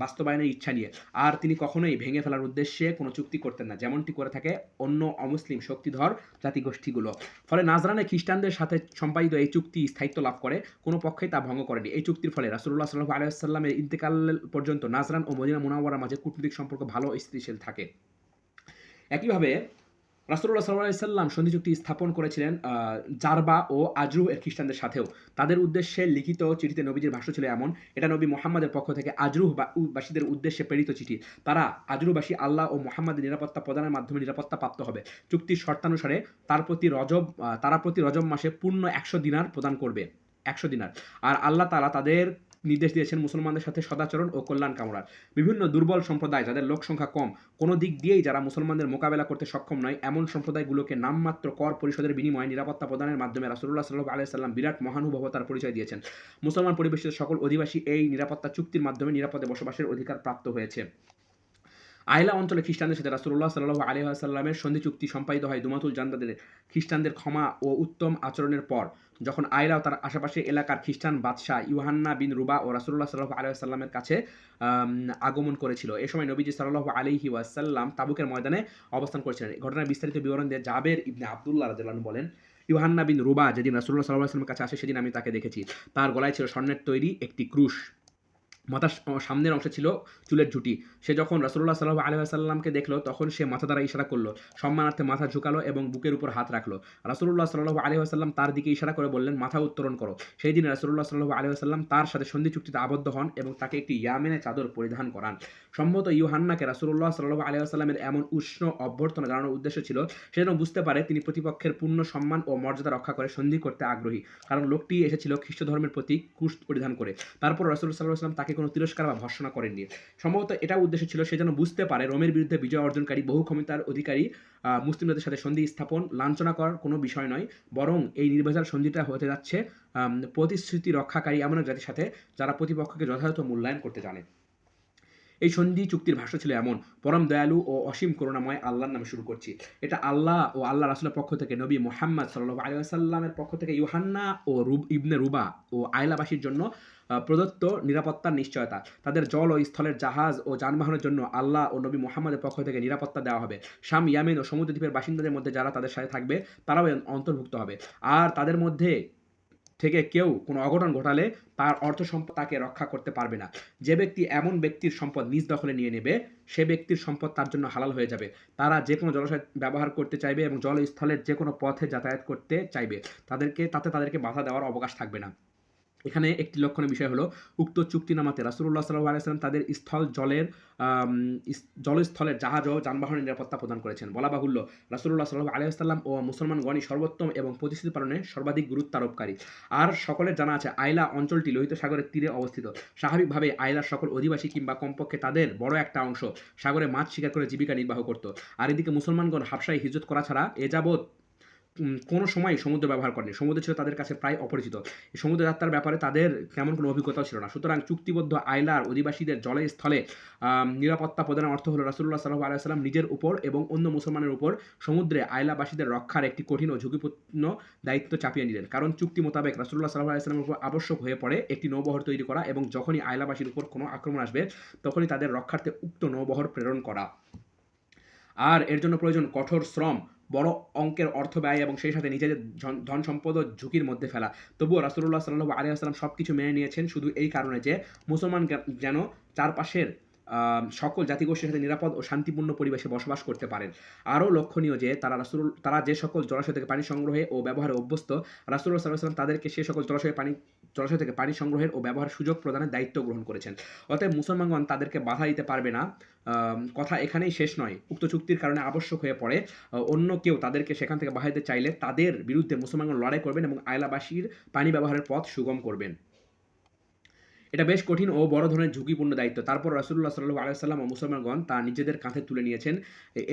বাস্তবায়নের ইচ্ছা নিয়ে, আর তিনি কখনোই ভেঙে ফেলার উদ্দেশ্যে কোনো চুক্তি করতেন না, যেমনটি করে থাকে অন্য অমুসলিম শক্তিধর জাতিগোষ্ঠীগুলো। ফলে নাজরানে খ্রিস্টানদের সাথে সম্পাদিত এই চুক্তি স্থায়িত্ব লাভ করে, কোনো পক্ষেই তা ভঙ্গ করেনি। এই চুক্তির ফলে রাসূলুল্লাহ সাল্লাল্লাহু আলাইহি ওয়াসাল্লামের ইন্তেকাল পর্যন্ত নাজরান ও মদিনা মুনাওয়ারার মাঝে কূটনৈতিক সম্পর্ক ভালো স্থিতিশীল থাকে। একইভাবে রাসূলুল্লাহ সাল্লাল্লাহু আলাইহি ওয়াসাল্লাম সন্ধি চুক্তি স্থাপন করেছিলেন জারবা ও আজরুহ এর খ্রিস্টানদের সাথেও। তাদের উদ্দেশ্যে লিখিত চিঠিতে নবীজির ভাষ্য ছিল এমন: এটা নবী মুহাম্মদের পক্ষ থেকে আজরুহ বাসীদের উদ্দেশ্যে প্রেরিত চিঠি। তারা আজরুহবাসী আল্লাহ ও মুহাম্মাদের নিরাপত্তা প্রদানের মাধ্যমে নিরাপত্তা প্রাপ্ত হবে। চুক্তির শর্তানুসারে তারা প্রতি রজব মাসে পূর্ণ 100 দিনার প্রদান করবে। 100 দিনার। আর আল্লাহ তাআলা তাদের নির্দেশ দিয়েছেন মুসলমানদের সাথে সদাচরণ ও কল্যাণ কামনার। বিভিন্ন দুর্বল সম্প্রদায়, যাদের লোক সংখ্যা কম, কোনো দিক দিয়েই যারা মুসলমানদের মোকাবেলা করতে সক্ষম নয়, এমন সম্প্রদায়গুলোকে নামমাত্র কর পরিশোধের বিনিময়ে নিরাপত্তা প্রদানের মাধ্যমে রাসূলুল্লাহ সাল্লাল্লাহু আলাইহি ওয়াসাল্লাম বিরাট মহানুভবতার পরিচয় দিয়েছেন। মুসলমান পরিবেশিত সকল অধিবাসী এই নিরাপত্তা চুক্তির মাধ্যমে নিরাপদে বসবাসের অধিকার প্রাপ্ত হয়েছে। আইলা অঞ্চলে খ্রিস্টানদের সাথে রাসূলুল্লাহ সাল্লাল্লাহু আলাইহি ওয়াসাল্লামের সন্ধি চুক্তি সম্পাদিত হয় দুমাতুল জান্দাদের খ্রিস্টানদের ক্ষমা ও উত্তম আচরণের পর, যখন আইলা ও তার আশেপাশে এলাকার খ্রিস্টান বাদশাহ ইউহান্না বিন রুবা ও রাসূলুল্লাহ সাল্লাল্লাহু আলাইহি ওয়াসাল্লামের কাছে আগমন করেছিল। এ সময় নবীজি সাল্লাল্লাহু আলাইহি ওয়াসাল্লাম তাবুকের ময়দানে অবস্থান করেছিলেন। এই ঘটনার বিস্তারিত বিবরণ দিয়ে জাবের ইবনে আব্দুল্লাহ রাদিয়াল্লাহু আনহু বলেন, ইউহান্না বিন রুবা যেদিন রাসূলুল্লাহ সাল্লাল্লাহু আলাইহি ওয়াসাল্লামের কাছে আসে, সেদিন আমি তাকে দেখেছি। তার গলায় ছিল স্বর্ণের তৈরি একটি ক্রুশ, মাথার সামনের অংশে ছিল চুলের ঝুঁটি। সে যখন রাসূলুল্লাহ সাল্লাল্লাহু আলাইহি ওয়াসাল্লামকে দেখল, তখন সে মাথা দ্বারা ইশারা করল, সম্মানার্থে মাথা ঝুঁকালো এবং বুকের উপর হাত রাখলো। রাসূলুল্লাহ সাল্লাল্লাহু আলাইহি ওয়াসাল্লাম তার দিকে ইশারা করে বললেন, মাথা উত্তোলন করো। সেই দিন রাসূলুল্লাহ সাল্লাল্লাহু আলাইহি ওয়াসাল্লাম তার সাথে সন্ধি চুক্তিতে আবদ্ধ হন এবং তাকে একটি ইয়ামেনের চাদর পরিধান করান। সম্ভবত ইউহান্নাকে রাসূলুল্লাহ সাল্লাল্লাহু আলাইহি ওয়াসাল্লামের এমন উষ্ণ অভ্যর্থনা জানানোর উদ্দেশ্য ছিল সে যেন বুঝতে পারে তিনি প্রতিপক্ষের পূর্ণ সম্মান ও মর্যাদা রক্ষা করে সন্ধি করতে আগ্রহী, কারণ লোকটি এসেছিল খ্রিস্ট ধর্মের প্রতি ক্রুশ পরিধান করে। তারপর রাসূল সাল্লাল্লাহু আলাইহি ওয়াসাল্লাম তাকে কোনো তিরস্কার বা ভর্ৎসনা করেননি। সম্ভবত এটা উদ্দেশ্য ছিল সে যেন বুঝতে পারে রোমের বিরুদ্ধে বিজয় অর্জনকারী বহু ক্ষমতার অধিকারী মুসলিমদের সাথে সন্ধি স্থাপন লাঞ্ছনা করার কোনো বিষয় নয়, বরং এই নির্ভেজাল সন্ধিটা হতে যাচ্ছে প্রতিশ্রুতি রক্ষাকারী এমন এক জাতির সাথে যারা প্রতিপক্ষকে যথাযথ মূল্যায়ন করতে জানে। এই সন্ধি চুক্তির ভাষ্য ছিল এমন: পরম দয়ালু ও অসীম করুণাময় আল্লাহর নামে শুরু করছি। এটা আল্লাহ ও আল্লাহ রাসূলের পক্ষ থেকে নবী মুহাম্মদ সাল্লাল্লাহু আলাইহি ওয়াসাল্লামের পক্ষ থেকে ইউহান্না ও ইবনে রুবা ও আইলাবাসীর জন্য প্রদত্ত নিরাপত্তার নিশ্চয়তা। তাদের জল ও স্থলের জাহাজ ও যানবাহনের জন্য আল্লাহ ও নবী মুহাম্মদের পক্ষ থেকে নিরাপত্তা দেওয়া হবে। শাম, ইয়ামেন ও সমুদ্রদ্বীপের বাসিন্দাদের মধ্যে যারা তাদের সাথে থাকবে তারাও অন্তর্ভুক্ত হবে। আর তাদের মধ্যে থেকে কেউ কোনো অঘটন ঘটালে তার অর্থ সম্পদ তাকে রক্ষা করতে পারবে না। যে ব্যক্তি এমন ব্যক্তির সম্পদ নিজ দখলে নিয়ে নেবে, সে ব্যক্তির সম্পদ তার জন্য হালাল হয়ে যাবে। তারা যে কোনো জলাশয় ব্যবহার করতে চাইবে এবং জলস্থলের যে কোনো পথে যাতায়াত করতে চাইবে, তাদেরকে বাধা দেওয়ার অবকাশ থাকবে না। এখানে একটি লক্ষণীয় বিষয় হলো, উক্ত চুক্তিনামাতে রাসূলুল্লাহ সাল্লাল্লাহু আলাইহি ওয়াসাল্লাম তাদের জলস্থলের জাহাজ ও যানবাহনের নিরাপত্তা প্রদান করেছেন। বলা বাহুল্য, রাসূলুল্লাহ সাল্লাল্লাহু আলাইহি ওয়াসাল্লাম ও মুসলমানগণই সর্বোত্তম এবং প্রতিশ্রুতি পালনে সর্বাধিক গুরুত্ব আরোপকারী। আর সকলের জানা আছে আইলা অঞ্চলটি লোহিত সাগরের তীরে অবস্থিত। স্বাভাবিকভাবে আইলার সকল অধিবাসী কিংবা কমপক্ষে তাদের বড় একটা অংশ সাগরে মাছ শিকার করে জীবিকা নির্বাহ করত। আর এদিকে মুসলমানগণ হাবশায় হিজরত করা ছাড়া এ যাবৎ কোনো সময় সমুদ্র ব্যবহার করেনি। সমুদ্র ছিল তাদের কাছে প্রায় অপরিচিত। এই সমুদ্র যাত্রার ব্যাপারে তাদের তেমন কোনো অভিজ্ঞতাও ছিল না। সুতরাং চুক্তিবদ্ধ আইলার অধিবাসীদের জলে স্থলে নিরাপত্তা প্রদানের অর্থ হলো রাসূলুল্লাহ সাল্লাল্লাহু আলাইহি ওয়াসাল্লাম নিজের উপর এবং অন্য মুসলমানের উপর সমুদ্রে আইলাবাসীদের রক্ষার একটি কঠিন ও ঝুঁকিপূর্ণ দায়িত্ব চাপিয়ে নিলেন। কারণ চুক্তি মোতাবেক রাসূলুল্লাহ সাল্লাল্লাহু আলাইহি ওয়াসাল্লামের উপর আবশ্যক হয়ে পড়ে একটি নৌবহর তৈরি করা এবং যখনই আইলাবাসীর উপর কোনো আক্রমণ আসবে তখনই তাদের রক্ষার্থে উক্ত নৌবহর প্রেরণ করা। আর এর জন্য প্রয়োজন কঠোর শ্রম, বড় অঙ্কের অর্থ ব্যয় এবং সেই সাথে নিজেদের ধন সম্পদ ও ঝুঁকির মধ্যে ফেলা। তবুও রাসূলুল্লাহ সাল্লাল্লাহু আলাইহি ওয়াসাল্লাম সবকিছু মেনে নিয়েছেন শুধু এই কারণে যে মুসলমান যেন চারপাশের সকল জাতিগোষ্ঠীর সাথে নিরাপদ ও শান্তিপূর্ণ পরিবেশে বসবাস করতে পারেন। আরও লক্ষণীয় যে তারা যে সকল জলাশয় থেকে পানি সংগ্রহে ও ব্যবহারে অভ্যস্ত, রাসূলুল্লাহ সাল্লাল্লাহু আলাইহি ওয়াসাল্লাম তাদেরকে সে সকল জলাশয় থেকে পানি সংগ্রহের ও ব্যবহারের সুযোগ প্রদানের দায়িত্ব গ্রহণ করেছেন। অতএব মুসলমানগণ তাদেরকে বাধা দিতে পারবে না। কথা এখানেই শেষ নয়। উক্ত চুক্তির কারণে আবশ্যক হয়ে পড়ে অন্য কেউ তাদেরকে সেখান থেকে বাধা দিতে চাইলে তাদের বিরুদ্ধে মুসলমানগণ লড়াই করবেন এবং আইলাবাসীর পানি ব্যবহারের পথ সুগম করবেন। এটা বেশ কঠিন ও বড় ধরনের ঝুঁকিপূর্ণ দায়িত্ব। তারপর রাসূলুল্লাহ সাল্লাল্লাহু আলাইহি ওয়াসাল্লাম ও মুসলমানগণ তা নিজেদের কাঁধে তুলে নিয়েছেন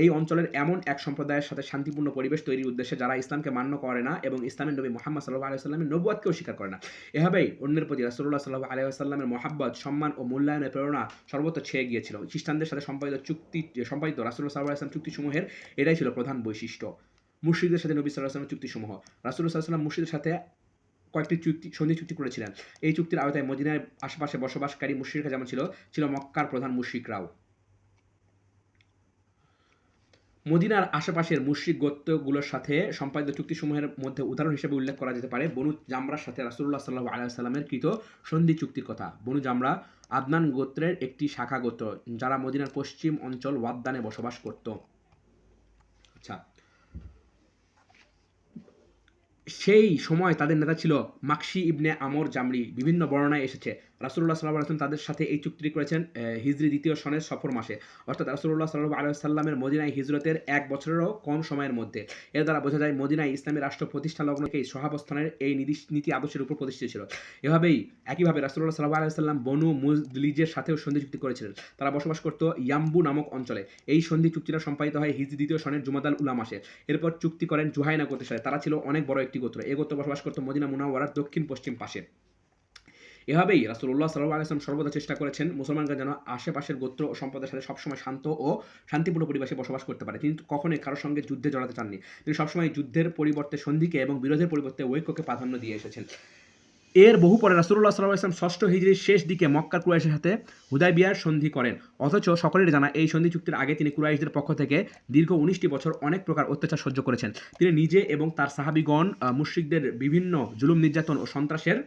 এই অঞ্চলের এমন এক সম্প্রদায়ের সাথে শান্তিপূর্ণ পরিবেশ তৈরির উদ্দেশ্যে যারা ইসলামকে মান্য করে না এবং ইসলামের নবী মুহাম্মদ সাল্লাল্লাহু আলাইহি ওয়াসাল্লামের নবুয়তকেও স্বীকার করে না। এভাবেই অন্যের প্রতি রাসূলুল্লাহ সাল্লাল্লাহু আলাইহি ওয়াসাল্লামের মহাব্বত, সম্মান ও মূল্যায়নের প্রেরণা সর্বত্র ছেয়ে গিয়েছিল। খ্রিস্টানদের সাথে সম্পাদিত রাসূলুল্লাহ সাল্লাল্লাহু আলাইহি ওয়াসাল্লাম চুক্তিসমূহের এটাই ছিল প্রধান বৈশিষ্ট্য। মুশরিকদের সাথে নবী সাল্লাল্লাহু আলাইহি ওয়াসাল্লামের চুক্তিসমূহ। রাসূলুল্লাহ সাল্লাল্লাহু আলাইহি ওয়াসাল্লাম মুশরিকদের সাথে কয়েকটি সন্ধি চুক্তি করেছিলেন। এই চুক্তির আওতায় মদিনার আশেপাশে বসবাসকারী মুশরিকরা যেমন ছিল মক্কার প্রধান মুশরিকরাও। মদিনার আশেপাশের মুশরিক গোত্রগুলোর সাথে সম্পাদিত চুক্তিসমূহের মধ্যে উদাহরণ হিসেবে উল্লেখ করা যেতে পারে বনু জামরার সাথে রাসূলুল্লাহ সাল্লাল্লাহু আলাইহি ওয়াসাল্লামের কৃত সন্ধি চুক্তির কথা। বনু জামরা আদনান গোত্রের একটি শাখা গোত্র যারা মদিনার পশ্চিম অঞ্চল ওয়াদ্দানে বসবাস করত। আচ্ছা, সেই সময় তাদের নেতা ছিল মাকশি ইবনে আমর জামরি। বিভিন্ন বর্ণনায় এসেছে রাসূলুল্লাহ সাল্লাল্লাহু আলাইহি ওয়াসাল্লাম তাদের সাথে এই চুক্তি করেছেন হিজরি দ্বিতীয় সনের সফর মাসে, অর্থাৎ রাসূলুল্লাহ সাল্লাল্লাহু আলাইহি ওয়াসাল্লামের মদিনায় হিজরতের ১ বছরেরও কম সময়ের মধ্যে। এর দ্বারা বোঝা যায় মদিনায় ইসলামী রাষ্ট্র প্রতিষ্ঠা লগ্নকেই সহাবস্থানের এই নীতি আদর্শের উপর প্রতিষ্ঠিত ছিল। একইভাবে রাসূলুল্লাহ সাল্লাল্লাহু আলাইহি ওয়াসাল্লাম বনু মুজলিজের সাথেও সন্ধি চুক্তি করেছিলেন। তারা বসবাস করত ইয়াম্বু নামক অঞ্চলে। এই সন্ধি চুক্তিটা সম্পাদিত হয় হিজরি দ্বিতীয় সনের জুমাদাল উলা মাসে। এরপর চুক্তি করেন জুহাইনা গোত্রের সাথে। তারা ছিল অনেক বড় একটি গোত্র। এই গোত্র বসবাস করত মদিনা মুনাওয়ারার দক্ষিণ পশ্চিম পাশে। এভাবেই রাসূলুল্লাহ সাল্লাল্লাহু আলাইহি ওয়াসাল্লাম সর্বদা চেষ্টা করেছেন মুসলমানরা যেন আশেপাশের গোত্র ও সম্প্রদায়ের সাথে সবসময় শান্ত ও শান্তিপূর্ণ পরিবেশে বসবাস করতে পারে। তিনি কখনোই কারোর সঙ্গে যুদ্ধে জড়াতে চাননি। তিনি সবসময় যুদ্ধের পরিবর্তে সন্ধিকে এবং বিরোধের পরিবর্তে ঐক্যকে প্রাধান্য দিয়ে এসেছেন। এর বহু পরে রাসূলুল্লাহ সাল্লাল্লাহু আলাইহি ওয়াসাল্লাম ষষ্ঠ হিজরির শেষ দিকে মক্কার কুরাইশের সাথে হুদায়বিয়ার সন্ধি করেন। অথচ সকলেরই জানা এই সন্ধি চুক্তির আগে তিনি কুরাইশদের পক্ষ থেকে দীর্ঘ ১৯টি বছর অনেক প্রকার অত্যাচার সহ্য করেছেন। তিনি নিজে এবং তার সাহাবীগণ মুশরিকদের বিভিন্ন জুলুম নির্যাতন ও সন্ত্রাসের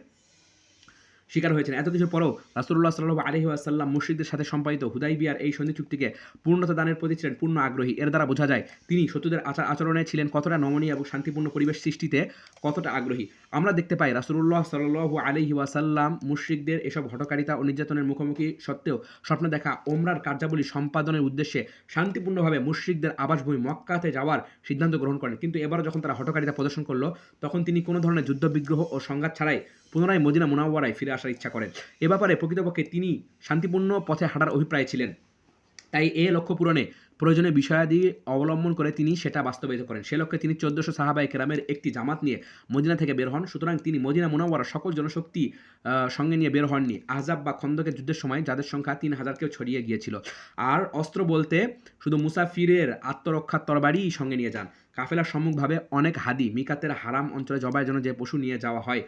শিকার হয়েছেন। এত কিছুর পরেও রাসূলুল্লাহ সাল্লাল্লাহু আলাইহি ওয়াসাল্লাম মুশরিকদের সাথে সম্পাদিত হুদায়বিয়ার এই সন্ধি চুক্তিকে পূর্ণতা দানের প্রতি ছিলেন পূর্ণ আগ্রহী। এর দ্বারা বোঝা যায় তিনি শত্রুদের আচরণে ছিলেন কতটা নমনীয় এবং শান্তিপূর্ণ পরিবেশ সৃষ্টিতে কতটা আগ্রহী। আমরা দেখতে পাই রাসূলুল্লাহ সাল্লাল্লাহু আলাইহি ওয়াসাল্লাম মুশরিকদের এসব হঠকারিতা ও নির্যাতনের মুখোমুখি সত্ত্বেও স্বপ্নে দেখা ওমরার কার্যাবলী সম্পাদনের উদ্দেশ্যে শান্তিপূর্ণভাবে মুশরিকদের আবাসভূমি মক্কাতে যাওয়ার সিদ্ধান্ত গ্রহণ করেন। কিন্তু এবারও যখন তারা হঠকারিতা প্রদর্শন করল তখন তিনি কোনো ধরনের যুদ্ধবিগ্রহ ও সংঘাত ছাড়াই পুনরায় মদিনা মুনাওয়ারায় ফিরে আসার ইচ্ছা করেন। এ ব্যাপারে প্রকৃতপক্ষে তিনি শান্তিপূর্ণ পথে হাঁটার অভিপ্রায় ছিলেন। তাই এ লক্ষ্য পূরণে প্রয়োজনীয় বিষয়াদি অবলম্বন করে তিনি সেটা বাস্তবায়িত করেন। সে লক্ষ্যে তিনি ১৪০০ সাহাবায়ে কেরামের একটি জামাত নিয়ে মদিনা থেকে বের হন। সুতরাং তিনি মদিনা মুনাওয়ারার সকল জনশক্তি সঙ্গে নিয়ে বের হননি। আহজাব বা খন্দকের যুদ্ধের সময় যাদের সংখ্যা ৩,০০০কেও ছড়িয়ে গিয়েছিল। আর অস্ত্র বলতে শুধু মুসাফিরের আত্মরক্ষার তরবারিই সঙ্গে নিয়ে যান। কাফেলার সম্মুখভাবে অনেক হাদি মিকাতের হারাম অঞ্চলে জবাইয়ের জন্য যে পশু নিয়ে যাওয়া হয়,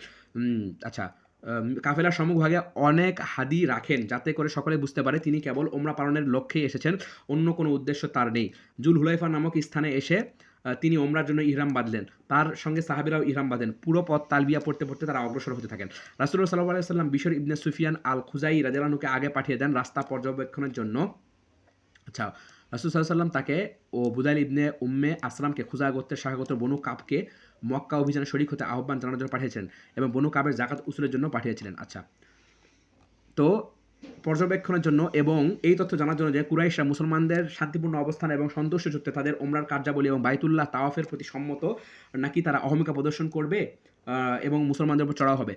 কাফেলার সম্মুখভাগে অনেক হাদি রাখেন যাতে করে সকলে বুঝতে পারে তিনি কেবল ওমরা পালনের লক্ষ্যেই এসেছেন, অন্য কোনো উদ্দেশ্য তার নেই। জুল হুলাইফা নামক স্থানে এসে তিনি ওমরার জন্য ইহরাম বাঁধলেন। তার সঙ্গে সাহাবীরাও ইহরাম বাঁধেন। পুরো পথ তালবিয়া পড়তে পড়তে তারা অগ্রসর হতে থাকেন। রাসূলুল্লাহ সাল্লাল্লাহু আলাইহি ওয়াসাল্লাম বিশর ইবনে সুফিয়ান আল খুজাই রাদিয়াল্লাহু আনহুকে আগে পাঠিয়ে দেন রাস্তা পর্যবেক্ষণের জন্য। রাসূল সাল্লাল্লাহু আলাইহি ওয়াসাল্লাম তাকে ও বুদাইল ইবনে উম্মে আসলামকে খুজাই গোত্রের শাখাগোত্র বনু কাবকে মক্কা অভিযানে শরীক হতে আহ্বান জানানোর জন্য পাঠিয়েছিলেন এবং বনু কাবের যাকাত উসুলের জন্য পাঠিয়েছিলেন। তো পর্যবেক্ষণের জন্য এবং এই তথ্য জানার জন্য যে কুরাইশরা মুসলমানদের শান্তিপূর্ণ অবস্থান এবং সন্তুষ্ট সূত্রে তাদের ওমরার কার্যাবলী এবং বাইতুল্লাহ তাওয়াফের প্রতি সম্মত নাকি তারা অহমিকা প্রদর্শন করবে এবং মুসলমানদের উপর চড়াও হবে।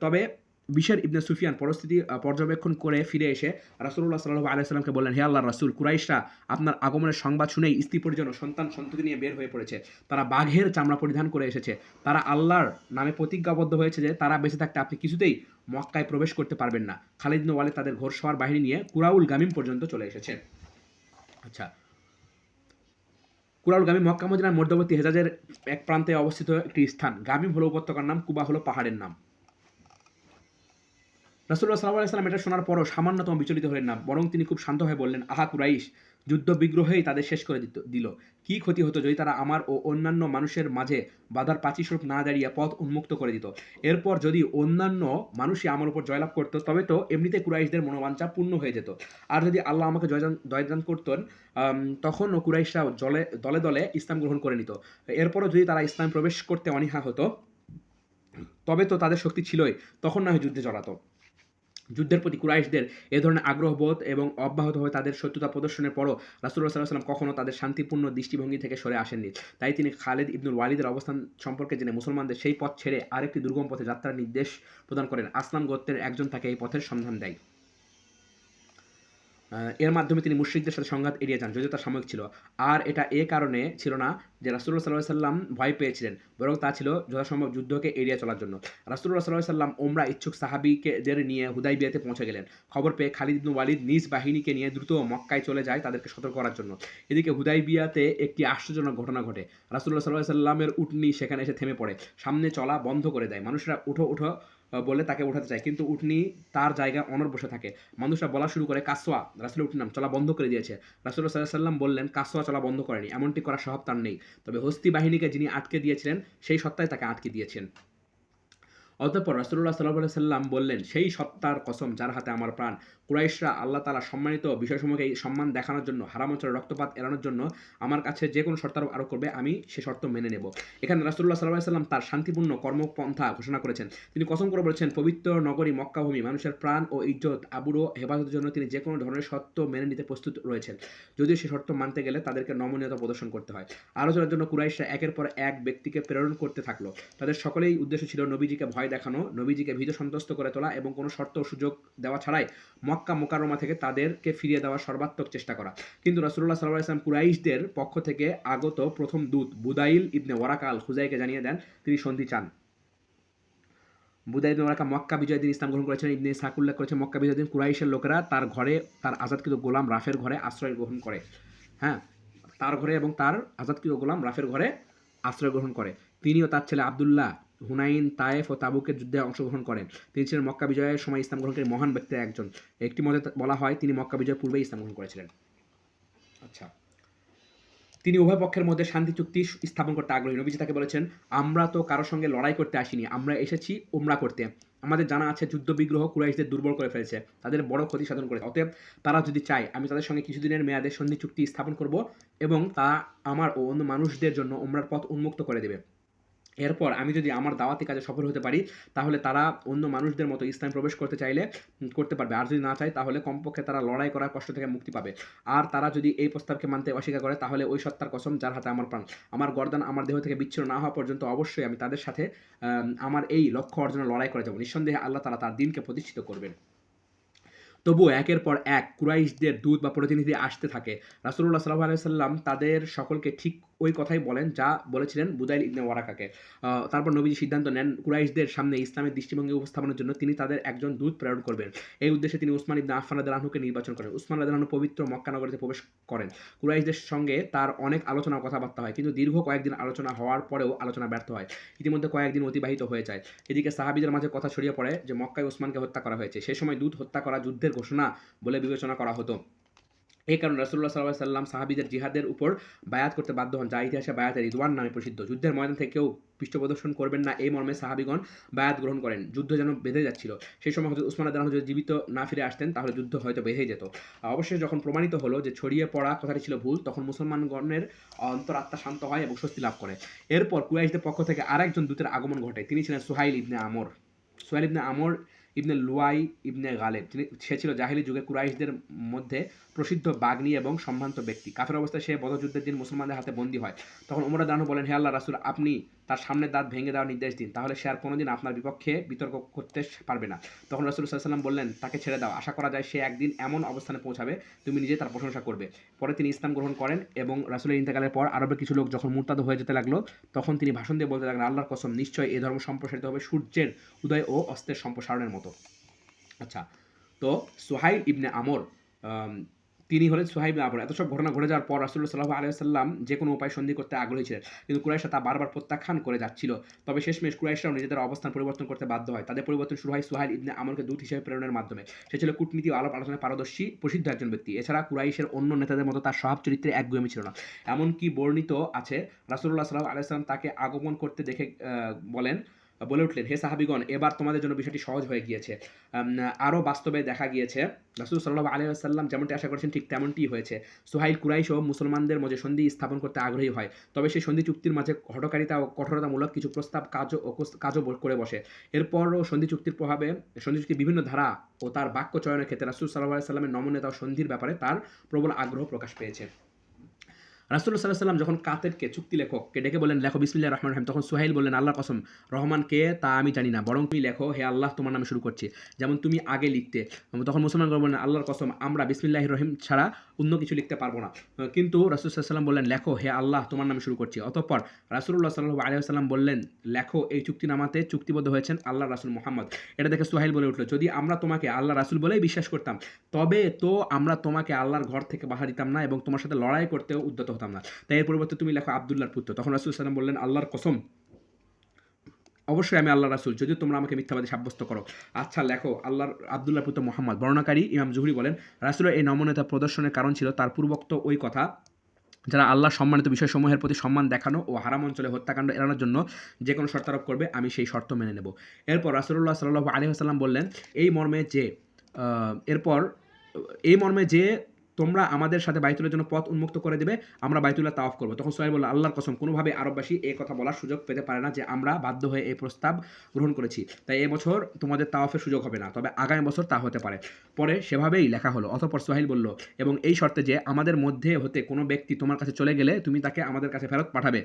তবে বিশর ইবনে সুফিয়ান পরিস্থিতি পর্যবেক্ষণ করে ফিরে এসে রাসূলুল্লাহ সাল্লাল্লাহু আলাইহি ওয়াসাল্লামকে বললেন, হে আল্লাহর রাসূল, কুরাইশরা আপনার আগমনের সংবাদ শুনেই স্ত্রী পরিজন ও সন্তান সন্ততি নিয়ে বের হয়ে পড়েছে। তারা বাঘের চামড়া পরিধান করে এসেছে। তারা আল্লাহর নামে প্রতিজ্ঞাবদ্ধ হয়েছে যে তারা বেঁচে থাকতে আপনি কিছুতেই মক্কায় প্রবেশ করতে পারবেন না। খালিদ ইবনে ওয়ালিদ তাদের ঘোড়সওয়ার বাহিনী নিয়ে কুরাউল গামিম পর্যন্ত চলে এসেছে। আচ্ছা, কুরাউল গামিম মক্কা মদিনার মধ্যবর্তী হেজাজের এক প্রান্তে অবস্থিত একটি স্থান। গামিম হলো উপত্যকার নাম, কুবা হলো পাহাড়ের নাম। রাসূলুল্লাহ সাল্লাল্লাহু আলাইহি ওয়াসাল্লাম এটা শোনার পরও সামান্যতম বিচলিত হলেন না, বরং তিনি খুব শান্ত হয়ে বললেন, আহা কুরাইশ, যুদ্ধ বিগ্রহেই তাদের শেষ করে দিল। কি ক্ষতি হতো যদি তারা আমার ও অন্যান্য মানুষের মাঝে বাধার প্রাচীরস্বরূপ না দাঁড়িয়ে পথ উন্মুক্ত করে দিত। এরপর যদি অন্যান্য মানুষই আমার উপর জয়লাভ করত, তবে তো এমনিতে কুরাইশদের মনোবাঞ্ছা পূর্ণ হয়ে যেত। আর যদি আল্লাহ আমাকে জয়দান করতেন, তখনও কুরাইশরা দলে দলে ইসলাম গ্রহণ করে নিত। এরপরও যদি তারা ইসলাম প্রবেশ করতে অনীহা হতো, তবে তো তাদের শক্তি ছিলই, তখন না হয় যুদ্ধে জড়াতো। যুদ্ধের প্রতি কুরাইশদের এ ধরনের আগ্রহবোধ এবং অব্যাহতভাবে তাদের শত্রুতা প্রদর্শনের পরও রাসূলুল্লাহ সাল্লাল্লাহু আলাইহি ওয়াসাল্লাম কখনো তাদের শান্তিপূর্ণ দৃষ্টিভঙ্গি থেকে সরে আসেননি। তাই তিনি খালিদ ইবনুল ওয়ালিদের অবস্থান সম্পর্কে জেনে মুসলমানদের সেই পথ ছেড়ে আরেকটি দুর্গম পথে যাত্রার নির্দেশ প্রদান করেন। আসলাম গোত্রের একজন তাকে এই পথের সন্ধান দেয়। এর মাধ্যমে তিনি মুশরিকদের সাথে সংঘাত এড়িয়ে যান, যদিও তা সাময়িক ছিল। আর এটা এ কারণে ছিল না যে রাসূলুল্লাহ সাল্লাল্লাহু আলাইহি ওয়াসাল্লাম ভয় পেয়েছিলেন, বরং তা ছিল যথাসম্ভব যুদ্ধকে এড়িয়ে চলার জন্য। রাসূলুল্লাহ সাল্লাল্লাহু আলাইহি ওয়াসাল্লাম উমরা ইচ্ছুক সাহাবীদের নিয়ে হুদাইবিয়াতে পৌঁছে গেলেন। খবর পেয়ে খালিদ ইবনে ওয়ালিদ নিজ বাহিনীকে নিয়ে দ্রুত মক্কায় চলে যায় তাদেরকে সতর্ক করার জন্য। এদিকে হুদাইবিয়াতে একটি আশ্চর্যজনক ঘটনা ঘটে। রাসূলুল্লাহ সাল্লাল্লাহু আলাইহি ওয়াসাল্লামের উটনী সেখানে এসে থেমে পড়ে, সামনে চলা বন্ধ করে দেয়। মানুষরা উঠো উঠো বলে তাকে উঠাতে চায়, কিন্তু উটনী তার জায়গায় অনড় বসে থাকে। মানুষরা বলা শুরু করে, কাসওয়া, রাসূলের উটনীর নাম, চলা বন্ধ করে দিয়েছে। রাসূলুল্লাহ সাল্লাল্লাহু আলাইহি ওয়াসাল্লাম বললেন, কাসওয়া চলা বন্ধ করেনি, এমনটি করার স্বভাব তার নেই। তবে হস্তি বাহিনীকে যিনি আটকে দিয়েছিলেন, সেই সত্তাই তাকে আটকে দিয়েছেন। অতঃপর রাসূলুল্লাহ সাল্লাল্লাহু আলাইহি ওয়াসাল্লাম বললেন, সেই সত্তার কসম যার হাতে আমার প্রাণ, কুরাইশরা আল্লাহ তাআলার সম্মানিত বিষয়সমূহকে সম্মান দেখানোর জন্য, হারাম অঞ্চলের রক্তপাত এড়ানোর জন্য আমার কাছে যে কোনো শর্ত আরোপ করবে, আমি সে শর্ত মেনে নেব। এখানে রাসূলুল্লাহ সাল্লাল্লাহু আলাইহি ওয়াসাল্লাম তার শান্তিপূর্ণ কর্মপন্থা ঘোষণা করেছেন। তিনি কসম করে বলেছেন, পবিত্র নগরী মক্কাভূমি, মানুষের প্রাণ ও ইজ্জত আবরু হেফাজতের জন্য তিনি যে কোনো ধরনের শর্ত মেনে নিতে প্রস্তুত রয়েছেন, যদিও সে শর্ত মানতে গেলে তাদেরকে নমনীয়তা প্রদর্শন করতে হয়। আলোচনার জন্য কুরাইশরা একের পর এক ব্যক্তিকে প্রেরণ করতে থাকলো। তাদের সকলেই উদ্দেশ্য ছিল নবীজিকে ভয় দেখানো, নবীজিকে ভীত সন্ত্রস্ত করে তোলা এবং কোনো শর্ত ও সুযোগ দেওয়া ছাড়াই মক্কা মুকাররমা থেকে তাদেরকে ফিরিয়ে দেওয়ার সর্বাত্মক চেষ্টা করা। কিন্তু রাসূলুল্লাহ সাল্লাল্লাহু আলাইহি ওয়াসাল্লাম কুরাইশদের পক্ষ থেকে আগত প্রথম দূত বুদাইল ইবনে ওয়ারাকা আল খুজাইকে জানিয়ে দেন তিনি সন্ধি চান। বুদাইল ইবনে ওয়ারাকা মক্কা বিজয়ের দিন ইসলাম গ্রহণ করেছেন। ইবনে ইসহাক উল্লেখ করেছেন, মক্কা বিজয়ের দিন কুরাইশের লোকেরা তার ঘরে, তার আজাদকৃত গোলাম রাফের ঘরে আশ্রয় গ্রহণ করে। হ্যাঁ, তার ঘরে এবং তার আজাদকৃত গোলাম রাফের ঘরে আশ্রয় গ্রহণ করে। তিনি ও তার ছেলে আব্দুল্লাহ হুনাইন, তায়েফ ও তাবুকের যুদ্ধে অংশগ্রহণ করেন। তিনি ছিলেন মক্কা বিজয়ের সময় ইসলাম গ্রহণকারী মহান ব্যক্তির একজন। একটি মতে বলা হয় তিনি মক্কা বিজয়ের পূর্বেই ইসলাম গ্রহণ করেছিলেন। আচ্ছা, তিনি উভয় পক্ষের মধ্যে শান্তি চুক্তি স্থাপন করতে আগ্রহী। নবীজি তাকে বলেছেন, আমরা তো কারো সঙ্গে লড়াই করতে আসিনি, আমরা এসেছি উমরা করতে। আমাদের জানা আছে যুদ্ধ বিগ্রহ কুরাইশদের দুর্বল করে ফেলেছে, তাদের বড় ক্ষতি সাধন করেছে। অতএব তারা যদি চায়, আমি তাদের সঙ্গে কিছুদিনের মেয়াদে সন্ধি চুক্তি স্থাপন করব এবং তা আমার ও অন্য মানুষদের জন্য উমরার পথ উন্মুক্ত করে দেবে। এরপর আমি যদি আমার দাওয়াতি কাজে সফল হতে পারি, তাহলে তারা অন্য মানুষদের মতো ইসলামে প্রবেশ করতে চাইলে করতে পারবে। আর যদি না চায়, তাহলে কমপক্ষে তারা লড়াই করার কষ্ট থেকে মুক্তি পাবে। আর তারা যদি এই প্রস্তাবকে মানতে অস্বীকার করে, তাহলে ওই সত্তার কসম যার হাতে আমার প্রাণ, আমার গর্দান আমার দেহ থেকে বিচ্ছিন্ন না হওয়া পর্যন্ত অবশ্যই আমি তাদের সাথে আমার এই লক্ষ্য অর্জনে লড়াই করে যাব। নিঃসন্দেহে আল্লাহ তাআলা তার দ্বীনকে প্রতিষ্ঠিত করবেন। তবুও একের পর এক কুরাইশদের দূত বা প্রতিনিধি আসতে থাকে। রাসূলুল্লাহ সাল্লাল্লাহু আলাইহি ওয়াসাল্লাম তাদের সকলকে ঠিক ওই কথাই বলেন যা বলেছিলেন বুদাইল ইবনে ওয়ারাকাকে। তারপর নবীজি সিদ্ধান্ত নেন কুরাইশদের সামনে ইসলামের দৃষ্টিভঙ্গি উপস্থাপনের জন্য তিনি তাদের একজন দূত প্রেরণ করবেন। এই উদ্দেশ্যে তিনি উসমান ইবনে আফফান রাদিয়াল্লাহু আনহুকে নির্বাচন করেন। উসমান রাদিয়াল্লাহু আনহু পবিত্র মক্কা নগরীতে প্রবেশ করেন। কুরাইশদের সঙ্গে তার অনেক আলোচনা ও কথাবার্তা হয়, কিন্তু দীর্ঘ কয়েকদিন আলোচনা হওয়ার পরেও আলোচনা ব্যর্থ হয়। ইতিমধ্যে কয়েকদিন অতিবাহিত হয়ে যায়। এদিকে সাহাবীদের মাঝে কথা ছড়িয়ে পড়ে যে মক্কায় উসমানকে হত্যা করা হয়েছে। সে সময় দূত হত্যা করা যুদ্ধের ঘোষণা বলে বিবেচনা করা হতো। এই কারণে রাসূলুল্লাহ সাল্লাল্লাহু আলাইহি ওয়াসাল্লাম সাহাবীদের জিহাদের উপর বায়াত করতে বাধ্য হন, যা ইতিহাসে বায়াতে রিদওয়ান নামে প্রসিদ্ধ। যুদ্ধের ময়দান থেকে কেউ পৃষ্ঠপ্রদর্শন করবেন না, এই মর্মে সাহাবীগণ বায়াত গ্রহণ করেন। যুদ্ধ যেন বেঁধে যাচ্ছিল। সেই সময় হযরত উসমান রাদিয়াল্লাহু আনহু যদি জীবিত না ফিরে আসতেন, তাহলে যুদ্ধ হয়তো বেঁধেই যেত। অবশেষে যখন প্রমাণিত হলো যে ছড়িয়ে পড়া কথাটি ছিল ভুল, তখন মুসলমানগণের অন্তরাত্মা শান্ত হয় এবং স্বস্তি লাভ করে। এরপর কুরাইশদের পক্ষ থেকে আরেকজন দূতের আগমন ঘটে। তিনি ছিলেন সুহাইল ইবনে আমর। সুহাইল ইবনে আমর ইবনে লুয়াই ইবনে গালেব। সে ছিল জাহিলি যুগে কুরাইশদের মধ্যে প্রসিদ্ধ বাগ্মী এবং সম্ভ্রান্ত ব্যক্তি। কাফের অবস্থায় সে বদর যুদ্ধের দিন মুসলমানদের হাতে বন্দী হয়। তখন ওমর রাদিয়াল্লাহু আনহু বলেন, হে আল্লাহর রাসূল, আপনি তার সামনের দাঁত ভেঙে দেওয়ার নির্দেশ দিন, তাহলে সে আর কোনোদিন আপনার বিপক্ষে বিতর্ক করতে পারবে না। তখন রাসূলুল্লাহ সাল্লাল্লাহু আলাইহি ওয়াসাল্লাম বললেন, তাকে ছেড়ে দাও, আশা করা যায় সে একদিন এমন অবস্থানে পৌঁছাবে তুমি নিজে তার প্রশংসা করবে। পরে তিনি ইসলাম গ্রহণ করেন এবং রাসূলের ইন্তেকালের পর আরবের কিছু লোক যখন মুরতাদ হয়ে যেতে লাগলো, তখন তিনি ভাষণ দিয়ে বলতে লাগলেন, আল্লাহর কসম, নিশ্চয়ই এই ধর্ম সম্প্রসারিত হবে সূর্যের উদয় ও অস্তের সম্প্রসারণের মতো। আচ্ছা, তো সুহাইল ইবনে আমর, আম, তিনি হলেন সুহাইল ইবনে আমর। এত সব ঘটনা ঘটে যাওয়ার পর রাসূলুল্লাহ সাল্লাল্লাহু আলাইহি ওয়াসাল্লাম যে কোনো উপায় সন্ধি করতে আগ্রহী ছিলেন, কিন্তু কুরাইশরা তা বারবার প্রত্যাখ্যান করে যাচ্ছিল। তবে শেষমেশ কুরাইশরাও নিজেদের অবস্থান পরিবর্তন করতে বাধ্য হয়। তাদের পরিবর্তন শুরু হয় সুহাইল ইবনে আমরকে দূত হিসেবে প্রেরণের মাধ্যমে। সে ছিল কূটনীতি ও আলাপ আলোচনায় পারদর্শী প্রসিদ্ধ একজন ব্যক্তি। এছাড়া কুরাইশের অন্য নেতাদের মতো তার স্বভাব চরিত্রে একগুঁয়েমি ছিল না। এমনকি বর্ণিত আছে রাসূলুল্লাহ সাল্লাল্লাহু আলাইহি ওয়াসাল্লাম তাকে আগমন করতে দেখে বলে উঠলেন, হে সাহাবীগণ, এবার তোমাদের জন্য বিষয়টি সহজ হয়ে গিয়েছে। আরও বাস্তবে দেখা গিয়েছে রাসূল সাল্লাল্লাহু আলাইহি ওয়াসাল্লাম যেমনটি আশা করেছেন ঠিক তেমনটিই হয়েছে। সুহাইল কুরাইশ ও মুসলমানদের মাঝে সন্ধি স্থাপন করতে আগ্রহী হয়। তবে সেই সন্ধি চুক্তির মাঝে হঠকারিতা ও কঠোরতামূলক কিছু প্রস্তাব কাজও করে বসে। এরপরও সন্ধি চুক্তির প্রভাবে সন্ধি চুক্তির বিভিন্ন ধারা ও তার বাক্য চয়নের ক্ষেত্রে রাসূল সাল্লাল্লাহু আলাইহি ওয়াসাল্লামের নমনীয়তা ও সন্ধির ব্যাপারে তার প্রবল আগ্রহ প্রকাশ পেয়েছে। রাসূলুল্লাহ সাল্লাল্লাহু আলাইহি ওয়াসাল্লাম যখন কাতেবকে চুক্তি লেখককে ডেকে বললেন, লেখো বিসমিল্লাহির রহমানির রহিম, তখন সুহাইল বললেন, আল্লাহর কসম, রহমান কে তা আমি জানি না, বরং তুমি লেখো, হে আল্লাহ, তোমার নামে শুরু করছি, যেমন তুমি আগে লিখতে। তখন মুসলমানগণ বললেন, আল্লাহর কসম, আমরা বিসমিল্লাহির রহিম ছাড়া অন্য কিছু লিখতে পারবো না। কিন্তু রাসূল সাল্লাল্লাহু আলাইহি ওয়াসাল্লাম বললেন, লেখো, হে আল্লাহ, তোমার নামে শুরু করছি। অতঃপর রাসূলুল্লাহ সাল্লাল্লাহু আলাইহি ওয়াসাল্লাম বললেন, লেখো, এই চুক্তিনামাতে চুক্তিবদ্ধ হয়েছেন আল্লাহর রাসূল মুহাম্মদ। এটা দেখে সুহাইল বলে উঠল, যদি আমরা তোমাকে আল্লাহ রাসূল বলেই বিশ্বাস করতাম, তবে তো আমরা তোমাকে আল্লাহর ঘর থেকে বাধা দিতাম না এবং তোমার সাথে লড়াই করতেও উদ্যত হতাম না। তাই এর পরিবর্তে তুমি লেখো আব্দুল্লাহর পুত্র। তখন রাসূল সাল্লাল্লাহু আলাইহি ওয়াসাল্লাম বললেন, আল্লাহর কসম, অবশ্যই আমি আল্লাহর রাসূল, যদিও তোমরা আমাকে মিথ্যাবাদী সাব্যস্ত করো। আচ্ছা, লেখো আল্লাহর আব্দুল্লাহর পুত্র মুহাম্মদ। বর্ণনাকারী ইমাম জুহরি বলেন, রাসূলের এই নমনীয়তা প্রদর্শনের কারণ ছিল তার পূর্বোক্ত ওই কথা, যারা আল্লাহর সম্মানিত বিষয়সমূহের প্রতি সম্মান দেখানো ও হারাম অঞ্চলে হত্যাকাণ্ড এড়ানোর জন্য যে কোনো শর্ত আরোপ করবে, আমি সেই শর্ত মেনে নেব। এরপর রাসূলুল্লাহ সাল্লাল্লাহু আলাইহি ওয়াসাল্লাম বললেন, এই মর্মে যে এরপর এই মর্মে যে তোমরা আমাদের সাথে বাইতুলের জন্য পথ উন্মুক্ত করে দেবে, আমরা বাইতুল্লাহ তাওয়াফ করব। তখন সুহাইল বলল, আল্লাহর কসম, কোনোভাবে আরববাসী এই কথা বলার সুযোগ পেতে পারে না যে আমরা বাধ্য হয়ে এই প্রস্তাব গ্রহণ করেছি, তাই এবছর তোমাদের তাওয়াফের সুযোগ হবে না, তবে আগামী বছর তা হতে পারে। পরে সেভাবেই লেখা হলো। অতঃপর সুহাইল বলল, এবং এই শর্তে যে আমাদের মধ্যে হতে কোনো ব্যক্তি তোমার কাছে চলে গেলে তুমি তাকে আমাদের কাছে ফেরত পাঠাবে,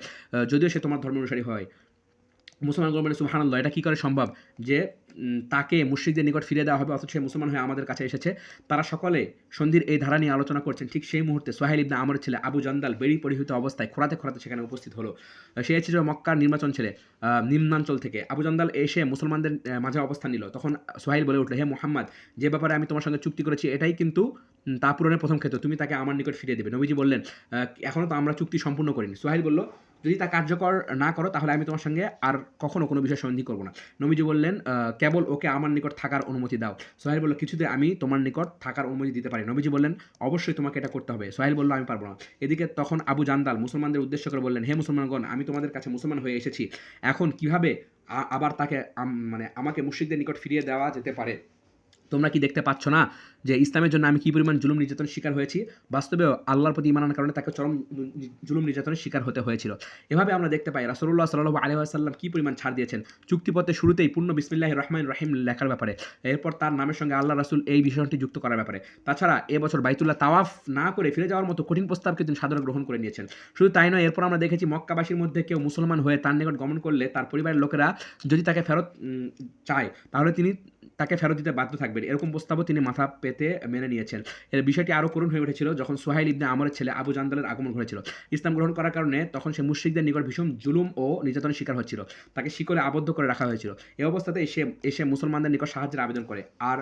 যদিও সে তোমার ধর্ম অনুসারী হয়। মুসলমানগণ বলে, সুবহানাল্লাহ, এটা কী করে সম্ভব যে তাকে মুশরিকদের নিকট ফিরিয়ে দেওয়া হবে অথচ সে মুসলমান হয়ে আমাদের কাছে এসেছে? তারা সকলে সন্ধির এই ধারা নিয়ে আলোচনা করছেন। ঠিক সেই মুহূর্তে সুহাইল ইবনে আমরের ছেলে আবু জান্দাল বেড়ি পরিহিত অবস্থায় খোঁড়াতে খোঁড়াতে সেখানে উপস্থিত হলো। সে ছিল মক্কার নিম্নাঞ্চল থেকে। আবু জান্দাল এসে মুসলমানদের মাঝে অবস্থান নিল। তখন সুহাইল বলে উঠল, হে মুহাম্মদ, যে ব্যাপারে আমি তোমার সঙ্গে চুক্তি করেছি এটাই কিন্তু তা পূরণের প্রথম ক্ষেত্র, তুমি তাকে আমার নিকট ফিরিয়ে দেবে। নবীজি বললেন, এখনও তো আমরা চুক্তি সম্পূর্ণ করিনি। সুহাইল বলল, যদি তা কার্যকর না করো তাহলে আমি তোমার সঙ্গে আর কখনো কোনো বিষয়ে সন্ধি করবো না। নবীজি বললেন, কেবল ওকে আমার নিকট থাকার অনুমতি দাও। সোহাইল বলল, কিছুতে আমি তোমার নিকট থাকার অনুমতি দিতে পারি। নবীজি বললেন, অবশ্যই তোমাকে এটা করতে হবে। সোহাইল বলল, আমি পারবো না। এদিকে তখন আবু জান্দাল মুসলমানদের উদ্দেশ্য করে বললেন, হে মুসলমানগণ, আমি তোমাদের কাছে মুসলমান হয়ে এসেছি, এখন কিভাবে আবার তাকে আমাকে মুশরিকদের নিকট ফিরিয়ে দেওয়া যেতে পারে? তোমরা কি দেখতে পাচ্ছ না যে ইসলামের জন্য আমি কি পরিমাণ জুলুম নির্যাতনের শিকার হয়েছি? বাস্তবেও আল্লাহর প্রতি ঈমান আনার কারণে তাকে চরম জুলুম নির্যাতনের শিকার হতে হয়েছিল। এভাবে আমরা দেখতে পাই রাসূলুল্লাহ সাল্লাল্লাহু আলাইহি ওয়াসাল্লাম কি পরিমাণ ছাড় দিয়েছেন চুক্তিপত্রের শুরুতেই পূর্ণ বিসমিল্লাহির রহমানির রহিম লেখার ব্যাপারে, এরপর তার নামের সঙ্গে আল্লাহ রাসূল এই বিষয়টি যুক্ত করার ব্যাপারে। তাছাড়া এবছর বাইতুল্লাহ তাওয়াফ না করে ফিরে যাওয়ার মতো কঠিন প্রস্তাবকে তিনি সাদরে গ্রহণ করে নিয়েছেন। শুধু তাই নয়, এরপর আমরা দেখেছি মক্কাবাসীর মধ্যে কেউ মুসলমান হয়ে তার নিকট গমন করলে তার পরিবারের লোকেরা যদি তাকে ফেরত চায় তাহলে তিনি তাকে ফেরত দিতে বাধ্য থাকবেন, এরকম প্রস্তাবও তিনি মাথা পেতে মেনে নিয়েছেন। এর বিষয়টি আরও করুণ হয়ে উঠেছিল যখন সুহাইল ইবনে আমরের ছেলে আবু জান্দালের আগমন ঘটেছিল। ইসলাম গ্রহণ করার কারণে তখন সে মুশরিকদের নিকট ভীষণ জুলুম ও নির্যাতনের শিকার হচ্ছিল। তাকে শিকলে আবদ্ধ করে রাখা হয়েছিল। এই অবস্থাতে এসে মুসলমানদের নিকট সাহায্যের আবেদন করে, আর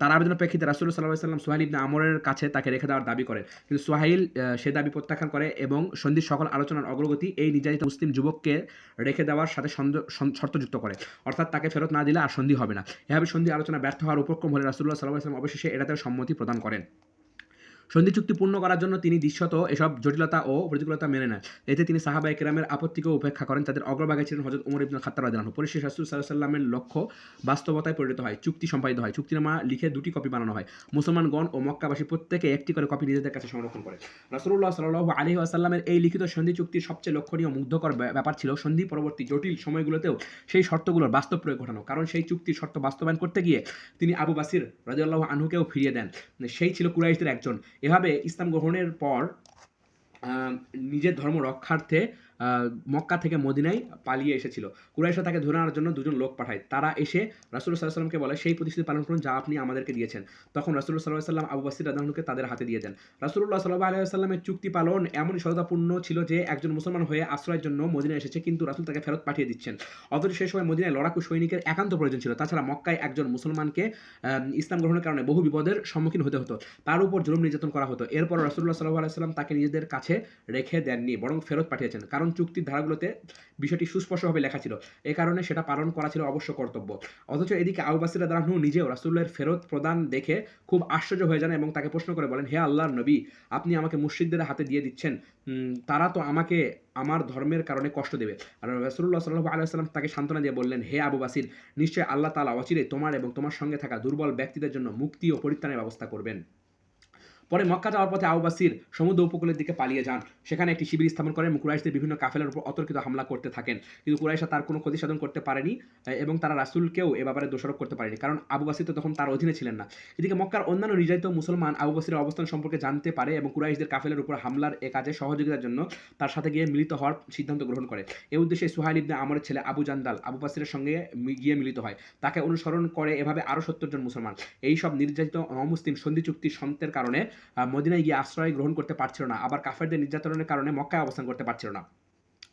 তার আবেদনের প্রেক্ষিতে রাসূলুল্লাহ সাল্লাল্লাহু আলাইহি ওয়াসাল্লাম সুহাইল ইবনে আমরের কাছে তাকে রেখে দেওয়ার দাবি করেন, কিন্তু সুহাইল সে দাবি প্রত্যাখ্যান করে এবং সন্ধির সকল আলোচনার অগ্রগতি এই নির্যাতিত মুসলিম যুবককে রেখে দেওয়ার সাথে শর্তযুক্ত করে, অর্থাৎ তাকে ফেরত না দিলে আর সন্ধি হবে না। এভাবে সন্ধি আলোচনা ব্যর্থ হওয়ার উপক্রম হলে রাসূলুল্লাহ সাল্লাল্লাহু আলাইহি ওয়াসাল্লাম অবশেষে এটাতে সম্মতি প্রদান করেন। সন্ধি চুক্তি পূর্ণ করার জন্য তিনি দৃশ্যত এসব জটিলতা ও প্রতিকূলতা মেনে নেন। এতে তিনি সাহাবায়ে কেরামের আপত্তিকেও উপেক্ষা করেন। তাদের অগ্রভাগে ছিলেন হযরত ওমর ইবনে খাত্তাব রাদিয়াল্লাহু আনহু। পরিশেষে রাসূল সাল্লাল্লাহু আলাইহি ওয়াসাল্লামের লক্ষ্য বাস্তবতায় পরিণত হয়। চুক্তি সম্পাদিত হয়। চুক্তিনামা লিখে 2টি কপি বানানো হয়। মুসলমানগণ ও মক্কাবাসী প্রত্যেকে একটি করে কপি নিজেদের কাছে সংরক্ষণ করে। রাসূলুল্লাহ সাল্লাল্লাহু আলাইহি ওয়াসাল্লামের এই লিখিত সন্ধি চুক্তির সবচেয়ে লক্ষণীয় মুগ্ধকর ব্যাপার ছিল সন্ধি পরবর্তী জটিল সময়গুলোতেও সেই শর্তগুলোর বাস্তব প্রয়োগ ঘটানো। কারণ সেই চুক্তির শর্ত বাস্তবায়ন করতে গিয়ে তিনি আবু বাসির রাদিয়াল্লাহু আনহুকেও ফিরিয়ে দেন। সেই ছিল কুরাইশদের একজন। এভাবে ইসলাম গ্রহণের পর নিজের ধর্ম রক্ষার্থে মক্কা থেকে মদিনায় পালিয়ে এসেছিল। কুরাইশরা তাকে ধরে আনার জন্য দুজন লোক পাঠায়। তারা এসে রাসূলুল্লাহ সাল্লাল্লাহু আলাইহি ওয়াসাল্লামকে বলে, সেই প্রতিশ্রুতি পালন করুন যা আপনি আমাদেরকে দিয়েছেন। তখন রাসূলুল্লাহ সাল্লাল্লাহু আলাইহি ওয়াসাল্লাম আবু বসির রাদিয়াল্লাহু আনহুকে তাদের হাতে দিয়ে দেন। রাসূলুল্লাহ সাল্লাল্লাহু আলাইহি ওয়াসাল্লামের চুক্তি পালন এমনই সততাপূর্ণ ছিল যে একজন মুসলমান হয়ে আশ্রয়ের জন্য মদিনায় এসেছে, কিন্তু রাসূল তাকে ফেরত পাঠিয়ে দিচ্ছেন। অথচ সেই সময় মদিনায় লড়াকু সৈনিকের একান্ত প্রয়োজন ছিল। তাছাড়া মক্কায় একজন মুসলমানকে ইসলাম গ্রহণের কারণে বহু বিপদের সম্মুখীন হতে হতো। তার উপর জুলুম নির্যাতন করা হতো। এরপর রাসূলুল্লাহ সাল্লাল্লাহু আলাইহি ওয়াসাল্লাম তাকে নিজেদের কাছে রেখে দেননি, বরং ফেরত পাঠিয়েছেন। কারণ চুক্তির ধারাগুলোতে বিষয়টি সুস্পষ্টভাবে লেখা ছিল। এ কারণে সেটা পালন করা ছিল অবশ্য কর্তব্য। অথচ এদিকে আবু বসর রাদিয়াল্লাহু আনহু নিজেও রাসূলের ফেরত প্রদান দেখে খুব আশ্চর্য হয়ে যান এবং তাকে প্রশ্ন করে বলেন, হে আল্লাহর নবী, আপনি আমাকে মুশরিকদের হাতে দিয়ে দিচ্ছেন। তারা তো আমাকে আমার ধর্মের কারণে কষ্ট দেবে। আর রাসূলুল্লাহ সাল্লাল্লাহু আলাইহি ওয়াসাল্লাম তাকে সান্ত্বনা দিয়ে বললেন, হে আবু বসর, নিশ্চয়ই আল্লাহ তাআলা অচিরেই তোমার এবং তোমার সঙ্গে থাকা দুর্বল ব্যক্তিদের জন্য মুক্তি ও পরিত্রাণের ব্যবস্থা করবেন। পরে মক্কা যাওয়ার পথে আবু বসর সমুদ্র উপকূলের দিকে পালিয়ে যান। সেখানে একটি শিবির স্থাপন করেন এবং কুরাইশদের বিভিন্ন কাফেলার উপর অতর্কিত হামলা করতে থাকেন। কিন্তু কুরাইশরা তার কোনো ক্ষতি সাধন করতে পারেনি এবং তারা রাসূলকেও এ ব্যাপারে দোষারোপ করতে পারেনি, কারণ আবু বসর তো তখন তার অধীনে ছিলেন না। এদিকে মক্কার অন্যান্য নির্যাতিত মুসলমান আবু বসরের অবস্থান সম্পর্কে জানতে পারে এবং কুরাইশদের কাফেলার উপর হামলার এ কাজে সহযোগিতার জন্য তার সাথে গিয়ে মিলিত হওয়ার সিদ্ধান্ত গ্রহণ করে। এই উদ্দেশ্যে সুহাইল ইবনে আমরের ছেলে আবু জান্দাল আবু বসরের সঙ্গে গিয়ে মিলিত হয়। তাকে অনুসরণ করে এভাবে আরও ৭০ জন মুসলমান। এই সব নির্যাতিত অমুসলিম সন্ধি চুক্তির সন্তের কারণে মদিনায় গিয়ে আশ্রয় গ্রহণ করতে পারছিল না, আবার কাফেরদের নির্যাতনের কারণে মক্কায় অবস্থান করতে পারছিল না।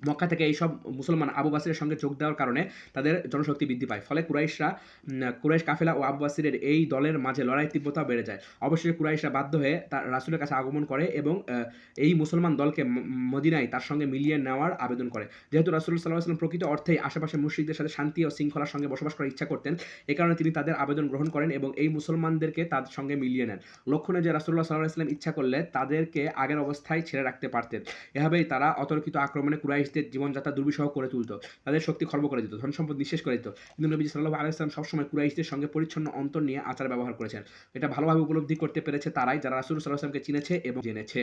মক্কা থেকে এইসব মুসলমান আবু বসরের সঙ্গে যোগ দেওয়ার কারণে তাদের জনশক্তি বৃদ্ধি পায়। ফলে কুরাইশ কাফেলা ও আবু বসরের এই দলের মাঝে লড়াই তীব্রতা বেড়ে যায়। অবশেষে কুরাইশরা বাধ্য হয়ে তার রাসূলের কাছে আগমন করে এবং এই মুসলমান দলকে মদিনায় তার সঙ্গে মিলিয়ে নেওয়ার আবেদন করে। যেহেতু রাসূল সাল্লাল্লাহু আলাইহি ওয়াসাল্লাম প্রকৃত অর্থেই আশেপাশের মুশরিকদের সাথে শান্তি ও শৃঙ্খলার সঙ্গে বসবাস করার ইচ্ছা করতেন, এ কারণে তিনি তাদের আবেদন গ্রহণ করেন এবং এই মুসলমানদেরকে তার সঙ্গে মিলিয়ে নেন। লক্ষণে যে রাসূলুল্লাহ সাল্লাল্লাহু আলাইহি ওয়াসাল্লাম ইচ্ছা করলে তাদেরকে আগের অবস্থায় ছেড়ে রাখতে পারতেন। এভাবেই তারা অতর্কিত আক্রমণে কুরাইশদের জীবনযাত্রা দুর্বিষহ করে তুলত, তাদের শক্তি খর্ব করে দিত, ধন সম্পদ নিঃশেষ করে দিত। কিন্তু নবী সাল্লাল্লাহু আলাইহি ওয়াসাল্লাম সবসময় কুরাইশদের সঙ্গে পরিচ্ছন্ন অন্তর নিয়ে আচার ব্যবহার করেছেন। এটা ভালোভাবে উপলব্ধি করতে পেরেছে তারাই যারা রাসূল সাল্লাল্লাহু আলাইহি ওয়াসাল্লামকে চিনেছে এবং জেনেছে।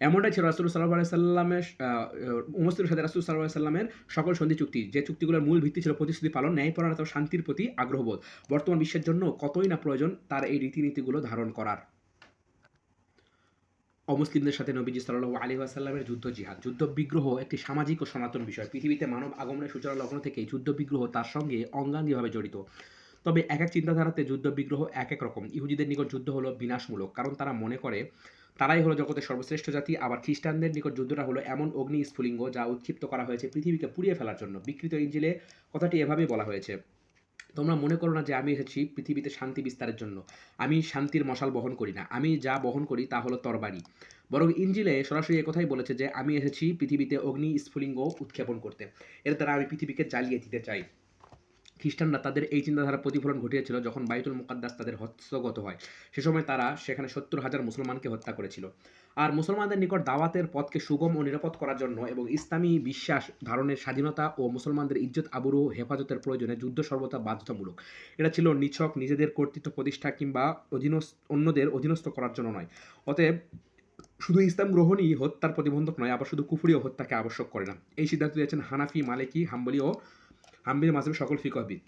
এমনটাই ছিল রাসূল সাল্লাল্লাহু আলাইহি সাল্লামের মুসলিমের সাথে রাসূল সাল্লাল্লাহু আলাইহি সাল্লামের সকল সন্ধি চুক্তি, যে চুক্তিগুলোর মূল ভিত্তি ছিল প্রতিশ্রুতি পালন, ন্যায়পরায়ণতা ও শান্তির প্রতি আগ্রহবোধ। বর্তমান বিশ্বের জন্য কতই না প্রয়োজন তার এই রীতিনীতিগুলো ধারণ করার। অমুসলিমদের সাথে নবীজি সাল্লাল্লাহু আলাইহি ওয়াসাল্লামের যুদ্ধ জিহাদ। যুদ্ধ বিগ্রহ একটি সামাজিক ও সনাতন বিষয়। পৃথিবীতে মানব আগমনের সূচনা লগ্ন থেকেই যুদ্ধ বিগ্রহ তার সঙ্গে অঙ্গাঙ্গিভাবে জড়িত। তবে এক এক চিন্তাধারাতে যুদ্ধ বিগ্রহ এক এক রকম। ইহুদিদের নিকট যুদ্ধ হলো বিনাশমূলক, কারণ তারা মনে করে তারাই হলো জগতের সর্বশ্রেষ্ঠ জাতি। আবার খ্রিস্টানদের নিকট যুদ্ধটা হলো এমন অগ্নি স্ফুলিঙ্গ যা উৎক্ষিপ্ত করা হয়েছে পৃথিবীকে পুড়িয়ে ফেলার জন্য। বিকৃত ইঞ্জিলে কথাটি এভাবেই বলা হয়েছে, তোমরা মনে করো না যে আমি এসেছি পৃথিবীতে শান্তি বিস্তারের জন্য। আমি শান্তির মশাল বহন করি না, আমি যা বহন করি তা হলো তরবারি। বরং ইঞ্জিলে সরাসরি একথাই বলেছে যে আমি এসেছি পৃথিবীতে অগ্নি স্ফুলিঙ্গ উৎক্ষেপণ করতে। এর দ্বারা আমি পৃথিবীকে জ্বালিয়ে দিতে চাই। খ্রিস্টানরা তাদের এই চিন্তাধারার প্রতিফলন ঘটিয়েছিল যখন বাইতুল মুকাদ্দাস তাদের হস্তগত হয়। সে সময় তারা সেখানে ৭০,০০০ মুসলমানকে হত্যা করেছিল। আর মুসলমানদের নিকট দাওয়াতের পথকে সুগম ও নিরাপদ করার জন্য এবং ইসলামী বিশ্বাস ধারণের স্বাধীনতা ও মুসলমানদের ইজ্জত আবরু হেফাজতের প্রয়োজনে যুদ্ধ সর্বদা বাধ্যতামূলক। এটা ছিল নিছক নিজেদের কর্তৃত্ব প্রতিষ্ঠা কিংবা অন্যদের অধীনস্থ করার জন্য নয়। অতএব শুধু ইসলাম গ্রহণই হত্যার প্রতিবন্ধক নয়, আবার শুধু কুফরি ও হত্যাকে আবশ্যক করে না। এই সিদ্ধান্ত দিয়েছেন হানাফি, মালিকি, হাম্বলি ও হাম্বলি মাযহাবের সকল ফিকহবিদ।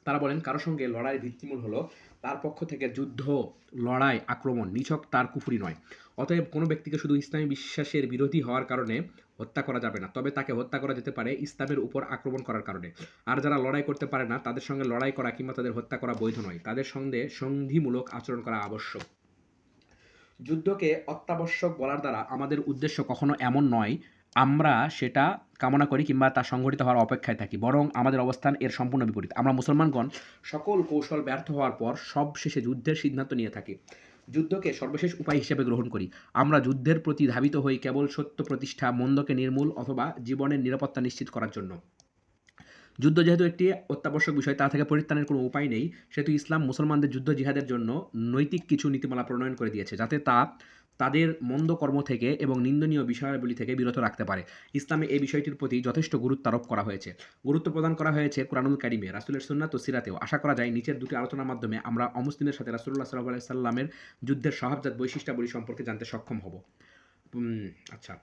তারা বলেন কারো সঙ্গে লড়াইয়ের ভিত্তিমূল হলো তার পক্ষ থেকে যুদ্ধ, লড়াই, আক্রমণ, নিছক তার কুফরি নয়। অতএব কোনো ব্যক্তিকে শুধু ইসলামী বিশ্বাসের বিরোধী হওয়ার কারণে হত্যা করা যাবে না, তবে তাকে হত্যা করা যেতে পারে ইসলামের উপর আক্রমণ করার কারণে। আর যারা লড়াই করতে পারে না তাদের সঙ্গে লড়াই করা কিংবা তাদের হত্যা করা বৈধ নয়, তাদের সঙ্গে সন্ধিমূলক আচরণ করা আবশ্যক। যুদ্ধকে অত্যাবশ্যক বলার দ্বারা আমাদের উদ্দেশ্য কখনো এমন নয় আমরা সেটা কামনা করি কিংবা তা সংঘটিত হওয়ার অপেক্ষায় থাকি, বরং আমাদের অবস্থান এর সম্পূর্ণ বিপরীত। আমরা মুসলমানগণ সকল কৌশল ব্যর্থ হওয়ার পর সব শেষে যুদ্ধের সিদ্ধান্ত নিয়ে থাকি, যুদ্ধকে সর্বশেষ উপায় হিসেবে গ্রহণ করি। আমরা যুদ্ধের প্রতি ধাবিত হই কেবল সত্য প্রতিষ্ঠা, মন্দকে নির্মূল অথবা জীবনের নিরাপত্তা নিশ্চিত করার জন্য। যুদ্ধ যেহেতু একটি অত্যাবশ্যক বিষয়, তা থেকে পরিত্রাণের কোনো উপায় নেই, সেহেতু ইসলাম মুসলমানদের যুদ্ধ জিহাদের জন্য নৈতিক কিছু নীতিমালা প্রণয়ন করে দিয়েছে, যাতে তাদের মন্দ কর্ম থেকে এবং নিন্দনীয় বিষয়াবলী থেকে বিরত রাখতে পারে। ইসলামে এই বিষয়টির প্রতি যথেষ্ট গুরুত্ব আরোপ করা হয়েছে। গুরুত্ব প্রদান করা হয়েছে কুরআনুল কারীমে, রাসূলের সুন্নাত ও সিরাতেও। আশা করা যায় নিচের দুটি আলোচনার মাধ্যমে আমরা অমুসলিমদের সাথে রাসূলুল্লাহ সাল্লাল্লাহু আলাইহি সাল্লামের যুদ্ধের স্বভাবজাত বৈশিষ্ট্যাবলী সম্পর্কে জানতে সক্ষম হব। আচ্ছা,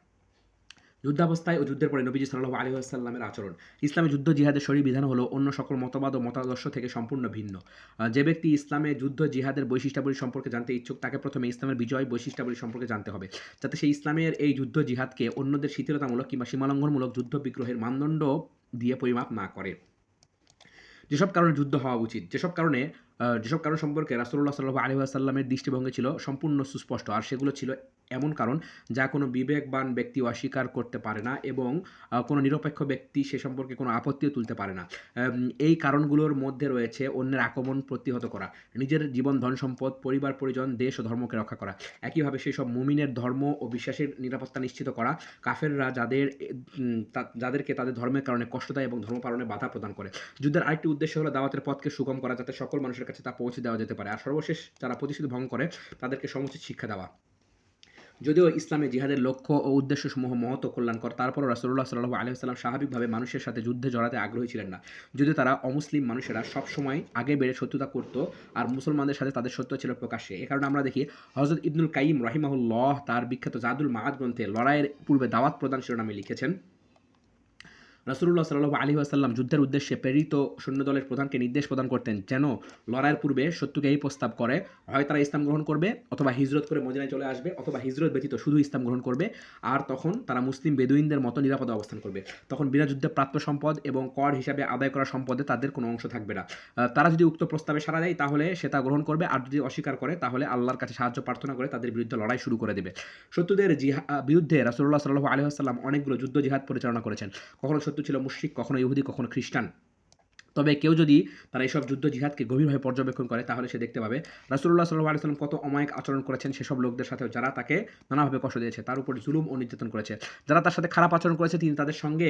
যুদ্ধাবস্থায় ও যুদ্ধের পরে নবীজি সাল্লাল্লাহু আলাইহি ওয়াসাল্লামের আচরণ। ইসলামে যুদ্ধ জিহাদের শরীর বিধান হলো অন্য সকল মতবাদ ও মতাদর্শ থেকে সম্পূর্ণ ভিন্ন। যে ব্যক্তি ইসলামে যুদ্ধ জিহাদের বৈশিষ্ট্যাবলী সম্পর্কে জানতে ইচ্ছুক তাকে প্রথমে ইসলামের বিজয় বৈশিষ্ট্যাবলী সম্পর্কে জানতে হবে, যাতে সে ইসলামের এই যুদ্ধ জিহাদকে অন্যদের শিথিলতামূলক কিংবা সীমালঙ্ঘনমূলক যুদ্ধ বিগ্রহের মানদণ্ড দিয়ে পরিমাপ না করে। যেসব কারণে যুদ্ধ হওয়া উচিত, যেসব কারণ সম্পর্কে রাসূলুল্লাহ সাল্লাল্লাহু আলাইহি ওয়াসাল্লামের দৃষ্টিভঙ্গি ছিল সম্পূর্ণ সুস্পষ্ট, আর সেগুলো ছিল এমন কারণ যা কোনো বিবেকবান ব্যক্তি অস্বীকার করতে পারে না এবং কোনো নিরপেক্ষ ব্যক্তি সে সম্পর্কে কোনো আপত্তিও তুলতে পারে না। এই কারণগুলোর মধ্যে রয়েছে অন্যের আক্রমণ প্রতিহত করা, নিজের জীবন, ধন সম্পদ, পরিবার পরিজন, দেশ ও ধর্মকে রক্ষা করা, একইভাবে সেই সব মুমিনের ধর্ম ও বিশ্বাসের নিরাপত্তা নিশ্চিত করা, কাফেররা যাদেরকে তাদের ধর্মের কারণে কষ্ট দেয় এবং ধর্ম পালনে বাধা প্রদান করে। যুদ্ধের আরেকটি উদ্দেশ্য হলো দাওয়াতের পথকে সুগম করা, যাতে সকল মানুষের কাছে তা পৌঁছে দেওয়া যেতে পারে। আর সর্বশেষ যারা প্রতিশ্রুতি ভঙ্গ করে তাদেরকে সমুচিত শিক্ষা দেওয়া। যদিও ইসলামে জিহাদের লক্ষ্য ও উদ্দেশ্যসমূহ মহৎ ও কল্যাণকর, তারপরও রাসূলুল্লাহ সাল্লাল্লাহু আলাইহি ওয়াসাল্লাম স্বাভাবিকভাবে মানুষের সাথে যুদ্ধে জড়াতে আগ্রহী ছিলেন না। যদিও তারা অমুসলিম মানুষেরা সবসময় আগে বেড়ে শত্রুতা করত, আর মুসলমানদের সাথে তাদের শত্রুতা ছিল প্রকাশ্যে। এ কারণে আমরা দেখি হযরত ইবনুল কাইয়িম রাহিমাহুল্লাহ তার বিখ্যাত জাদুল মাআদ গ্রন্থে লড়াইয়ের পূর্বে দাওয়াত প্রদান শিরোনামে লিখেছেন, রাসূলুল্লাহ সাল্লাল্লাহু আলাইহি ওয়াসাল্লাম যুদ্ধের উদ্দেশ্যে প্রেরিত সৈন্যদলের প্রধানকে নির্দেশ প্রদান করতেন যেন লড়াইয়ের পূর্বে শত্রুকে এই প্রস্তাব করে, হয় তারা ইসলাম গ্রহণ করবে অথবা হিজরত করে মদিনায় চলে আসবে, অথবা হিজরত ব্যতীত শুধু ইসলাম গ্রহণ করবে, আর তখন তারা মুসলিম বেদুইনদের মতো নিরাপদে অবস্থান করবে। তখন বিনা যুদ্ধে প্রাপ্ত সম্পদ এবং কর হিসাবে আদায় করা সম্পদে তাদের কোনো অংশ থাকবে না। তারা যদি উক্ত প্রস্তাবে সাড়া দেয় তাহলে সে তা গ্রহণ করবে, আর যদি অস্বীকার করে তাহলে আল্লাহর কাছে সাহায্য প্রার্থনা করে তাদের বিরুদ্ধে লড়াই শুরু করে দেবে। শত্রুদের বিরুদ্ধে রাসূলুল্লাহ সাল্লাল্লাহু আলাইহি ওয়াসাল্লাম অনেকগুলো যুদ্ধ জিহাদ পরিচালনা করেছেন। কখনো শত্রু ছিল মুশরিক, কখনো ইহুদি, কখনো খ্রিস্টান। তবে কেউ যদি তারা এইসব যুদ্ধ জিহাদকে গভীরভাবে পর্যবেক্ষণ করে তাহলে সে দেখতে পাবে রাসূলুল্লাহ সাল্লাল্লাহু আলাইহি ওয়াসাল্লাম কত অমায়িক আচরণ করেছেন সেসব লোকদের সাথেও যারা তাকে নানাভাবে কষ্ট দিয়েছে, তার উপর জুলুম ও নির্যাতন করেছে। যারা তার সাথে খারাপ আচরণ করেছে তিনি তাদের সঙ্গে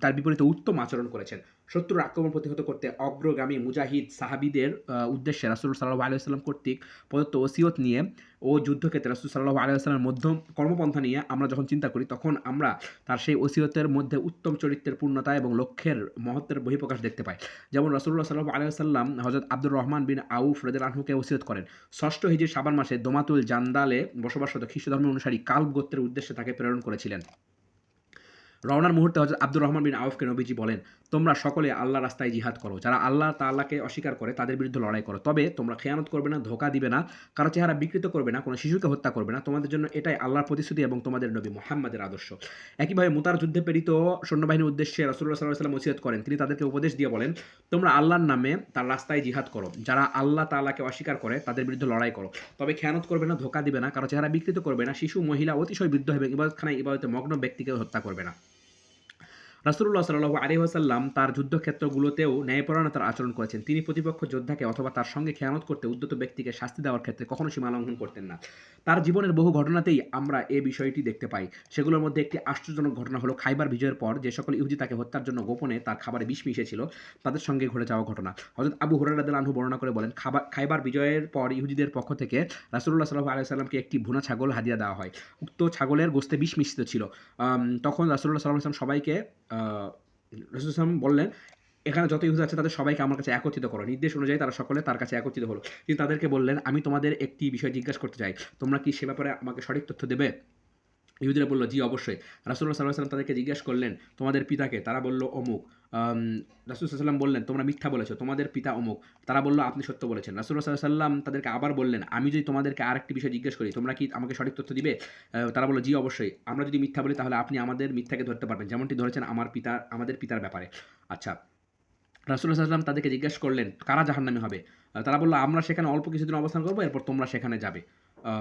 তার বিপরীতে উত্তম আচরণ করেছেন। শত্রুর আক্রমণ প্রতিহত করতে অগ্রগামী মুজাহিদ সাহাবীদের উদ্দেশ্যে রাসূল সাল্লাল্লাহু আলাইহি ওয়াসাল্লাম কর্তৃক প্রদত্ত ওসিয়ত নিয়ে ও যুদ্ধক্ষেত্রে রাসূল সাল্লাল্লাহু আলাইহি ওয়াসাল্লামের মধ্যম কর্মপন্থা নিয়ে আমরা যখন চিন্তা করি তখন আমরা তার সেই ওসিয়তের মধ্যে উত্তম চরিত্রের পূর্ণতা এবং লক্ষ্যের মহত্বের বহিঃপ্রকাশ দেখতে পাই। যেমন রাসূলুল্লাহ সাল্লাল্লাহু আলাইহি ওয়াসাল্লাম হযরত আব্দুর রহমান বিন আউফ রাদিয়াল্লাহু আনহুকে ওসিয়ত করেন, ষষ্ঠ হিজরি শাবান মাসে দোমাতুল জান্দালে বসবাসরত খ্রিস্ট ধর্মের অনুসারী কালব গোত্রের উদ্দেশ্যে তাকে প্রেরণ করেছিলেন। রওনার মুহূর্তে হযরত আব্দুর রহমান বিন আউফকে নবীজি বলেন, তোমরা সকলে আল্লাহর রাস্তায় জিহাদ করো, যারা আল্লাহ তাআলাকে অস্বীকার করে তাদের বিরুদ্ধে লড়াই করো, তবে তোমরা খেয়ানত করবে না, ধোঁকা দিবে না, কারো চেহারা বিকৃত করবে না, কোনো শিশুকে হত্যা করবে না, তোমাদের জন্য এটাই আল্লাহর প্রতিশ্রুতি এবং তোমাদের নবী মুহাম্মাদের আদর্শ। একইভাবে মুতার যুদ্ধে প্রেরিত সৈন্যবাহিনীর উদ্দেশ্যে রাসূলুল্লাহ সাল্লাল্লাহু আলাইহি ওয়াসাল্লাম ওসিয়ত করেন, তিনি তাদেরকে উপদেশ দিয়ে বলেন, তোমরা আল্লাহর নামে তার রাস্তায় জিহাদ করো, যারা আল্লাহ তাআলাকে অস্বীকার করে তাদের বিরুদ্ধে লড়াই করো, তবে খেয়ানত করবে না, ধোঁকা দিবে না, কারো চেহারা বিকৃত করবে না, শিশু, মহিলা, অতিশয় বৃদ্ধ এবং ইবাদতখানায় ইবাদতে মগ্ন ব্যক্তিকে হত্যা করবে না। রাসূলুল্লাহ সাল্লাল্লাহু আলাইহি ওয়াসাল্লাম তার যুদ্ধক্ষেত্রগুলোতেও ন্যায়পরায়ণতার আচরণ করেছেন। তিনি প্রতিপক্ষ যোদ্ধাকে অথবা তার সঙ্গে খেয়ানত করতে উদ্যত ব্যক্তিকে শাস্তি দেওয়ার ক্ষেত্রে কখনো সীমা লঙ্ঘন করতেন না। তার জীবনের বহু ঘটনাতেই আমরা এই বিষয়টি দেখতে পাই। সেগুলোর মধ্যে একটি আশ্চর্যজনক ঘটনা হলো খাইবার বিজয়ের পর যে সকল ইহুদি তাকে হত্যার জন্য গোপনে তার খাবারে বিষ মিশিয়েছিল তাদের সঙ্গে ঘটে যাওয়া ঘটনা। হযরত আবু হুরায়রা রাদিয়াল্লাহু আনহু বর্ণনা করে বলেন, খাইবার বিজয়ের পর ইহুদিদের পক্ষ থেকে রাসূলুল্লাহ সাল্লাল্লাহু আলাইহি ওয়াসাল্লামকে একটি ভুনা ছাগল হাদিয়া দেওয়া হয়। উক্ত ছাগলের গোশতে বিষ মিশ্রিত ছিল। তখন রাসূলুল্লাহ সাল্লাল্লাহু আলাইহি ওয়াসাল্লাম সবাইকে রাসূল সাল্লাল্লাহু বললেন, এখানে যত ইহুদি আছে তাদের সবাইকে আমার কাছে একত্রিত করো। নির্দেশ অনুযায়ী তারা সকলে তার কাছে একত্রিত হলো। তিনি তাদেরকে বললেন, আমি তোমাদের একটি বিষয় জিজ্ঞাসা করতে চাই, তোমরা কি সে ব্যাপারে আমাকে সঠিক তথ্য দেবে? ইহুদিরা বলল, জি অবশ্যই। রাসূলুল্লাহ সাল্লাল্লাহু আলাইহি ওয়াসাল্লাম তাদেরকে জিজ্ঞাসা করলেন, তোমাদের পিতাকে? তারা বলল, অমুক। রাসূল সাল্লাল্লাহু আলাইহি ওয়াসাল্লাম বললেন, তোমরা মিথ্যা বলেছ, তোমাদের পিতা অমুক। তারা বলল, আপনি সত্য বলেছেন। রাসূলুল্লাহ সাল্লাল্লাহু আলাইহি ওয়াসাল্লাম তাদেরকে আবার বললেন, আমি যদি তোমাদেরকে আরেকটি বিষয় জিজ্ঞেস করি তোমরা কি আমাকে সঠিক তথ্য দিবে? তারা বলল, জি অবশ্যই। আমরা যদি মিথ্যা বলি তাহলে আপনি আমাদের মিথ্যাকে ধরতে পারবেন, যেমনটি ধরেছেন আমাদের পিতার ব্যাপারে। আচ্ছা। রাসূলুল্লাহ সাল্লাল্লাহু আলাইহি ওয়াসাল্লাম তাদেরকে জিজ্ঞাসা করলেন, কারা জাহান্নামী হবে? তারা বলল, আমরা সেখানে অল্প কিছুদিন অবস্থান করব, এরপর তোমরা সেখানে যাবে। আ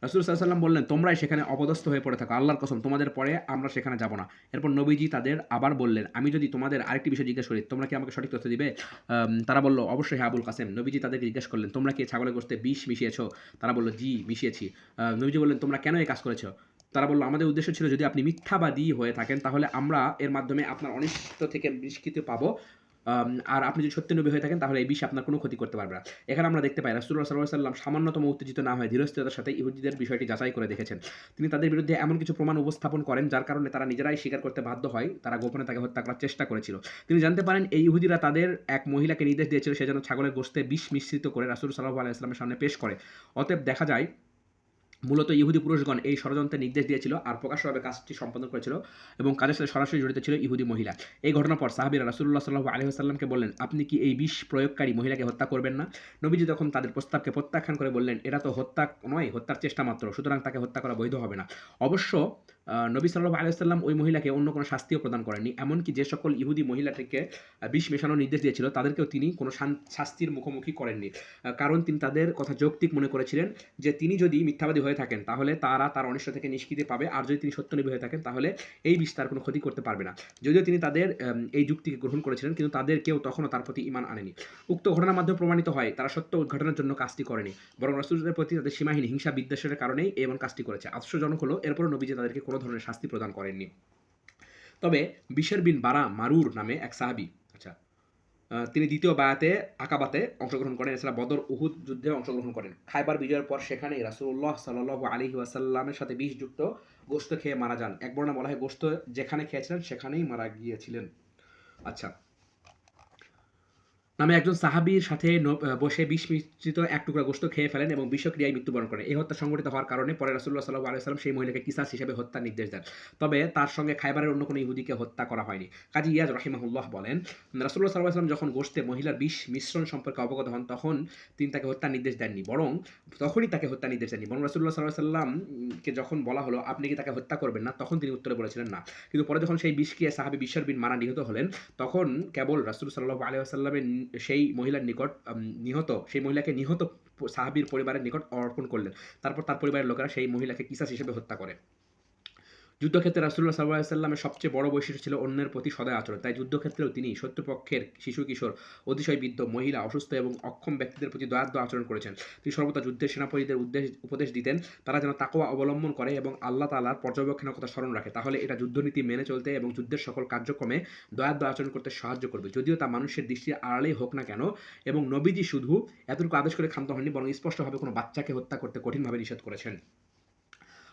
রাসূল সাল্লাল্লাহু আলাইহি ওয়াসাল্লাম বললেন, তোমরাই সেখানে অপদস্থ হয়ে পড়ে থাকো, আল্লাহর কসম তোমাদের পরে আমরা সেখানে যাব না। এরপর নবীজি তাদের আবার বললেন, আমি যদি তোমাদের আরেকটি বিষয় জিজ্ঞেস করি তোমরা কি আমাকে সঠিক তথ্য দিবে? তারা বলল, অবশ্যই হ্যাঁ আবুল কাসেম। নবীজি তাদেরকে জিজ্ঞেস করলেন, তোমরা কি ছাগলের গোশতে বিষ মিশিয়েছো? তারা বলল, জি মিশিয়েছি। নবীজি বললেন, তোমরা কেন এই কাজ করেছো? তারা বলল, আমাদের উদ্দেশ্য ছিল যদি আপনি মিথ্যাবাদী হয়ে থাকেন তাহলে আমরা এর মাধ্যমে আপনার অনিষ্ট থেকে নিষ্কৃতি পাবো, আর আপনি যদি সত্যি নবী হয়ে থাকেন তাহলে এই বিষ আপনার কোনো ক্ষতি করতে পারবে না। এখানে আমরা দেখতে পাই রাসূলুল্লাহ সাল্লাল্লাহু আলাইহি ওয়াসাল্লাম সামান্যতম উত্তেজিত না হয়ে ধীরস্থিরতার সাথে ইহুদীদের বিষয়টি যাচাই করে দেখেছেন। তিনি তাদের বিরুদ্ধে এমন কিছু প্রমাণ উপস্থাপন করেন যার কারণে তারা নিজেরাই স্বীকার করতে বাধ্য হয় তারা গোপনে তাকে হত্যা করার চেষ্টা করেছিল। তিনি জানতে পারেন এই ইহুদীরা তাদের এক মহিলাকে নির্দেশ দিয়েছিল সে যেন ছাগলের গোশতে বিষ মিশ্রিত করে রাসূল সাল্লাল্লাহু আলাইহি ওয়াসাল্লামের সামনে পেশ করে। অতএব দেখা যায় মূলত ইহুদি পুরুষগণ এই ষড়যন্ত্রের নির্দেশ দিয়েছিল আর প্রকাশ্যভাবে কাজটি সম্পাদন করেছিল এবং কাজের সাথে সরাসরি জড়িত ছিল ইহুদি মহিলা। এই ঘটনার পর সাহাবীরা রাসূলুল্লাহ সাল্লাল্লাহু আলাইহি ওয়াসাল্লামকে বললেন, আপনি কি এই বিষ প্রয়োগকারী মহিলাকে হত্যা করবেন না? নবীজি তখন তাদের প্রস্তাবকে প্রত্যাখ্যান করে বললেন, এটা তো হত্যা নয়, হত্যার চেষ্টা মাত্র, সুতরাং তাকে হত্যা করা বৈধ হবে না। অবশ্য নবী সাল্লাল্লাহু আলাইহি ওয়াসাল্লাম ওই মহিলাকে অন্য কোনো শাস্তিও প্রদান করেননি। এমনকি যে সকল ইহুদি মহিলাটিকে বিষ মেশানোর নির্দেশ দিয়েছিল তাদেরকেও তিনি কোনো শাস্তির মুখোমুখি করেননি। কারণ তিনি তাদের কথা যৌক্তিক মনে করেছিলেন যে তিনি যদি মিথ্যাবাদী হয়ে থাকেন তাহলে তারা তার অনিষ্ট থেকে নিষ্কৃতি পাবে, আর যদি তিনি সত্যনিবী হয়ে থাকেন তাহলে এই বিষ তার কোনো ক্ষতি করতে পারবে না। যদিও তিনি তাদের এই যুক্তিকে গ্রহণ করেছিলেন, কিন্তু তাদের কেউ তখনও তার প্রতি ঈমান আনেনি। উক্ত ঘটনার মাধ্যমে প্রমাণিত হয় তারা সত্য উদ্ঘাটনের জন্য কাজটি করেনি, বরং রাসূলের প্রতি তাদের সীমাহীন হিংসা বিদ্বেষের কারণেই এমন কাজটি করেছে। আশ্চর্যজনক হলো এরপরও নবীজি তাদেরকে কোনো ধরনের শাস্তি প্রদান করেননি। তবে বিশর বিন বারা মারুর নামে এক সাহাবী, আচ্ছা, তিনি দ্বিতীয় বায়াতে আকাবাতে অংশগ্রহণ করেন, এছাড়া বদর উহুদ যুদ্ধে অংশগ্রহণ করেন। খায়বার বিজয়ের পর সেখানেই রাসূলুল্লাহ সাল্লাল্লাহু আলাইহি ওয়াসাল্লামের সাথে বিষযুক্ত গোশত খেয়ে মারা যান। এক বর্ণনা বলা হয় গোশত যেখানে খেয়েছিলেন সেখানেই মারা গিয়েছিলেন। আচ্ছা, নামে একজন সাহাবীর সাথে বসে বিষ মিশ্রিত এক টুকরা গোশত খেয়ে ফেলেন এবং বিষক্রিয়ায় মৃত্যুবরণ করেন। এই হত্যা সংঘটিত হওয়ার কারণে পরে রাসূলুল্লাহ সাল্লাল্লাহু আলাইহি ওয়াসাল্লাম সেই মহিলাকে কিসাস হিসেবে হত্যার নির্দেশ দেন। তবে তার সঙ্গে খায়বারের অন্য কোনো ইহুদিকে হত্যা করা হয়নি। কাজী ইয়াজ রাহিমাহুল্লাহ বলেন, রাসূলুল্লাহ সাল্লাল্লাহু আলাইহি ওয়াসাল্লাম যখন গোশতে মহিলার বিষ মিশ্রণ সম্পর্কে অবগত হন তখন তিনি তাকে হত্যার নির্দেশ দেননি, বরং রাসূলুল্লাহ সাল্লাল্লাহু আলাইহি ওয়াসাল্লাম কে যখন বলা হলো আপনি কি তাকে হত্যা করবেন না, তখন তিনি উত্তরে বলেছিলেন না। কিন্তু পরে যখন সেই বিষ খেয়ে সাহাবী বিশর বিন মারা নিহত হলেন তখন কেবল রাসূল সাল্লাল্লাহু আলাইহি ওয়াসাল্লামের সেই মহিলার নিকট সেই মহিলাকে নিহত সাহাবীর পরিবারের নিকট অর্পণ করলেন। তারপর তার পরিবারের লোকেরা সেই মহিলাকে কিসাস হিসেবে হত্যা করে। যুদ্ধক্ষেত্রে রাসূলুল্লাহ সাল্লাল্লাহু আলাইহি ওয়াসাল্লামের সবচেয়ে বড় বৈশিষ্ট্য ছিল অন্যের প্রতি সদয় আচরণ। তাই যুদ্ধক্ষেত্রেও তিনি শত্রুপক্ষের শিশু-কিশোর, অতিশয় বৃদ্ধ, মহিলা, অসুস্থ এবং অক্ষম ব্যক্তিদের প্রতি দয়ার্দ্র আচরণ করেছেন। তিনি সর্বদা যুদ্ধের সেনাপতিদের উপদেশ দিতেন তারা যেন তাকওয়া অবলম্বন করে এবং আল্লাহ তাআলার পর্যবেক্ষণের কথা স্মরণ রাখে। তাহলে এটা যুদ্ধনীতি মেনে চলতে এবং যুদ্ধের সকল কার্যক্রমে দয়ার্দ্র আচরণ করতে সাহায্য করবে। যদিও তা মানুষের দৃষ্টির আড়ালেই হোক না কেন। এবং নবীজি শুধু এতটুকু আদেশ করে ক্ষান্ত হননি, বরং স্পষ্টভাবে কোনো বাচ্চাকে হত্যা করতে কঠিনভাবে নিষেধ করেছেন।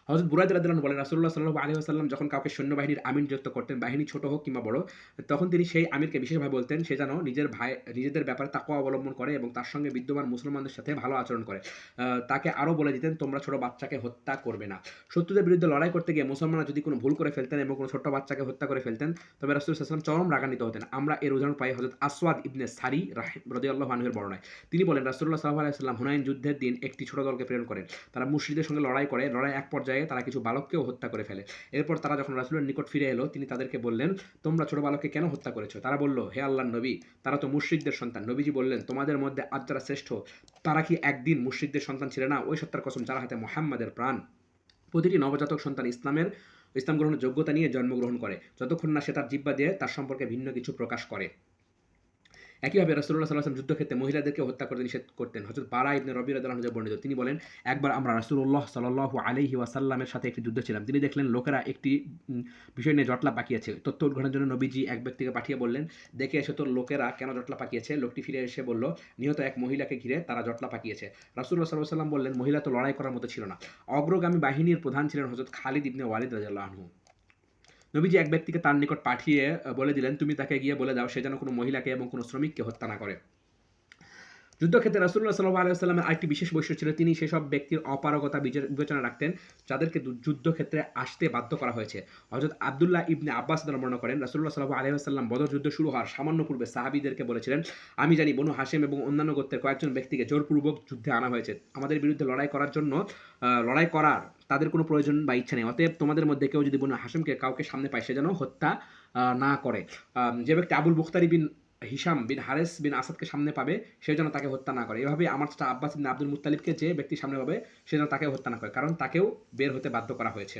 হযরত বুরায়দা রাদিয়াল্লাহু আনহু বলেন, রাসূলুল্লাহ সাল্লাল্লাহু আলাইহি ওয়াসাল্লাম যখন কাউকে সৈন্যবাহিনীর আমির নিযুক্ত করতেন, বাহিনী ছোট হোক কিংবা বড়, তখন তিনি সেই আমিরকে বিশেষভাবে বলতেন সে যেন নিজেদের ব্যাপারে তাকওয়া অবলম্বন করে এবং তার সঙ্গে বিদ্যমান মুসলমানদের সাথে ভালো আচরণ করে। তাকে আরও বলে দিতেন তোমরা ছোট বাচ্চাকে হত্যা করবে না। শত্রুদের বিরুদ্ধে লড়াই করতে গিয়ে মুসলমানরা যদি কোনো ভুল করে ফেলতেন এবং কোনো ছোট্ট বাচ্চাকে হত্যা করে ফেলতেন, তবে রাসূল সাল্লাল্লাহু আলাইহি ওয়াসাল্লাম চরম রাগান্বিত হতেন। আমরা এর উদাহরণ পাই হযরত আসওয়াদ ইবনে সারি রাদিয়াল্লাহু আনহু এর বর্ণনায়। তিনি বলেন রাসূলুল্লাহ সাল্লাল্লাহু আলাইহি ওয়াসাল্লাম হুনাইন যুদ্ধের দিন একটি ছোট দলকে প্রেরণ করেন। তারা মুশরিকদের সঙ্গে লড়াই করে। লড়াইয়ের এক পর্যায়ে তারা কিছু বালককেও হত্যা করে ফেলে। এরপর তারা যখন রাসূলের নিকট ফিরে এলো তিনি তাদেরকে বললেন, তোমরা ছোট বালককে কেন হত্যা করেছো? তারা বলল, হে আল্লাহর নবী, তারা তো মুশরিকদের সন্তান। নবীজি বললেন, তোমাদের মধ্যে আজ যারা শ্রেষ্ঠ তারা কি একদিন মুশরিকদের সন্তান ছিল না? ওই সত্তার কসম যার হাতে মুহাম্মাদের প্রাণ। প্রতিটি নবজাতক সন্তান ইসলাম গ্রহণের যোগ্যতা নিয়ে জন্মগ্রহণ করে, যতক্ষণ না সে তার জিহ্বা দিয়ে তার সম্পর্কে ভিন্ন কিছু প্রকাশ করে। একইভাবে রাসূলুল্লাহ সাল্লাল্লাহু আলাইহি ওয়াসাল্লাম যুদ্ধক্ষেত্রে মহিলাদেরকে হত্যা করতে নিষেধ করতেন। হযরত বারা ইবনে রবি রাদিয়াল্লাহু আনহু বর্ণিত, তিনি বলেন, একবার আমরা রাসূলুল্লাহ সাল্লাল্লাহু আলাইহি ওয়াসাল্লামের সাথে একটি যুদ্ধে ছিলাম। তিনি দেখলেন লোকেরা একটি বিষয় নিয়ে জটলা পাকিয়েছে। তথ্য উদ্ঘাটনের জন্য নবীজি এক ব্যক্তিকে পাঠিয়ে বললেন, দেখে এসো তো লোকেরা কেন জটলা পাকিয়েছে। লোকটি ফিরে এসে বলল, নিহত এক মহিলাকে ঘিরে তারা জটলা পাকিয়েছে। রাসূলুল্লাহ সাল্লাল্লাহু আলাইহি ওয়াসাল্লাম বললেন, মহিলা তো লড়াই করার মতো ছিল না। অগ্রগামী বাহিনীর প্রধান ছিলেন হযরত খালিদ ইবনে ওয়ালিদ রাদিয়াল্লাহু আনহু। নবীজি এক ব্যক্তিকে তার নিকট পাঠিয়ে বলে দিলেন, তুমি তাকে গিয়ে বলে দাও সে যেন কোনো মহিলাকে এবং কোনো শ্রমিককে হত্যা না করে। যুদ্ধক্ষেত্রে রাসূলুল্লাহ সাল্লাল্লাহু আলাইহি ওয়াসাল্লামের আরেকটি বিশেষ বৈশিষ্ট্য ছিল তিনি সেসব ব্যক্তির অপারগতা বিবেচনা রাখতেন যাদেরকে যুদ্ধক্ষেত্রে আসতে বাধ্য করা হয়েছে। হযরত আব্দুল্লাহ ইবনে আব্বাস বর্ণনা করেন, রাসূলুল্লাহ সাল্লাল্লাহু আলাইহি ওয়াসাল্লাম বদর যুদ্ধ শুরু হওয়ার সামান্য পূর্বে সাহাবীদেরকে বলেছিলেন, আমি জানি বনু হাশেম এবং অন্যান্য গোত্রের কয়েকজন ব্যক্তিকে জোরপূর্বক যুদ্ধে আনা হয়েছে। আমাদের বিরুদ্ধে লড়াই করার তাদের কোনো প্রয়োজন বা ইচ্ছা নেই। অতএব তোমাদের মধ্যে কেউ যদি বনু হাশেমকে কাউকে সামনে পায় সে যেন হত্যা না করে। যে ব্যক্তি আবুল বুখতারি বিন হিশাম বিন হারেস বিন আসাদকে সামনে পাবে সে যেন তাকে হত্যা না করে। এভাবে আমার চাচা আব্বাস ইবনে আব্দুল মুত্তালিবকে যে ব্যক্তি সামনে পাবে সে যেন তাকে হত্যা না করে, কারণ তাকেও বের হতে বাধ্য করা হয়েছে।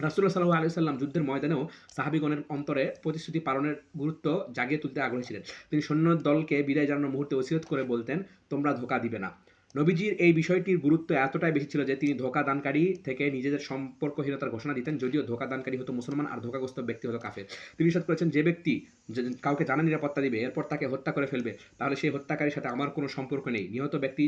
রাসূলুল্লাহ সাল্লাল্লাহু আলাইহি ওয়াসাল্লাম যুদ্ধের ময়দানেও সাহাবীগণের অন্তরে প্রতিশ্রুতি পালনের গুরুত্ব জাগিয়ে তুলতে আগ্রহী ছিলেন। তিনি সৈন্য দলকে বিদায় জানানোর মুহূর্তে ওসিয়ত করে বলতেন, তোমরা ধোঁকা দিবে না। নবীজির এই বিষয়টির গুরুত্ব এতটাই বেশি ছিল যে তিনি ধোঁকা দানকারী থেকে নিজেদের সম্পর্কহীনতার ঘোষণা দিতেন, যদিও ধোঁকা দানকারী হতো মুসলমান আর ধোঁকাগ্রস্ত ব্যক্তি হতো কাফের। তিনি নিষেধ করেছেন, যে ব্যক্তি কাউকে জানা নিরাপত্তা দিবে এরপর তাকে হত্যা করে ফেলবে তাহলে সেই হত্যাকারীর সাথে আমার কোনো সম্পর্ক নেই, নিহত ব্যক্তি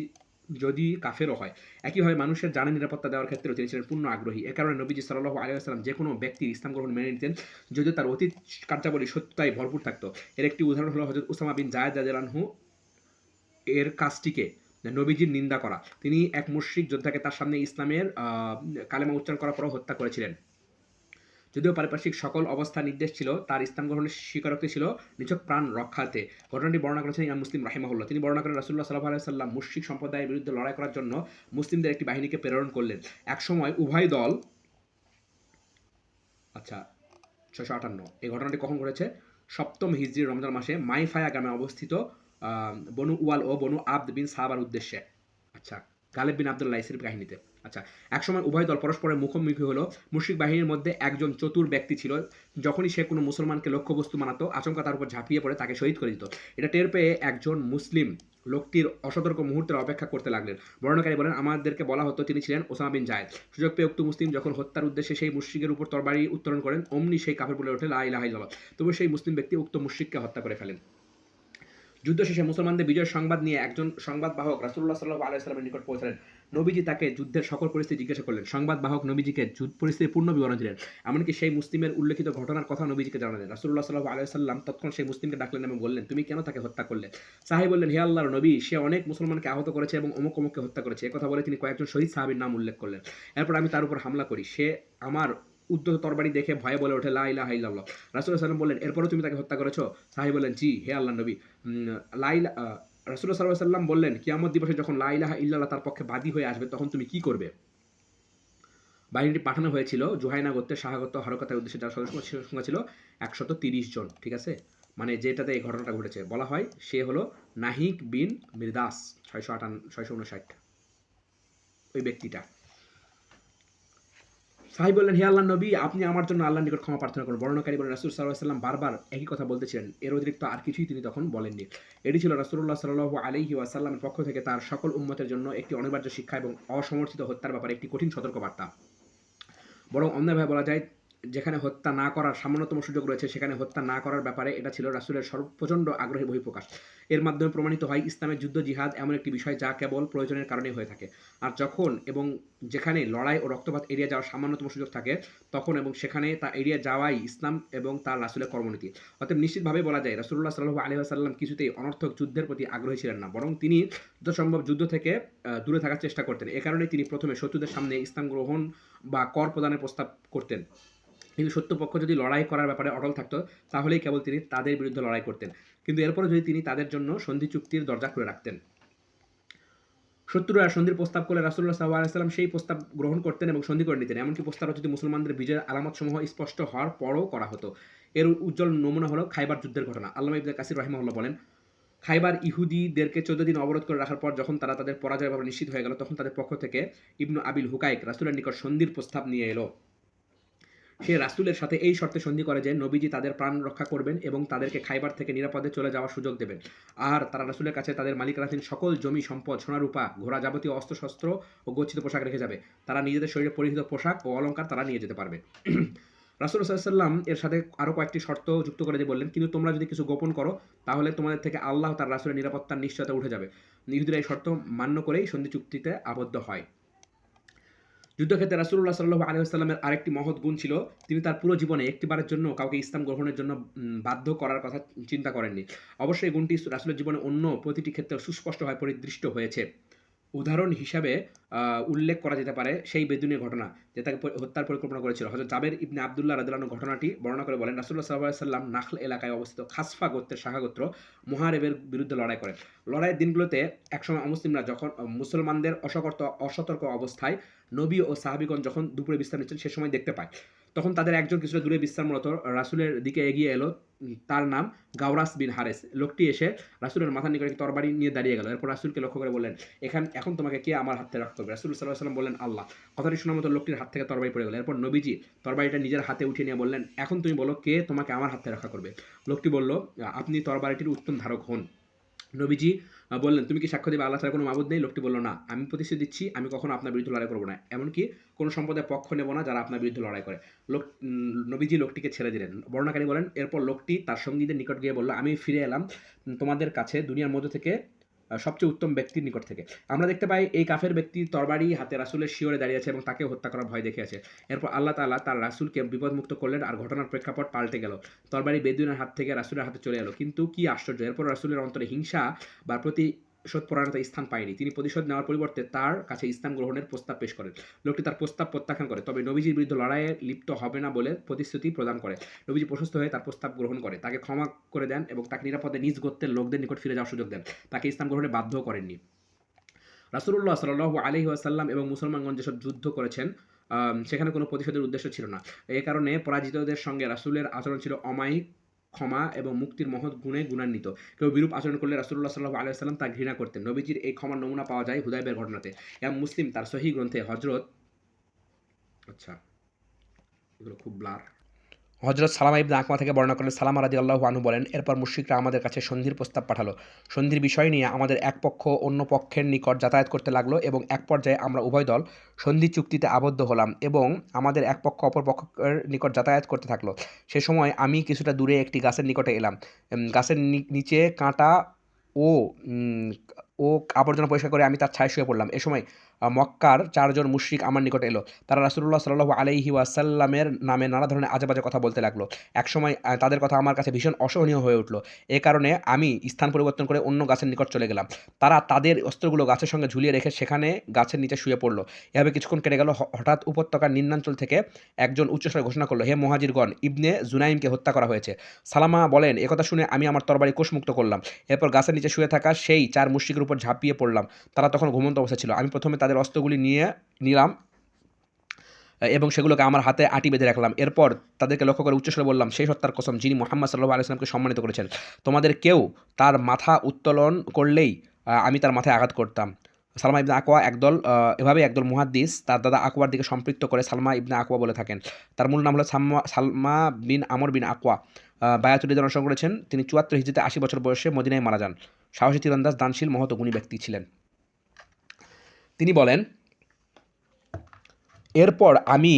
যদি কাফেরও হয়। একইভাবে মানুষের জানের নিরাপত্তা দেওয়ার ক্ষেত্রেও তিনি ছিলেন পূর্ণ আগ্রহী। এ কারণে নবীজি সাল্লাল্লাহু আলাইহি ওয়াসাল্লাম যে কোনো ব্যক্তির ইসলাম গ্রহণ মেনে নিতেন যদিও তার অতীত কার্যাবলী সত্যতায় ভরপুর থাকতো। এর একটি উদাহরণ হলো হযরত উসামা বিন যায়েদ রাদিয়াল্লাহু আনহু এর কাজটিকে নবীজির নিন্দা করা। তিনি এক মুশরিক যোদ্ধাকে তার সামনে ইসলামের কালেমা উচ্চারণ করার পরও হত্যা করেছিলেন। যদিও পারিপার্শ্বিক সকল অবস্থা নির্দেশ ছিল, তার ইসলাম গ্রহণের স্বীকারোক্তি ছিল নিছক প্রাণ রক্ষার্থে। ঘটনাটি বর্ণনা করেছেন ইমাম মুসলিম রাহিমাহুল্লাহ। তিনি বর্ণনা করেন রাসূলুল্লাহ সাল্লাল্লাহু আলাইহি ওয়াসাল্লাম মুশরিক সম্প্রদায়ের বিরুদ্ধে লড়াই করার জন্য মুসলিমদের একটি বাহিনীকে প্রেরণ করলেন। একসময় উভয় দল আচ্ছা 658 এই ঘটনাটি কখন ঘটেছে? সপ্তম হিজরির রমজান মাসে মাইফায়া গ্রামে অবস্থিত বনু উয়াল ও বনু আবদ বিন সাহাবার উদ্দেশ্যে। আচ্ছা, গালিব বিন আব্দুল্লাহ ইসের কাহিনীতে। আচ্ছা, একসময় উভয় দল পরস্পরের মুখোমুখি হলো। মুশরিক বাহিনীর মধ্যে একজন চতুর ব্যক্তি ছিল। যখনই সে কোনো মুসলমানকে লক্ষ্যবস্তু বানাতো, আচমকা তার উপর ঝাঁপিয়ে পড়ে তাকে শহীদ করে দিত। এটা টের পেয়ে একজন মুসলিম লোকটির অসতর্ক মুহূর্তের অপেক্ষা করতে লাগলেন। বর্ণনাকারী বলেন, আমাদেরকে বলা হতো তিনি ছিলেন ওসামা বিন জায়েদ। সুযোগ পেয়ে উক্ত মুসলিম যখন হত্যার উদ্দেশ্যে সেই মুশরিকের উপর তরবারি উত্তোলন করেন, অমনি সেই কাফের বলে ওঠে লা ইলাহা ইল্লাল্লাহ। তবু সেই মুসলিম ব্যক্তি উক্ত মুশরিককে হত্যা করে ফেলেন। যুদ্ধ শেষে মুসলমানদের বিজয়ের সংবাদ নিয়ে একজন সংবাদবাহক রাসূলুল্লাহ সাল্লাল্লাহু আলাইহি ওয়াসাল্লামের নিকট পৌঁছালেন। নবীজি তাকে যুদ্ধের সকল পরিস্থিতি জিজ্ঞাসা করলেন। সংবাদবাহক নবীজিকে পরিস্থিতির পূর্ণ বিবরণ দিলেন। এমনকি সেই মুসলিমের উল্লেখিত ঘটনার কথা নবীজিকে জানালেন। রাসূলুল্লাহ সাল্লাল্লাহু আলাইহি ওয়াসাল্লাম তৎক্ষণ সেই মুসলিমকে ডাকলেন এবং বললেন, তুমি কেন তাকে হত্যা করলে? সাহাবী বললেন, হে আল্লাহর নবী, সে অনেক মুসলমানকে আহত করেছে এবং অমুক অমুককে হত্যা করেছে। একথা বলে তিনি কয়েকজন শহীদ সাহাবীর নাম উল্লেখ করলেন। এরপর আমি তার উপর হামলা করি। সে আমার উদ্ধত তরবারি দেখে ভয়ে বলে ওঠে লা ইলাহা ইল্লাল্লাহ। রাসূলুল্লাহ সাল্লাল্লাহু আলাইহি ওয়াসাল্লাম বললেন, এরপরও তুমি তাকে হত্যা করেছো? সাহাবী বললেন, জি হে আল্লাহর নবী। রাসূলুল্লাহ সাল্লাল্লাহু আলাইহি ওয়াসাল্লাম বললেন, কিয়ামত দিবসে যখন লা ইলাহা ইল্লাল্লাহ তার পক্ষে বাদী হয়ে আসবে তখন তুমি কি করবে? বাহিনীটি পাঠানো হয়েছিল জুহাইনা গোত্রের শাহাগত হরকতের উদ্দেশ্যে, যার সদস্য সংখ্যা ছিল 130 জন। ঠিক আছে, মানে যেটাতে এই ঘটনাটা ঘটেছে বলা হয় সে হলো নাহিক বিন মিরদাস 659 ওই ব্যক্তিটা। সাহাবী বললেন, হে আল্লাহর নবী, আপনি আমার জন্য আল্লাহর নিকট ক্ষমা প্রার্থনা করুন। বর্ণনাকারী বলেন, রাসূল সাল্লাল্লাহু আলাইহি ওয়াসাল্লাম বারবার একই কথা বলতেছিলেন। এর অতিরিক্ত আর কিছুই তিনি তখন বলেননি। এটি ছিল রাসূলুল্লাহ সাল্লাল্লাহু আলাইহি ওয়াসাল্লামের পক্ষ থেকে তার সকল উম্মতের জন্য একটি অনিবার্য শিক্ষা এবং অসমর্থিত হত্যার ব্যাপারে একটি কঠিন সতর্কবার্তা। বরং অন্যভাবে বলা যায়, যেখানে হত্যা না করার সামান্যতম সুযোগ রয়েছে সেখানে হত্যা না করার ব্যাপারে এটা ছিল রাসূলের প্রচণ্ড আগ্রহের বহিঃপ্রকাশ। এর মাধ্যমে প্রমাণিত হয় ইসলামের যুদ্ধ জিহাদ এমন একটি বিষয় যা কেবল প্রয়োজনের কারণেই হয়ে থাকে। আর যখন এবং যেখানে লড়াই ও রক্তপাত এড়িয়ে যাওয়ার সামান্যতম সুযোগ থাকে তখন এবং সেখানে তা এড়িয়ে যাওয়াই ইসলাম এবং তার রাসূলের কর্মনীতি। অতএব নিশ্চিতভাবে বলা যায় রাসূলুল্লাহ সাল্লাল্লাহু আলাইহি ওয়াসাল্লাম কিছুতেই অনর্থক যুদ্ধের প্রতি আগ্রহী ছিলেন না, বরং তিনি যথাসম্ভব যুদ্ধ থেকে দূরে থাকার চেষ্টা করতেন। এ কারণেই তিনি প্রথমে শত্রুদের সামনে ইসলাম গ্রহণ বা কর প্রদানের প্রস্তাব করতেন। কিন্তু শত্রুপক্ষ যদি লড়াই করার ব্যাপারে অটল থাকতো তাহলেই কেবল তিনি তাদের বিরুদ্ধে লড়াই করতেন। কিন্তু এরপরে যদি তিনি তাদের জন্য সন্ধি চুক্তির দরজা খুলে রাখতেন। শত্রুরা সন্ধির প্রস্তাব করলে রাসূলুল্লাহ সাল্লাল্লাহু আলাইহি ওয়াসাল্লাম সেই প্রস্তাব গ্রহণ করতেন এবং সন্ধি করে নিতেন। এমনকি প্রস্তাবটা যদি মুসলমানদের বিজয়ের আলামতসমূহ স্পষ্ট হওয়ার পরও করা হতো। এর উজ্জ্বল নমুনা হলো খাইবার যুদ্ধের ঘটনা। আল্লামা ইবনে কাসির রাহিমাহুল্লাহ বলেন, খাইবার ইহুদিদেরকে 14 দিন অবরোধ করে রাখার পর যখন তারা তাদের পরাজয়ের ব্যাপারে নিশ্চিত হয়ে গেল তখন তাদের পক্ষ থেকে ইবনু আবিল হুকাইক রাসূলের নিকট সন্ধির প্রস্তাব নিয়ে এলো। সে রাসূলের সাথে এই শর্তে সন্ধি করে যে নবীজি তাদের প্রাণ রক্ষা করবেন এবং তাদেরকে খাইবার থেকে নিরাপদে চলে যাওয়ার সুযোগ দেবেন। আর তারা রাসূলের কাছে তাদের মালিকানাধীন সকল জমি সম্পদ, সোনা রূপা, ঘোড়া, যাবতীয় অস্ত্রশস্ত্র ও গচ্ছিত পোশাক রেখে যাবে। তারা নিজেদের শরীরে পরিহিত পোশাক ও অলংকার তারা নিয়ে যেতে পারবে। রাসূল সাল্লাল্লাহু আলাইহি ওয়াসাল্লাম এর সাথে আরো কয়েকটি শর্ত যুক্ত করে দিয়ে বললেন, কিন্তু তোমরা যদি কিছু গোপন করো তাহলে তোমাদের থেকে আল্লাহ তার রাসূলের নিরাপত্তার নিশ্চয়তা উঠে যাবে। ইহুদীরা এই শর্ত মান্য করেই সন্ধি চুক্তিতে আবদ্ধ হয়। যুদ্ধক্ষেত্রে রাসূলুল্লাহ সাল্লাল্লাহু আলাইহি ওয়াসাল্লামের আরেকটি মহৎ গুণ ছিল, তিনি তার পুরো জীবনে একটিবারের জন্য কাউকে ইসলাম গ্রহণের জন্য বাধ্য করার কথা চিন্তা করেননি। অবশ্যই এই গুণটি রাসূলের জীবনে অন্য প্রতিটি ক্ষেত্রে সুস্পষ্টভাবে পরিদৃষ্ট হয়েছে। উদাহরণ হিসাবে উল্লেখ করা যেতে পারে সেই বেদুনের ঘটনা, যে তাকে হত্যার পরিকল্পনা করেছিল। হযরত জাবের ইবনে আব্দুল্লাহ রাদিয়াল্লাহু আনহু ঘটনাটি বর্ণনা করে বলেন, রাসূলুল্লাহ সাল্লাল্লাহু আলাইহি ওয়াসাল্লাম নাখল এলাকায় অবস্থিত খাসফা গোত্রের শাখাগোত্র মুহারিবের বিরুদ্ধে লড়াই করেন। লড়াইয়ের দিনগুলোতে একসময় অমুসলিমরা যখন মুসলমানদের অসতর্ক অবস্থায় নবী ও সাহাবীগণ যখন দুপুরে বিশ্রাম নিচ্ছেন সে সময় দেখতে পায়। তখন তাদের একজন কিছুটা দূরে বিশ্রামরত রাসূলের দিকে এগিয়ে এলো। তার নাম গাওরাস বিন হারেস। লোকটি এসে রাসূলের মাথার নিকটে একটি তরবারি নিয়ে দাঁড়িয়ে গেল। এরপর রাসূলকে লক্ষ্য করে বললেন, এখন তোমাকে কে আমার হাত থেকে রক্ষা করবে? রাসূল সাল্লাল্লাহু আলাইহি ওয়াসাল্লাম বললেন, আল্লাহ। কথাটি শোনা মতো লোকটির হাত থেকে তরবারি পড়ে গেল। এরপর নবীজি তরবারিটা নিজের হাতে উঠিয়ে নিয়ে বললেন, এখন তুমি বলো কে তোমাকে আমার হাত থেকে রক্ষা করবে? লোকটি বলল, আপনি তরবারিটির উত্তম ধারক হন। নবীজি বললেন, তুমি কি সাক্ষ্য দেবে আল্লাহ ছাড়া কোনো মাবুদ নেই? লোকটি বলল, না। আমি প্রতিশ্রুতি দিচ্ছি আমি কখনো আপনার বিরুদ্ধে লড়াই করব না, এমনকি কোনো সম্প্রদায়ের পক্ষ নেব না যারা আপনার বিরুদ্ধে লড়াই করে। নবীজি লোকটিকে ছেড়ে দিলেন। বর্ণনাকারী বলেন, এরপর লোকটি তার সঙ্গীদের নিকট গিয়ে বলল, আমি ফিরে এলাম তোমাদের কাছে দুনিয়ার মধ্য থেকে সবচেয়ে উত্তম ব্যক্তির নিকট থেকে। আমরা দেখতে পাই এই কাফের ব্যক্তি তরবারি হাতে রাসূলের শিয়রে দাঁড়িয়ে আছে এবং তাকে হত্যা করার ভয় দেখে আছে। এরপর আল্লাহ তাআলা তার রাসূলকে বিপদমুক্ত করলেন আর ঘটনার প্রেক্ষাপট পাল্টে গেল। তরবারি বেদুইনের হাত থেকে রাসূলের হাতে চলে এলো। কিন্তু কি আশ্চর্য, এরপর রাসূলের অন্তরে হিংসা বা সৎপরায়ণতা স্থান পায়নি। তিনি প্রতিশোধ নেওয়ার পরিবর্তে তার কাছে ইসলাম গ্রহণের প্রস্তাব পেশ করেন। লোকটি তার প্রস্তাব প্রত্যাখ্যান করে, তবে নবীজির বিরুদ্ধে লড়াইয়ে লিপ্ত হবে না বলে প্রতিশ্রুতি প্রদান করে। নবীজি প্রশস্ত হয়ে তার প্রস্তাব গ্রহণ করে, তাকে ক্ষমা করে দেন এবং তাকে নিরাপদে নিজ গোত্রের লোকদের নিকট ফিরে যাওয়ার সুযোগ দেন। তাকে ইসলাম গ্রহণে বাধ্যও করেননি। রাসূলুল্লাহ সাল্লাল্লাহু আলাইহি ওয়াসাল্লাম এবং মুসলমানগণ যেসব যুদ্ধ করেছেন, সেখানে কোনো প্রতিশোধের উদ্দেশ্য ছিল না। এ কারণে পরাজিতদের সঙ্গে রাসূলের আচরণ ছিল অমায়িক, ক্ষমা এবং মুক্তির মহৎ গুণে গুণান্বিত। কেউ বিরূপ আচরণ করলে রাসূলুল্লাহ সাল্লাল্লাহু আলাইহি ওয়াসাল্লাম তা ঘৃণা করতেন। নবীজির এই ক্ষমার নমুনা পাওয়া যায় হুদায়বিয়ার ঘটনাতে। ইমাম মুসলিম তার সহিহ গ্রন্থে আচ্ছা, এগুলো খুব ব্লার। হযরত সালামা ইবনে আকওয়া থেকে বর্ণনা করেন, সালামা রাদিয়াল্লাহু আনহু বলেন, এরপর মুশরিকরা আমাদের কাছে সন্ধির প্রস্তাব পাঠালো। সন্ধির বিষয় নিয়ে আমাদের এক পক্ষ অন্য পক্ষের নিকট যাতায়াত করতে লাগলো এবং এক পর্যায়ে আমরা উভয় দল সন্ধি চুক্তিতে আবদ্ধ হলাম এবং আমাদের এক পক্ষ অপর পক্ষের নিকট যাতায়াত করতে থাকলো। সে সময় আমি কিছুটা দূরে একটি গাছের নিকটে এলাম। গাছের নিচে কাঁটা ও ও আবর্জনা পরিষ্কার করে আমি তার ছায়ায় শুয়ে পড়লাম। এ সময় মক্কার 4 জন মুশরিক আমার নিকট এলো। তারা রাসূলুল্লাহ সাল্লাল্লাহু আলাইহি ওয়াসাল্লামের নামে নানা ধরনের আজে-বাজে কথা বলতে লাগলো। একসময় তাদের কথা আমার কাছে ভীষণ অসহনীয় হয়ে উঠল। এ কারণে আমি স্থান পরিবর্তন করে অন্য গাছের নিকট চলে গেলাম। তারা তাদের অস্ত্রগুলো গাছের সঙ্গে ঝুলিয়ে রেখে সেখানে গাছের নিচে শুয়ে পড়ল। এভাবে কিছুক্ষণ কেটে গেল। হঠাৎ উপত্যকার নিম্নাঞ্চল থেকে একজন উচ্চস্বরে ঘোষণা করল, হে মুহাজিরগণ, ইবনে জুনাইমকে হত্যা করা হয়েছে। সালামা বলেন, একথা শুনে আমি আমার তরবারি কোষমুক্ত করলাম। এরপর গাছের নিচে শুয়ে থাকা সেই 4 মুশরিকের উপর ঝাঁপিয়ে পড়লাম। তারা তখন ঘুমন্ত অবস্থায় ছিল। আমি প্রথমে তাদের অস্ত্রগুলি নিলাম এবং সেগুলোকে আমার হাতে আঁটি বেঁধে রাখলাম। এরপর তাদেরকে লক্ষ্য করে উচ্চস্বরে বললাম, সেই সত্তার কসম যিনি মুহাম্মদ সাল্লাল্লাহু আলাইহি ওয়াসাল্লামকে সম্মানিত করেছেন, তোমাদের কেউ তার মাথা উত্তোলন করলেই আমি তার মাথায় আঘাত করতাম। সালমা ইবনে আকওয়া এভাবে একদল মুহাদ্দিস তার দাদা আকওয়ার দিকে সম্পৃক্ত করে সালমা ইবনে আকওয়া বলে থাকেন। তার মূল নাম হলো সালমা বিন আমর বিন আকওয়া। বায়াতুল রিদওয়ান অংশগ্রহণ করেছেন। তিনি 74 হিজরিতে 80 বছর বয়সে মদিনায় মারা যান। সাহসী তীরন্দাজ, দানশীল, মহৎ গুণী ব্যক্তি ছিলেন। তিনি বলেন, এরপর আমি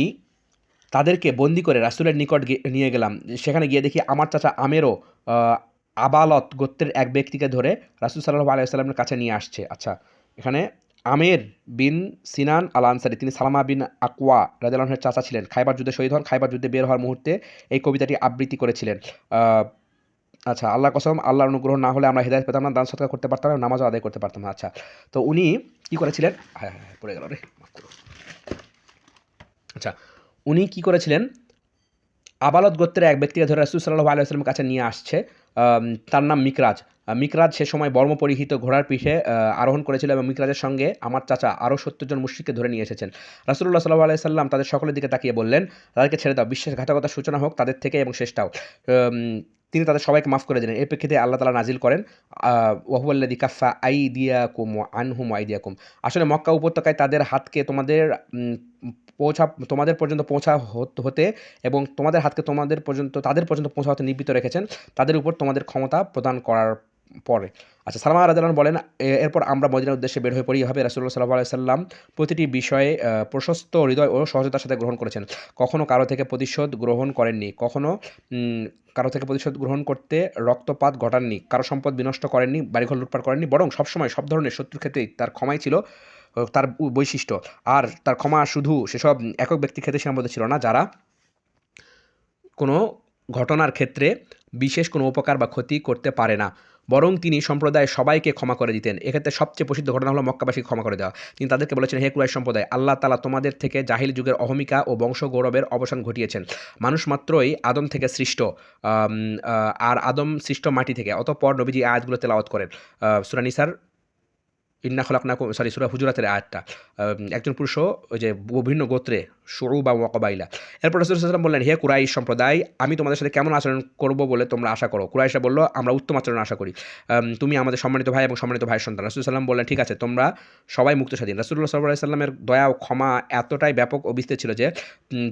তাদেরকে বন্দী করে রাসূলের নিকট নিয়ে গেলাম। সেখানে গিয়ে দেখি আমার চাচা আমেরও আবালত গোত্রের এক ব্যক্তিকে ধরে রাসূল সাল্লাল্লাহু আলাইহি ওয়াসাল্লামের কাছে নিয়ে আসছে। আচ্ছা, এখানে আমের বিন সিনান আল আনসারী, তিনি সালামা বিন আকওয়া রাদিয়াল্লাহু আনহুর চাচা ছিলেন। খায়বার যুদ্ধে শহীদ হন। খায়বার যুদ্ধে বের হওয়ার মুহূর্তে এই কবিতাটি আবৃত্তি করেছিলেন। আচ্ছা, আল্লাহর কসম, আল্লাহর অনুগ্রহ না হলে আমরা হিদায়াত পেতাম না, দান সদকা করতে পারতাম না, নামাজও আদায় করতে পারতাম না। আচ্ছা, তো উনি কি করেছিলেন? হ্যাঁ, পড়ে গেল রে, মাফ করো। আচ্ছা, উনি কি করেছিলেন? আবালত গোত্রের এক ব্যক্তিকে ধরে রাসূল সাল্লাল্লাহু আলাইহি ওয়াসাল্লামের কাছে নিয়ে আসছে। তার নাম মিকরাজ। মিকরাজ সে সময় বর্ম পরিহিত ঘোড়ার পিঠে আরোহণ করেছিল এবং মিকরাজের সঙ্গে আমার চাচা আরও ৭০ জন মুশরিককে ধরে নিয়ে এসেছেন। রাসূলুল্লাহ সাল্লাল্লাহু আলাইহি ওয়াসাল্লাম তাদের সকলের দিকে তাকিয়ে বললেন, তাদেরকে ছেড়ে দাও, বিশ্বাসঘাতকতার সূচনা হোক তাদের থেকে এবং শেষটাও। তিনি তাদের সবাইকে মাফ করে দিলেন। এর প্রেক্ষিতে আল্লাহ তাআলা নাজিল করেন, ওয়াহুয়াল্লাযী কাফফা আইদিয়াকুম ওয়া আনহুম আইদিয়াকুম। আসলে মক্কা উপত্যকায় তাদের হাতকে তোমাদের পর্যন্ত পৌঁছা হতে এবং তোমাদের হাতকে তাদের পর্যন্ত পৌঁছা হতে নিবৃত্ত রেখেছেন, তাদের উপর তোমাদের ক্ষমতা প্রদান করার পরে। আচ্ছা, সালমা রাদিয়াল্লাহু আনহু বলেন, এরপর আমরা মদিনার উদ্দেশ্যে বের হয়ে পড়ি। এভাবে রাসূলুল্লাহ সাল্লাল্লাহু আলাইহি ওয়াসাল্লাম প্রতিটি বিষয়ে প্রশস্ত হৃদয় ও সহজতার সাথে গ্রহণ করেছেন। কখনো কারো থেকে প্রতিশোধ গ্রহণ করেননি, কখনো কারো থেকে প্রতিশোধ গ্রহণ করতে রক্তপাত ঘটাননি, কারো সম্পদ বিনষ্ট করেননি, বাড়িঘর লুটপাট করেননি, বরং সবসময় সব ধরনের শত্রুর ক্ষেত্রেই তার ক্ষমাই ছিল তার বৈশিষ্ট্য। আর তার ক্ষমা শুধু সেসব একক ব্যক্তির ক্ষেত্রে সীমাবদ্ধ ছিল না, যারা কোনো ঘটনার ক্ষেত্রে বিশেষ কোনো উপকার বা ক্ষতি করতে পারে না, বরং তিনি সম্প্রদায়ের সবাইকে ক্ষমা করে দিতেন। এক্ষেত্রে সবচেয়ে প্রসিদ্ধ ঘটনা হলো মক্কাবাসীকে ক্ষমা করে দেওয়া। তিনি তাদেরকে বলেছেন, হে কুরাইশ সম্প্রদায়, আল্লাহ তাআলা তোমাদের থেকে জাহিলি যুগের অহমিকা ও বংশগৌরবের অবসান ঘটিয়েছেন। মানুষ মাত্রই আদম থেকে সৃষ্ট, আর আদম সৃষ্ট মাটি থেকে। অতঃপর নবীজি আয়াতগুলো তেলাওয়াত করেন। সূরা নিসার সূরা হুজুরাতের আয়াতটা। একজন পুরুষও ওই যে বিভিন্ন গোত্রে শুউবা ওয়া কবাইলা। এরপর রাসূল সাল্লাল্লাহু আলাইহি ওয়াসাল্লাম বললেন, হে কুরাইশ সম্প্রদায়, আমি তোমাদের সাথে কেমন আচরণ করব বলে তোমরা আশা করো? কুরাইশরা বলল, আমরা উত্তম আচরণ আশা করি। তুমি আমাদের সম্মানিত ভাই এবং সম্মানিত ভাইয়ের সন্তান। রাসূল সাল্লাল্লাহু আলাইহি ওয়াসাল্লাম বললেন, ঠিক আছে, তোমরা সবাই মুক্ত স্বাধীন। রাসূলুল্লাহ সাল্লাল্লাহু আলাইহি ওয়াসাল্লামের দয়া ও ক্ষমা এতটাই ব্যাপক ও বিস্তৃত ছিল যে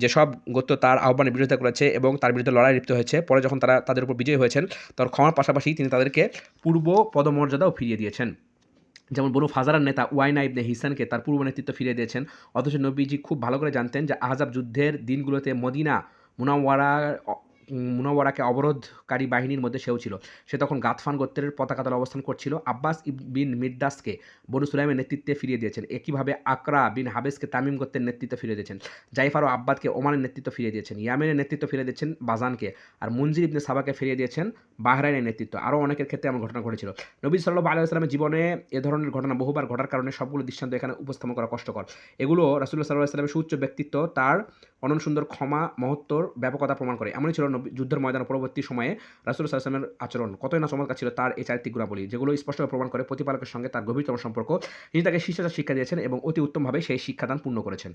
যেসব গোত্র তার আহ্বানের বিরোধিতা করেছে এবং তার বিরুদ্ধে লড়াই লিপ্ত হয়েছে, পরে যখন তারা তাদের উপর বিজয়ী হয়েছেন, তখন ক্ষমার পাশাপাশি তিনি তাদেরকে পূর্ব পদমর্যাদাও ফিরিয়ে দিয়েছেন। যেমন বনু ফাজারার নেতা ওয়াইনা ইবনে হিসানকে তার পূর্ব নেতৃত্ব ফিরিয়ে দিয়েছেন। অথচ নবীজি খুব ভালো করে জানতেন যে আহজাব যুদ্ধের দিনগুলোতে মদিনা মুনাওয়ারা মুনাওয়ারাকে অবরোধকারী বাহিনীর মধ্যে সেও ছিল। সে তখন গাতফান গোত্রের পতাকা তলে অবস্থান করছিল। আব্বাস বিন মিরদাসকে বনু সুলাইমের নেতৃত্বে ফিরিয়ে দিয়েছেন। একইভাবে আকরা বিন হাবেসকে তামিম গোত্রের নেতৃত্ব ফিরিয়ে দিয়েছেন। জাইফার ও আব্বাদকে ওমানের নেতৃত্ব ফিরিয়ে দিয়েছেন। ইয়ামেনের নেতৃত্ব ফিরিয়ে দিয়েছেন বাজানকে। আর মুনজির ইবনে সাবাকে ফিরিয়ে দিয়েছেন বাহরাইনের নেতৃত্ব। আরও অনেকের ক্ষেত্রে এমন ঘটনা ঘটেছিল। নবী সাল্লাল্লাহু আলাইহি ওয়াসাল্লামের জীবনে এ ধরনের ঘটনা বহুবার ঘটার কারণে সবগুলো দৃষ্টান্ত এখানে উপস্থাপন করা কষ্টকর। এগুলো রাসূলুল্লাহ সাল্লাল্লাহু আলাইহি ওয়াসাল্লামের সুউচ্চ ব্যক্তিত্ব, তার অনন্য সুন্দর ক্ষমা, মহত্বর ব্যাপকতা প্রমাণ করে। এমনই ছিল যুদ্ধের ময়দানে পরবর্তী সময়ে রাসূলুল্লাহ সাল্লাল্লাহু আলাইহি ওয়াসাল্লামের আচরণ কতই না চমৎকার ছিল তার এই চারিত্রিক গুণাবলী, যেগুলো স্পষ্টভাবে প্রমাণ করে প্রতিপালকের সঙ্গে তার গভীরতম সম্পর্ক। তিনি তাকে শিষ্টাচার শিক্ষা দিয়েছেন এবং অতি উত্তমভাবে সেই শিক্ষাদান পূর্ণ করেছেন।